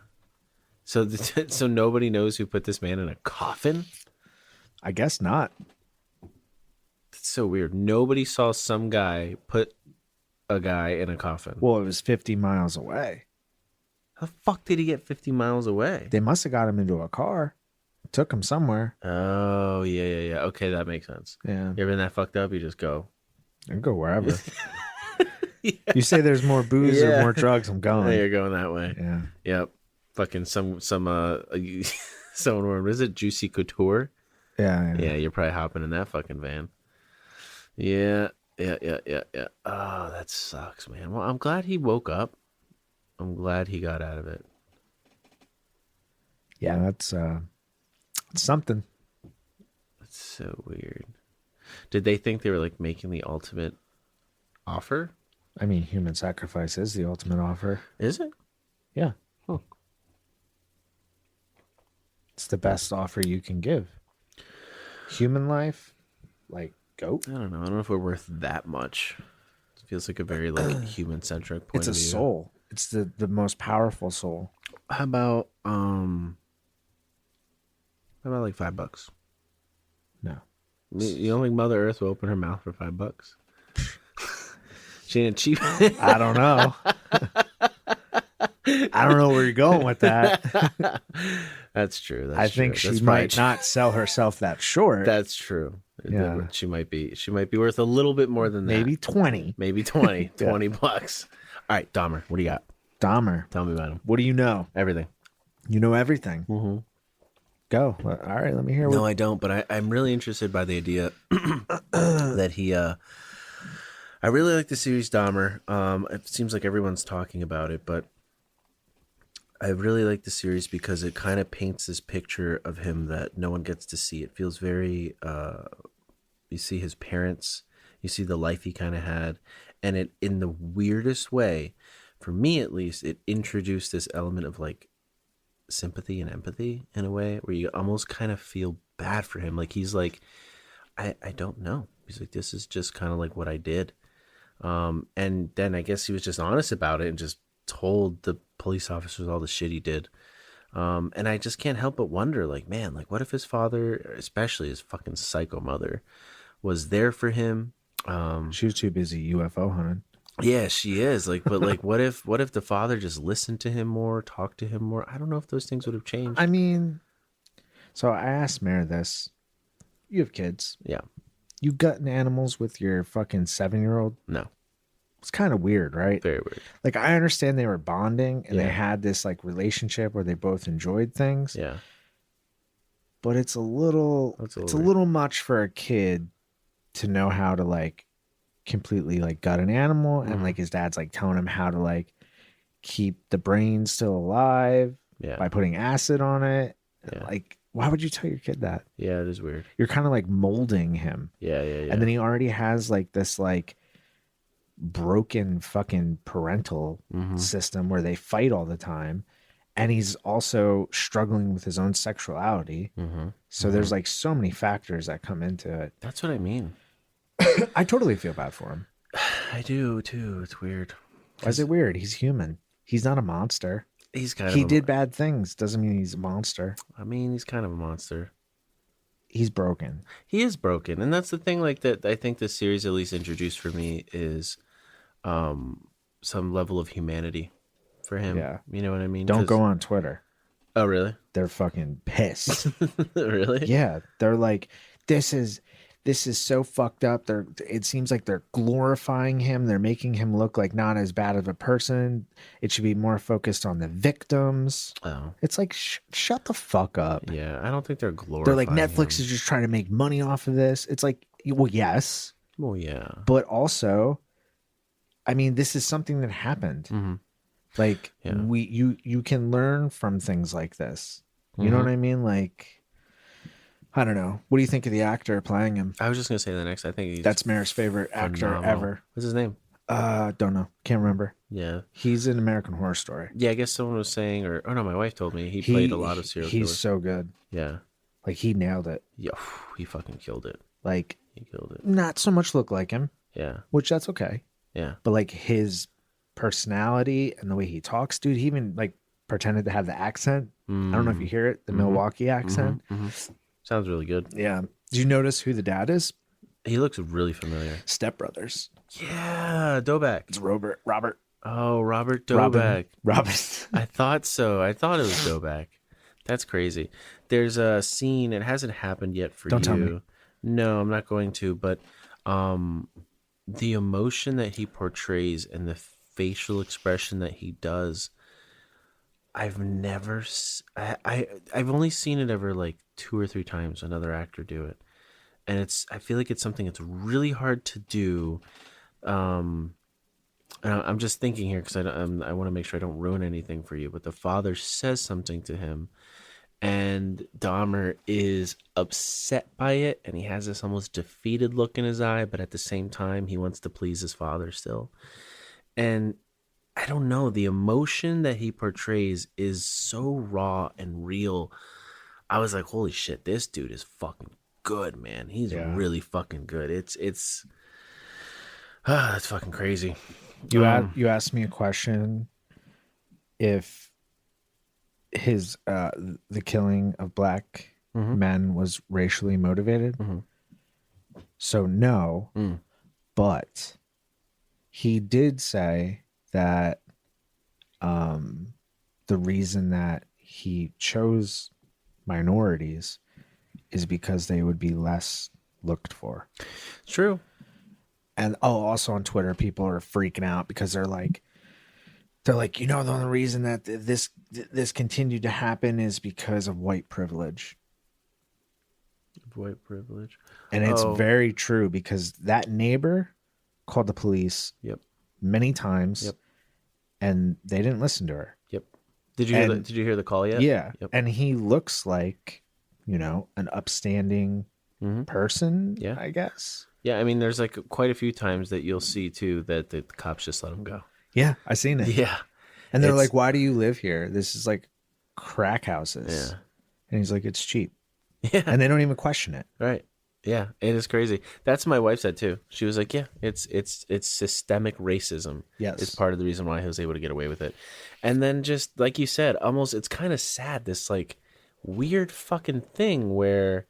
So, so nobody knows who put this man in a coffin. I guess not. It's so weird. Nobody saw some guy put a guy in a coffin. Well, it was 50 miles away. How the fuck did he get 50 miles away? They must have got him into a car. Took him somewhere. Oh, yeah. Okay, that makes sense. Yeah. You ever been that fucked up? You just go. And go wherever. Yeah. You say there's more booze or more drugs, I'm going. You're going that way. Yeah. Yep. Fucking someone, what is it? Juicy Couture? Yeah. Yeah, you're probably hopping in that fucking van. Yeah. Oh, that sucks, man. Well, I'm glad he woke up. I'm glad he got out of it. Yeah, that's something. That's so weird. Did they think they were like making the ultimate offer? I mean, human sacrifice is the ultimate offer. Is it? Yeah. Huh. It's the best offer you can give. Human life, like goat. I don't know. I don't know if we're worth that much. It feels like a very like human centric point It's of a view. soul. It's the most powerful soul. How about like $5? No. You don't think Mother Earth will open her mouth for $5? She ain't cheap. I don't know. I don't know where you're going with that. That's true. That's I think true. she might not sell herself that short. That's true. Yeah. She might be worth a little bit more than that. Maybe 20. Maybe 20. $20. All right, Dahmer, what do you got? Dahmer. Tell me about him. What do you know? Everything. You know everything. Mm-hmm. Go. All right, let me hear No, what. I don't, but I'm really interested by the idea that he I really like the series Dahmer. It seems like everyone's talking about it, but I really like the series because it kind of paints this picture of him that no one gets to see. It feels very you see his parents, you see the life he kind of had, and it in the weirdest way, for me at least, it introduced this element of like sympathy and empathy in a way where you almost kind of feel bad for him. Like he's like, I don't know. He's like, this is just kind of like what I did. And then I guess he was just honest about it and just told the police officers all the shit he did. And I just can't help but wonder, like, man, like what if his father, especially his fucking psycho mother, was there for him? She was too busy UFO hunting. Yeah, she is. Like, but like, what if the father just listened to him more, talked to him more? I don't know if those things would have changed. I mean, so I asked Mare this. You have kids. Yeah. You gutting animals with your fucking 7-year-old? No. It's kind of weird, right? Very weird. Like, I understand they were bonding and Yeah. they had this like relationship where they both enjoyed things. Yeah. But it's a little much for a kid to know how to like completely like gut an animal, and like his dad's like telling him how to like keep the brain still alive by putting acid on it. Yeah. Like, why would you tell your kid that? Yeah, it is weird. You're kind of like molding him. Yeah. And then he already has like this like broken fucking parental system where they fight all the time. And he's also struggling with his own sexuality. So there's like so many factors that come into it. That's what I mean. I totally feel bad for him. I do too. It's weird. Why is it weird? He's human. He's not a monster. He's kind of He did bad things. Doesn't mean he's a monster. I mean, he's kind of a monster. He's broken. He is broken, and that's the thing. Like that, I think this series at least introduced for me is some level of humanity for him. Yeah. You know what I mean? Don't go on Twitter. Oh, really? They're fucking pissed. Really? Yeah. They're like, this is this is so fucked up. It seems like they're glorifying him. They're making him look like not as bad of a person. It should be more focused on the victims. Oh, It's like, shut the fuck up. yeah. I don't think they're glorifying. They're like, Netflix him. is just trying to make money off of this. It's like, well, yes, Well, yeah. but also, I mean, this is something that happened. Mm-hmm. Like Yeah. you can learn from things like this. You know Mhm. what I mean? Like, I don't know. What do you think of the actor playing him? I was just gonna say the next. I think he's That's Mayor's favorite actor phenomenal. ever. What's his name? Don't know. Can't remember. Yeah. He's in American Horror Story. Yeah, I guess someone was saying, or oh no, my wife told me he played a lot of serial He's killers. so good. Yeah. Like, he nailed it. Yeah. He fucking killed it. Like, He killed it. not so much look like him, Yeah. which that's okay. Yeah. But like his personality and the way he talks, dude, he even like pretended to have the accent. I don't know if you hear it, the Milwaukee accent. Sounds really good. Yeah. Did you notice who the dad is? He looks really familiar. Step Brothers. Yeah, Doback. It's Robert. Oh, Robert Doback. Robin. I thought so. I thought it was Doback. That's crazy. There's a scene. It hasn't happened yet for Don't you. tell me. No, I'm not going to. But the emotion that he portrays and the facial expression that he does, I've never. I've only seen it ever like 2 or 3 times. Another actor do it, and I feel like it's something that's really hard to do. And I'm just thinking here because I want to make sure I don't ruin anything for you. But the father says something to him, and Dahmer is upset by it, and he has this almost defeated look in his eye. But at the same time, he wants to please his father still. And I don't know, the emotion that he portrays is so raw and real. I was like, holy shit, this dude is fucking good, man. He's really fucking good. It's that's fucking crazy. You asked me a question if his the killing of black men was racially motivated. So no, but he did say that the reason that he chose minorities is because they would be less looked for. True. And also on Twitter, people are freaking out because they're like, you know, the only reason that this continued to happen is because of white privilege. White privilege. And it's very true because that neighbor called the police many times and they didn't listen to her. Yep. Did you hear the call yet? Yeah. Yep. And he looks like, you know, an upstanding person, I guess. Yeah, I mean, there's like quite a few times that you'll see too that the cops just let him go. Yeah, I seen it. Yeah. And they're like, why do you live here? This is like crack houses. Yeah. And he's like, it's cheap. Yeah. And they don't even question it. Right. Yeah, it is crazy. That's what my wife said too. She was like, yeah, it's systemic racism. Yes. Is part of the reason why he was able to get away with it. And then just like you said, almost it's kind of sad, this like weird fucking thing where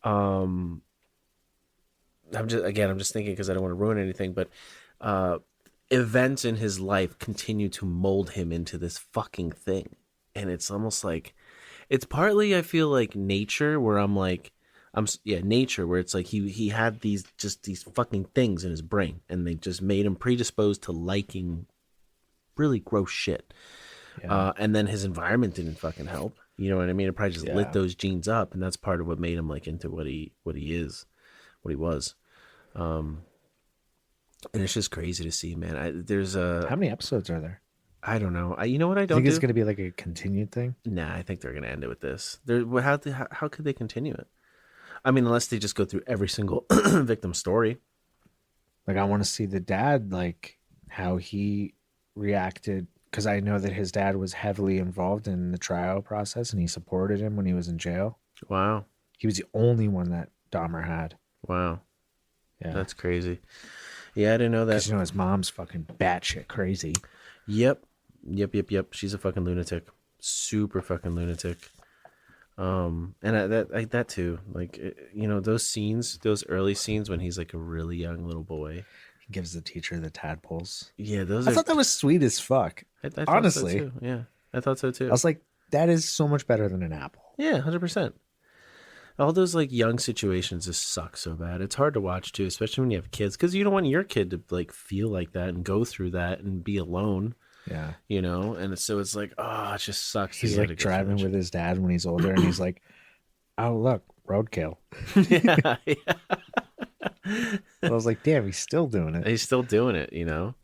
I'm just thinking because I don't want to ruin anything, but events in his life continue to mold him into this fucking thing. And it's almost like, it's partly, I feel like nature where nature where it's like he had these fucking things in his brain and they just made him predisposed to liking really gross shit. Yeah. And then his environment didn't fucking help. You know what I mean? It probably just lit those genes up, and that's part of what made him like into what he was. And it's just crazy to see, man. How many episodes are there? I don't know. You know what I don't think it's going to be like a continued thing? Nah, I think they're going to end it with this. How could they continue it? I mean, unless they just go through every single victim story. Like, I want to see the dad, like how he reacted, because I know that his dad was heavily involved in the trial process and he supported him when he was in jail. Wow. He was the only one that Dahmer had. Wow. Yeah. That's crazy. Yeah, I didn't know that. Because, you know, his mom's fucking batshit crazy. Yep. She's a fucking lunatic. Super fucking lunatic. And that too. Like, you know, those early scenes when he's like a really young little boy. He gives the teacher the tadpoles. Yeah, I thought that was sweet as fuck. I honestly. so too. Yeah, I thought so too. I was like, that is so much better than an apple. Yeah, 100%. All those like young situations just suck so bad. It's hard to watch too, especially when you have kids, because you don't want your kid to like feel like that and go through that and be alone. Yeah. You know, and so it's like, oh, it just sucks. He's like driving with his dad when he's older, and he's like, "Oh look, roadkill." Yeah, I was like, "Damn, he's still doing it." he's still doing it. You know,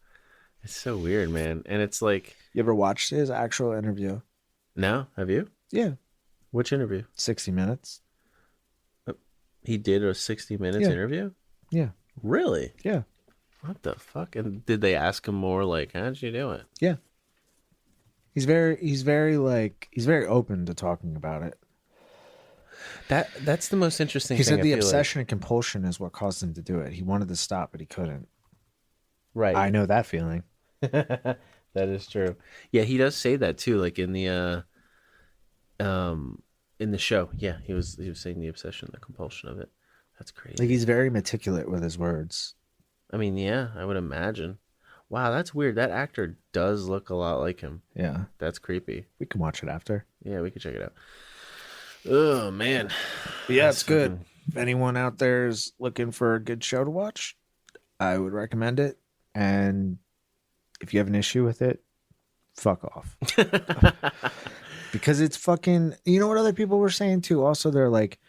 it's so weird, man. And it's like, You ever watched his actual interview? no, have you? Yeah, Which interview? 60 Minutes. He did a 60 minutes interview. Yeah, Really? yeah, What the fuck? And did they ask him more like, how'd you do it? yeah. He's very open to talking about it. That's the most interesting He thing. said I the feel like. obsession and compulsion is what caused him to do it. He wanted to stop, but he couldn't. Right. I know that feeling. That is true. Yeah, he does say that too, like in the show. Yeah, he was saying the obsession, the compulsion of it. That's crazy. Like, he's very meticulous with his words. I mean, yeah, I would imagine. Wow, that's weird. That actor does look a lot like him. Yeah, That's creepy. we can watch it after. Yeah, we could check it out. Oh man. But yeah, That's it's good. fucking- If anyone out there is looking for a good show to watch, I would recommend it. And if you have an issue with it, fuck off. Because it's fucking, you know what other people were saying too? Also, they're like,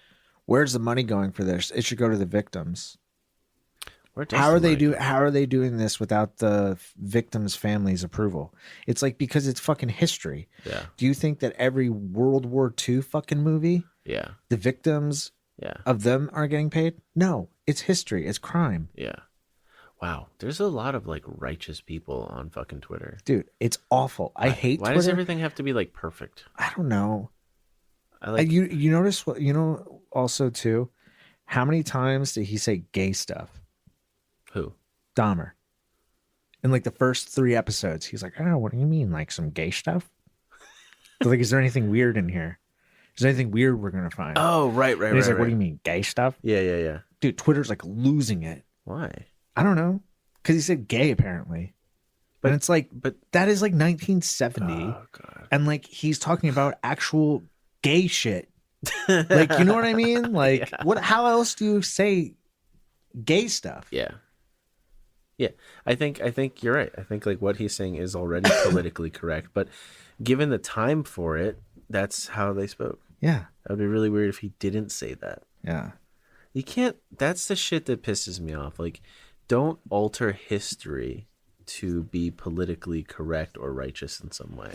where's the money going for this? It should go to the victims. Where does How the are they money go? how are they doing this without the victims' families' approval? It's like, because it's fucking history. Yeah. Do you think that every World War II fucking movie, Yeah. the victims Yeah. of them are getting paid? No, it's history. It's crime. Yeah. Wow. There's a lot of like righteous people on fucking Twitter. Dude, it's awful. I hate Why Twitter. does everything have to be like perfect? I don't know. I like You notice what, also too, how many times did he say gay stuff? who? Dahmer. In like the first 3 episodes, he's like, "Oh, what do you mean? Like some gay stuff?" But like, is there anything weird in here? Is there anything weird we're gonna find? Oh, right. And he's like, "What do you mean, gay stuff?" Yeah, yeah, yeah. Dude, Twitter's like losing it. Why? I don't know. Because he said gay, apparently. But it's like, But that is like 1970. oh god. And like, he's talking about actual gay shit. Like, you know what I mean? Like, how else do you say gay stuff? Yeah. Yeah. I think you're right. I think like what he's saying is already politically correct, but given the time for it, that's how they spoke. Yeah. That would be really weird if he didn't say that. Yeah. You can't, that's the shit that pisses me off. Like, don't alter history to be politically correct or righteous in some way.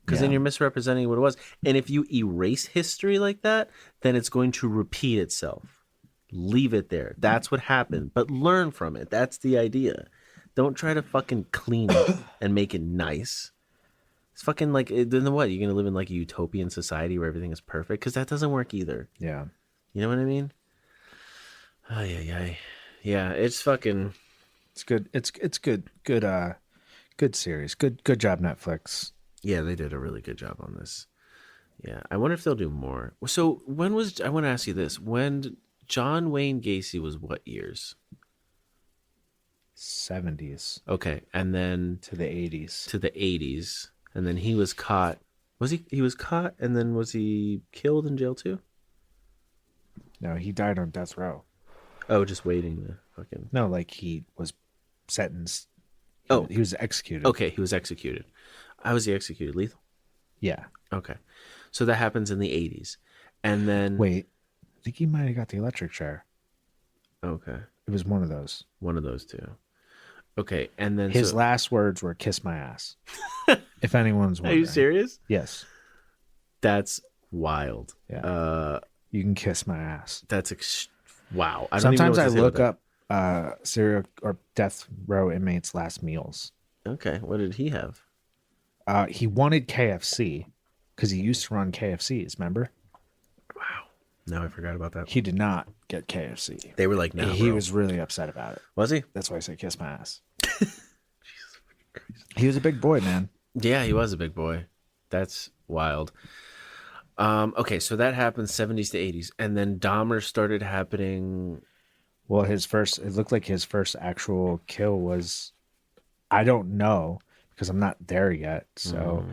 Because then you're misrepresenting what it was. And if you erase history like that, then it's going to repeat itself. Leave it there. That's what happened. But learn from it. That's the idea. Don't try to fucking clean it and make it nice. It's fucking like, then what? You're going to live in like a utopian society where everything is perfect? Because that doesn't work either. Yeah. You know what I mean? Oh, yeah. Yeah, it's fucking... It's good. It's good. Good series. Good job, Netflix. Yeah, they did a really good job on this. Yeah, I wonder if they'll do more. So when was... I want to ask you this. When John Wayne Gacy was what years? 70s Okay, and then... to the 80s. To the 80s. And then he was caught... He was caught and then was he killed in jail too? No, he died on death row. Oh, just waiting to fucking... No, like he was sentenced. Oh. He was executed. Okay, he was executed. How was he executed? Lethal? Yeah. Okay. So that happens in the 80s. And then... Wait, I think he might have got the electric chair. Okay. It was one of those. One of those two. Okay, and then... His last words were "kiss my ass." If anyone's Are wondering. you serious? Yes. That's wild. Yeah. You can kiss my ass. Wow. I don't even know Sometimes what I to say look about up serial or death row inmates' last meals. that. Okay, what did he have? He wanted KFC because he used to run KFCs. Remember? Wow. No, I forgot about that. He did not get KFC. They were like, no, He bro. was really upset about it. Was he? That's why I said kiss my ass. He was a big boy, man. Yeah, he was a big boy. That's wild. Okay, so that happened 70s to 80s. And then Dahmer started happening... Well, it looked like his first actual kill was, I don't know because I'm not there yet. So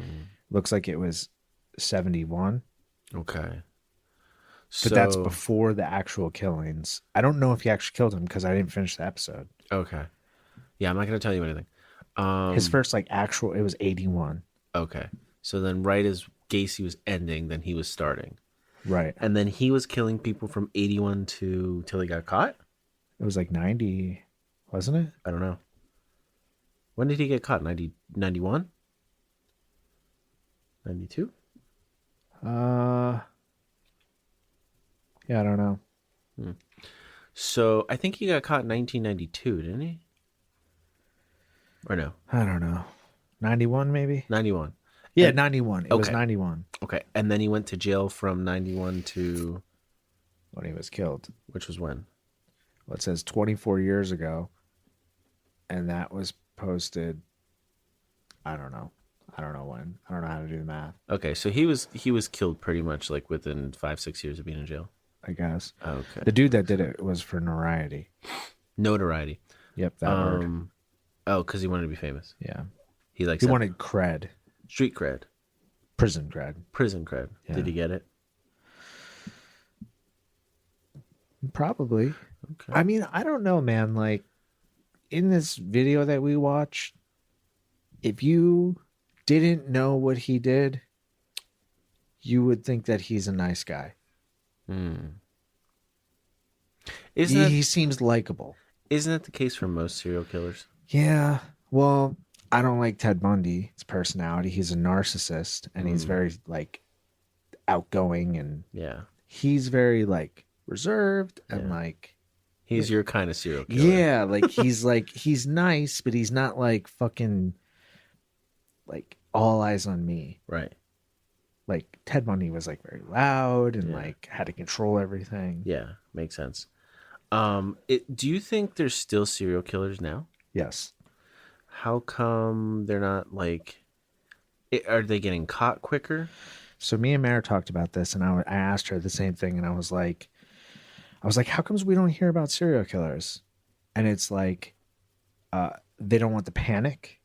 looks like it was 71. Okay. But that's So before the actual killings. I don't know if he actually killed him because I didn't finish the episode. okay, yeah, I'm not gonna tell you anything. His first like actual, it was 81. Okay, so then right as Gacy was ending, then he was starting, Right. and then he was killing people from 81 to till he got caught. It was like 90, wasn't it? I don't know. When did he get caught? 90, 91? 92? Yeah, I don't know. So I think he got caught in 1992, didn't he? Or no? I don't know. 91 maybe? 91. Yeah, And- 91. It was okay. 91 Okay, and then he went to jail from 91 to, when he was killed. which was when? Well, it says 24 years ago. And that was posted, I don't know. I don't know when. I don't know how to do the math, Okay, so he was killed pretty much like within 5-6 years of being in jail. I guess. Okay. The dude that did it was for notoriety. Notoriety. Yep, that word. Oh, because he wanted to be famous. Yeah. He likes He wanted cred, street cred, prison cred. prison cred. Yeah. Did he get it? Probably. Okay. I mean, I don't know, man. Like, in this video that we watched, if you didn't know what he did, you would think that he's a nice guy. He seems likable. Isn't that the case for most serial killers? Yeah. Well, I don't like Ted Bundy. His personality. He's a narcissist, and he's very like outgoing, and Yeah. he's very like reserved and like He's your kind of serial killer. yeah, like he's nice, but he's not like fucking like all eyes on me. Right. Like Ted Bundy was like very loud and Yeah. like had to control everything. Yeah, makes sense. Do you think there's still serial killers now? Yes. How come they're not like? Are they getting caught quicker? So me and Mara talked about this, and I asked her the same thing, and I was like, how comes we don't hear about serial killers? And it's like, they don't want the panic.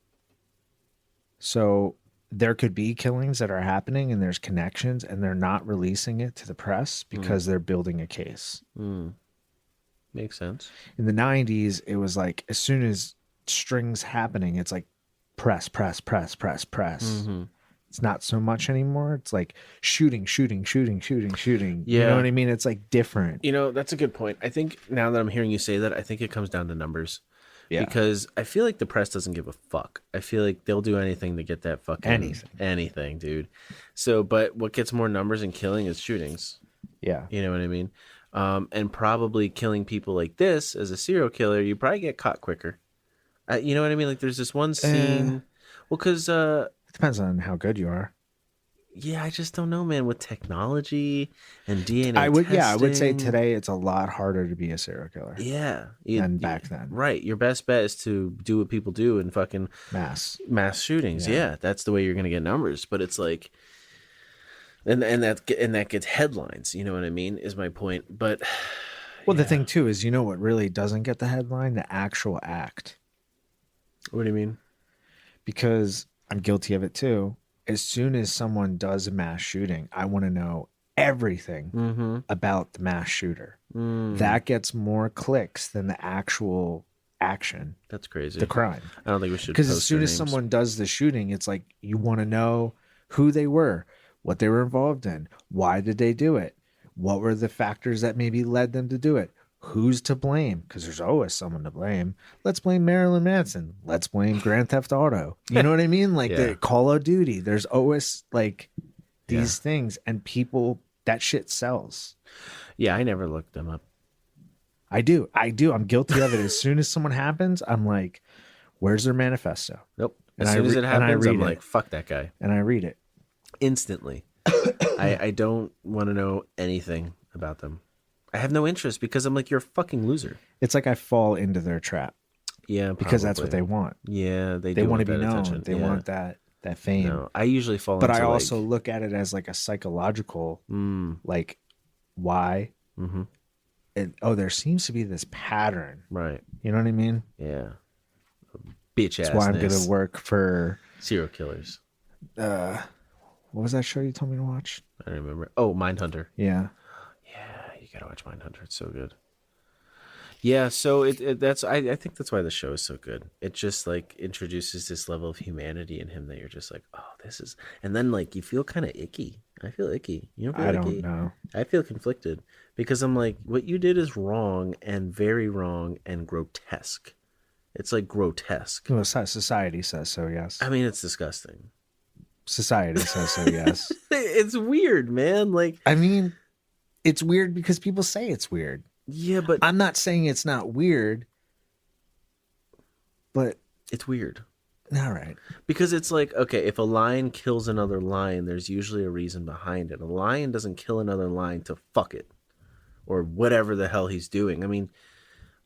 So there could be killings that are happening, and there's connections, and they're not releasing it to the press because they're building a case. Makes sense. In the 90s, it was like as soon as strings happening, it's like press. Mm-hmm. It's not so much anymore. It's like shooting. Yeah. You know what I mean? It's like different. You know, that's a good point. I think now that I'm hearing you say that, I think it comes down to numbers. Yeah. Because I feel like the press doesn't give a fuck. I feel like they'll do anything to get that fucking anything, dude. So, but what gets more numbers in killing is shootings. Yeah. You know what I mean? And probably killing people like this as a serial killer, you probably get caught quicker. You know what I mean? Like there's this one scene. Well, because It depends on how good you are. yeah, I just don't know, man. With technology and DNA, I would say testing, today it's a lot harder to be a serial killer yeah, than back then. right? Your best bet is to do what people do and fucking Mass. shootings. Yeah. Yeah, that's the way you're gonna get numbers. But it's like, and that gets headlines. You know what I mean? Is my point. But Well, the thing too is, you know what really doesn't get the headline? The actual act. what do you mean? Because I'm guilty of it too. As soon as someone does a mass shooting, I want to know everything about the mass shooter. That gets more clicks than the actual action, That's crazy. the crime. I don't think we should. Because as post soon their as names. someone does the shooting, it's like you want to know who they were, what they were involved in, why did they do it, what were the factors that maybe led them to do it, who's to blame, because there's always someone to blame. Let's blame Marilyn Manson. Let's blame Grand Theft Auto. You know what I mean? Like Yeah. the Call of Duty. There's always like these things, and people, that shit sells. Yeah, I never looked them up. I do. I'm guilty of it. As soon as someone happens, I'm like, where's their manifesto? Nope. And As I soon as re- it and I happens, I'm read it. like, fuck that guy. And I read it. Instantly. I don't want to know anything about them. I have no interest because I'm like, you're a fucking loser. It's like I fall into their trap Yeah, because that's what probably. they want. Yeah, they They do want to be that known. attention. They Yeah. want that fame. No, I usually fall But into I also like, look at it as like a psychological, like, why? Mhm. There seems to be this pattern. right. You know what I mean? Yeah. Bitch ass. That's why I'm going to work for, serial killers. what was that show you told me to watch? I don't remember. Oh, Mindhunter. Yeah. Yeah, gotta watch Mindhunter. It's so good. Yeah, so that's I think that's why the show is so good. It just like introduces this level of humanity in him that you're just like, oh, this is, and then like you feel kind of icky. I feel icky. You don't feel I icky? don't know. I feel conflicted because I'm like, what you did is wrong and very wrong and grotesque. It's like grotesque. Well, society says so, yes. I mean, it's disgusting. Society says so, yes. It's weird, man. Like, I mean, it's weird because people say it's weird. yeah, but I'm not saying it's not weird, but it's weird. all right. Because it's like, okay, if a lion kills another lion, there's usually a reason behind it. A lion doesn't kill another lion to fuck it or whatever the hell he's doing. I mean,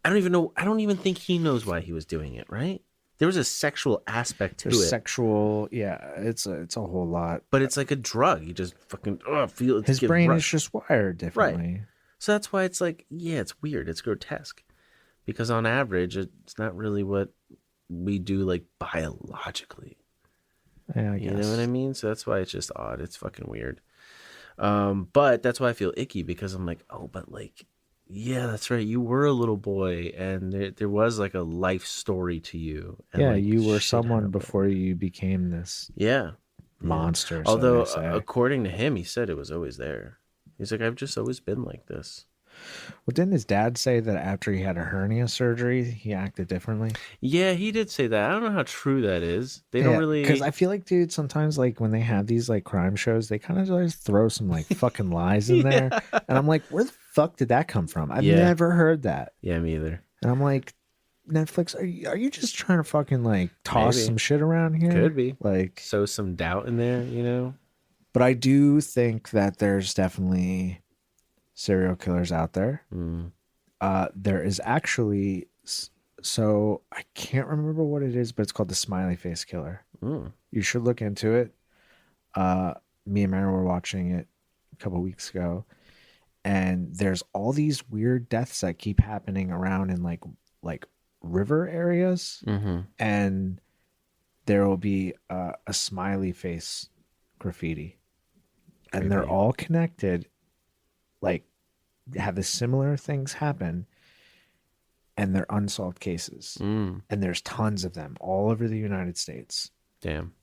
I don't even know. I don't even think he knows why he was doing it, right? There was a sexual aspect to There's it. sexual, yeah, it's a whole lot. But it's like a drug. You just fucking feel it. His brain is just wired differently. So that's why it's like, yeah, it's weird. It's grotesque. Because on average, it's not really what we do like biologically. Yeah, I guess. You know what I mean? So that's why it's just odd. It's fucking weird. But that's why I feel icky because I'm like, oh, but like, yeah, that's right. You were a little boy and there was like a life story to you. And Yeah, like, you were shit someone happened. before you became this Yeah. monster. so Although, they say. according to him, he said it was always there. He's like, I've just always been like this. Well, didn't his dad say that after he had a hernia surgery, he acted differently? Yeah, he did say that. I don't know how true that is. They don't really. Because I feel like, dude, sometimes like when they have these like crime shows, they kind of just throw some like fucking lies in there, and I'm like, where the fuck did that come from? I've Yeah. never heard that. Yeah, me either. And I'm like, Netflix, are you just trying to fucking like toss Maybe. some shit around here? Could be. Like, Sow some doubt in there, you know? but I do think that there's definitely serial killers out there. Mm. There is actually, so I can't remember what it is, but it's called the smiley face killer. Mm. You should look into it. Me and Mara were watching it a couple weeks ago, and there's all these weird deaths that keep happening around in like river areas, Mm-hmm. and there will be a smiley face graffiti, and they're Creepy. all connected, like have the similar things happen, and they're unsolved cases, Mm. and there's tons of them all over the United States. Damn.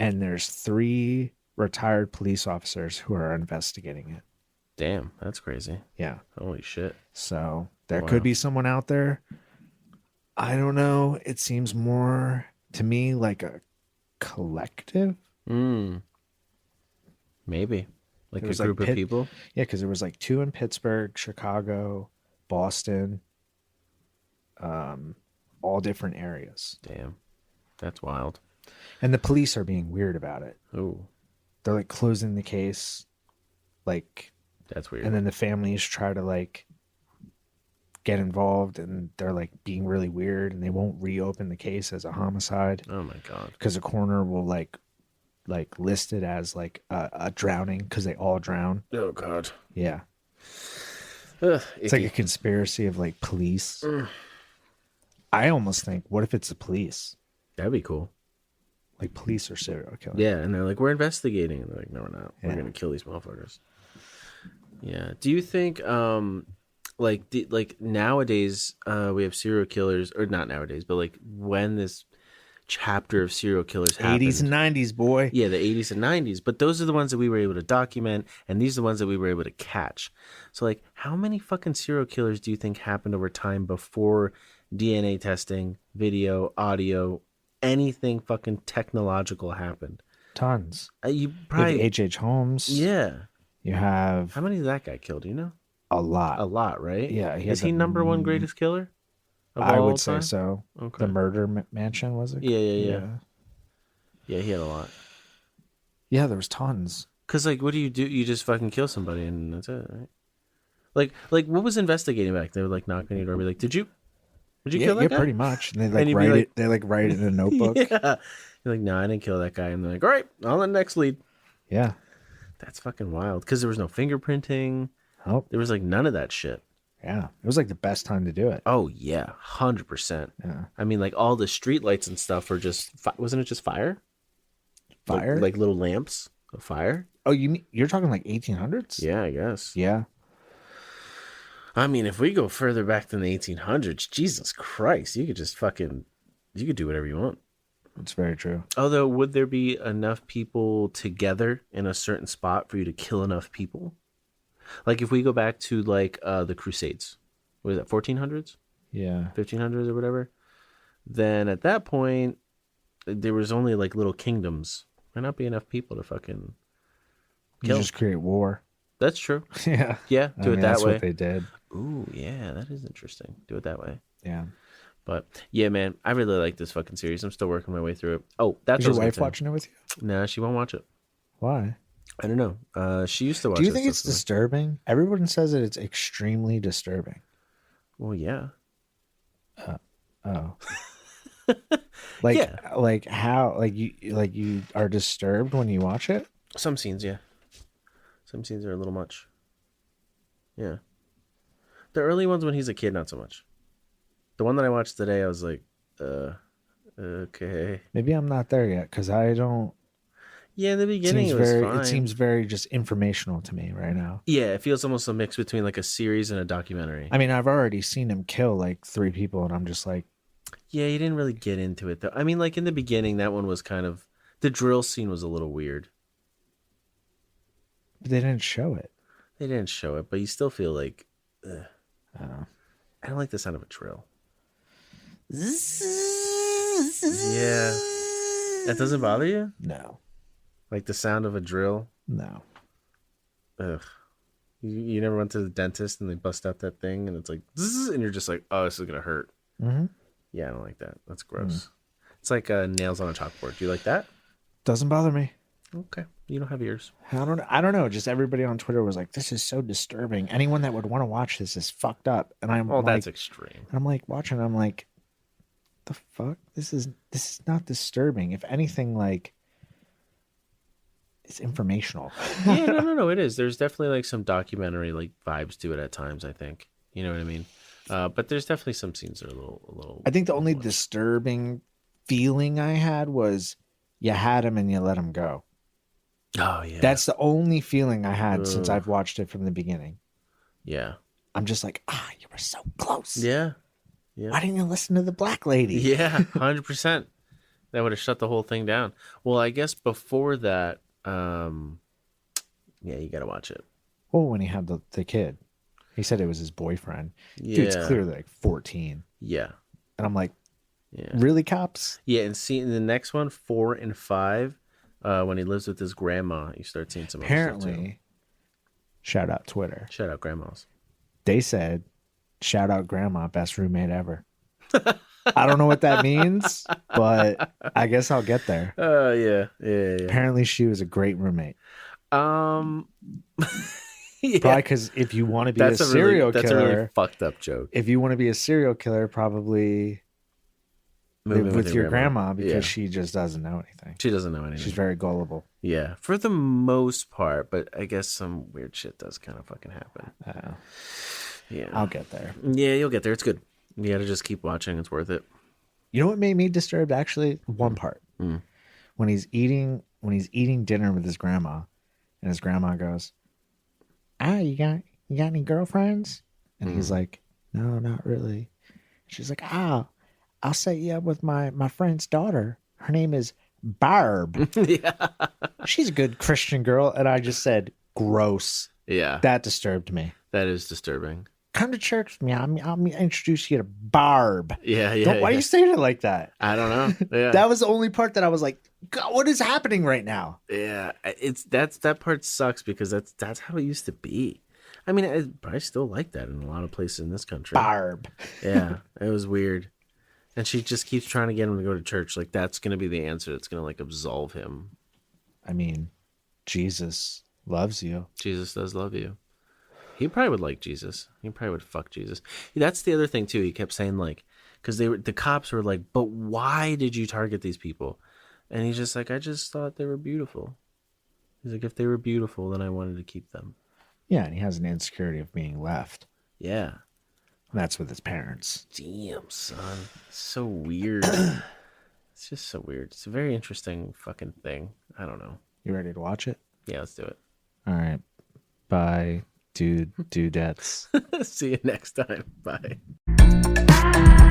And there's 3 retired police officers who are investigating it. Damn. That's crazy. Yeah. Holy shit. So there Wow. could be someone out there. I don't know. It seems more to me like a collective. Mm. Maybe. Like It a was like group of people? Yeah, because there was like 2 in Pittsburgh, Chicago, Boston, all different areas. Damn. That's wild. And the police are being weird about it. Oh, They're like closing the case, like, that's weird. and then the families try to like get involved, and they're like being really weird, and they won't reopen the case as a homicide Oh my God. because the coroner will like list it as like a drowning because they all drown. Oh God. Yeah, Ugh, it's like icky. a conspiracy of like police. Mm. I almost think, what if it's the police? That'd be cool. Like police or serial killer. Yeah, and they're like, we're investigating. And they're like, no, we're not. We're Yeah. gonna kill these motherfuckers. Yeah. Do you think, like nowadays, we have serial killers, or not nowadays, but like when this chapter of serial killers happened, 80s and 90s, boy. yeah, the 80s and 90s, but those are the ones that we were able to document, and these are the ones that we were able to catch. So, like, how many fucking serial killers do you think happened over time before DNA testing, video, audio, anything fucking technological happened? Tons. You You have probably, H.H. Holmes. yeah. You have How many did that guy kill? Do you know? a lot. A lot, right? Yeah, he Is had he the number one greatest killer? Of I all would say time? so. Okay. The murder mansion, was it? Yeah. Yeah, he had a lot. Yeah, there was tons. Cause like, what do? You just fucking kill somebody and that's it, right? Like, what was investigating back? They would like knock on your door and be like, "Did you kill that Yeah, guy?" pretty much. And they And like you'd be write like- it. They like write it in a notebook. Yeah. You're like, "No, I didn't kill that guy." And they're like, "All right, on the next lead." Yeah. That's fucking wild. Cause there was no fingerprinting. Oh, There was like none of that shit. yeah. It was like the best time to do it. Oh yeah, 100%. Yeah. I mean, like all the street lights and stuff were just wasn't it just fire? Fire? like little lamps of fire. Oh, you're talking like 1800s? Yeah, I guess. Yeah. I mean, if we go further back than the 1800s, Jesus Christ, you could just you could do whatever you want. It's very true. Although, would there be enough people together in a certain spot for you to kill enough people? Like if we go back to like the Crusades, what is that, 1400s, Yeah. 1500s or whatever, then at that point there was only like little kingdoms. Might not be enough people to fucking You kill. just create war. That's true. Yeah. Yeah, do it that that's way. what they did. Ooh, yeah, that is interesting. Do it that way. Yeah. But yeah, man, I really like this fucking series. I'm still working my way through it. Oh, that's Is your wife watching it with you? No, she won't watch it. Why? I don't know. She used to watch. Do you this think it's stuff with me. disturbing? Everyone says that it's extremely disturbing. Well, yeah. Oh. Like, Yeah. like how, like you are disturbed when you watch it? Some scenes, yeah. Some scenes are a little much. Yeah. The early ones when he's a kid, not so much. The one that I watched today, I was like, okay. Maybe I'm not there yet because I don't. Yeah, in the beginning Seems it was very. fine. It seems very just informational to me right now. Yeah, it feels almost a mix between like a series and a documentary. I mean, I've already seen him kill like 3 people, and I'm just like, Yeah, you didn't really get into it though. I mean, like in the beginning, that one was kind of the drill scene was a little weird. but they didn't show it. They didn't show it, but you still feel like, I don't know. I don't like the sound of a drill. Yeah. That doesn't bother you? No. Like the sound of a drill? No. Ugh. You never went to the dentist and they bust out that thing and it's like, zzz, and you're just like, oh, this is gonna hurt. Mm-hmm. Yeah, I don't like that. That's gross. It's like nails on a chalkboard. Do you like that? Doesn't bother me. Okay, you don't have ears. I don't know. Just everybody on Twitter was like, "This is so disturbing. Anyone that would want to watch this is fucked up." And I'm Oh, like, that's extreme. I'm like watching. I'm like, the fuck? This is not disturbing. If anything, like, it's informational. Yeah, no. It is. There's definitely like some documentary like vibes to it at times. I think you know what I mean. But there's definitely some scenes that are a little. I think the only much. disturbing feeling I had was you had him and you let him go. Oh yeah. That's the only feeling I had since Ugh. I've watched it from the beginning. Yeah. I'm just like, you were so close. Yeah. Yeah. Why didn't you listen to the black lady? Yeah, 100%. That would have shut the whole thing down. Well, I guess before that, yeah, you got to watch it. Well, when he had the kid, he said it was his boyfriend. Yeah. Dude's clearly like 14. Yeah. And I'm like, Yeah. really, cops? Yeah, and see in the next one, 4 and 5, when he lives with his grandma, you start seeing some other stuff, too. Apparently, shout out Twitter. Shout out grandmas. They said, shout out grandma, best roommate ever. I don't know what that means, but I guess I'll get there. Yeah. Apparently, she was a great roommate. Yeah. Probably because if you want to be That's a serial That's a killer, really fucked up joke. if you want to be a serial killer, probably Moving live with your grandma because Yeah. she just doesn't know anything. She doesn't know anything. She's very gullible. Yeah, for the most part, but I guess some weird shit does kind of fucking happen. Yeah. I'll get there. Yeah, you'll get there. It's good. You got to just keep watching. It's worth it. You know what made me disturbed? Actually, one part when he's eating dinner with his grandma, and his grandma goes, you got any girlfriends? And he's like, no, not really. She's like, I'll set you up with my friend's daughter. Her name is Barb. Yeah. She's a good Christian girl. And I just said, gross. Yeah. That disturbed me. That is disturbing. Come to church with me. I'll introduce you to Barb. Yeah. Yeah. Why are you saying it like that? I don't know. Yeah. That was the only part that I was like, God, what is happening right now? Yeah. That part sucks because that's how it used to be. I mean, I probably still like that in a lot of places in this country. Barb. Yeah. It was weird. And she just keeps trying to get him to go to church. Like, that's going to be the answer. That's going to, like, absolve him. I mean, Jesus loves you. Jesus does love you. He probably would like Jesus. He probably would fuck Jesus. That's the other thing, too. He kept saying, like, because the cops were like, but why did you target these people? And he's just like, I just thought they were beautiful. He's like, if they were beautiful, then I wanted to keep them. Yeah, and he has an insecurity of being left. Yeah. And that's with his parents. Damn, son. So weird. It's just so weird. It's a very interesting fucking thing. I don't know. You ready to watch it? Yeah, let's do it. All right. By dudettes. See you next time. Bye.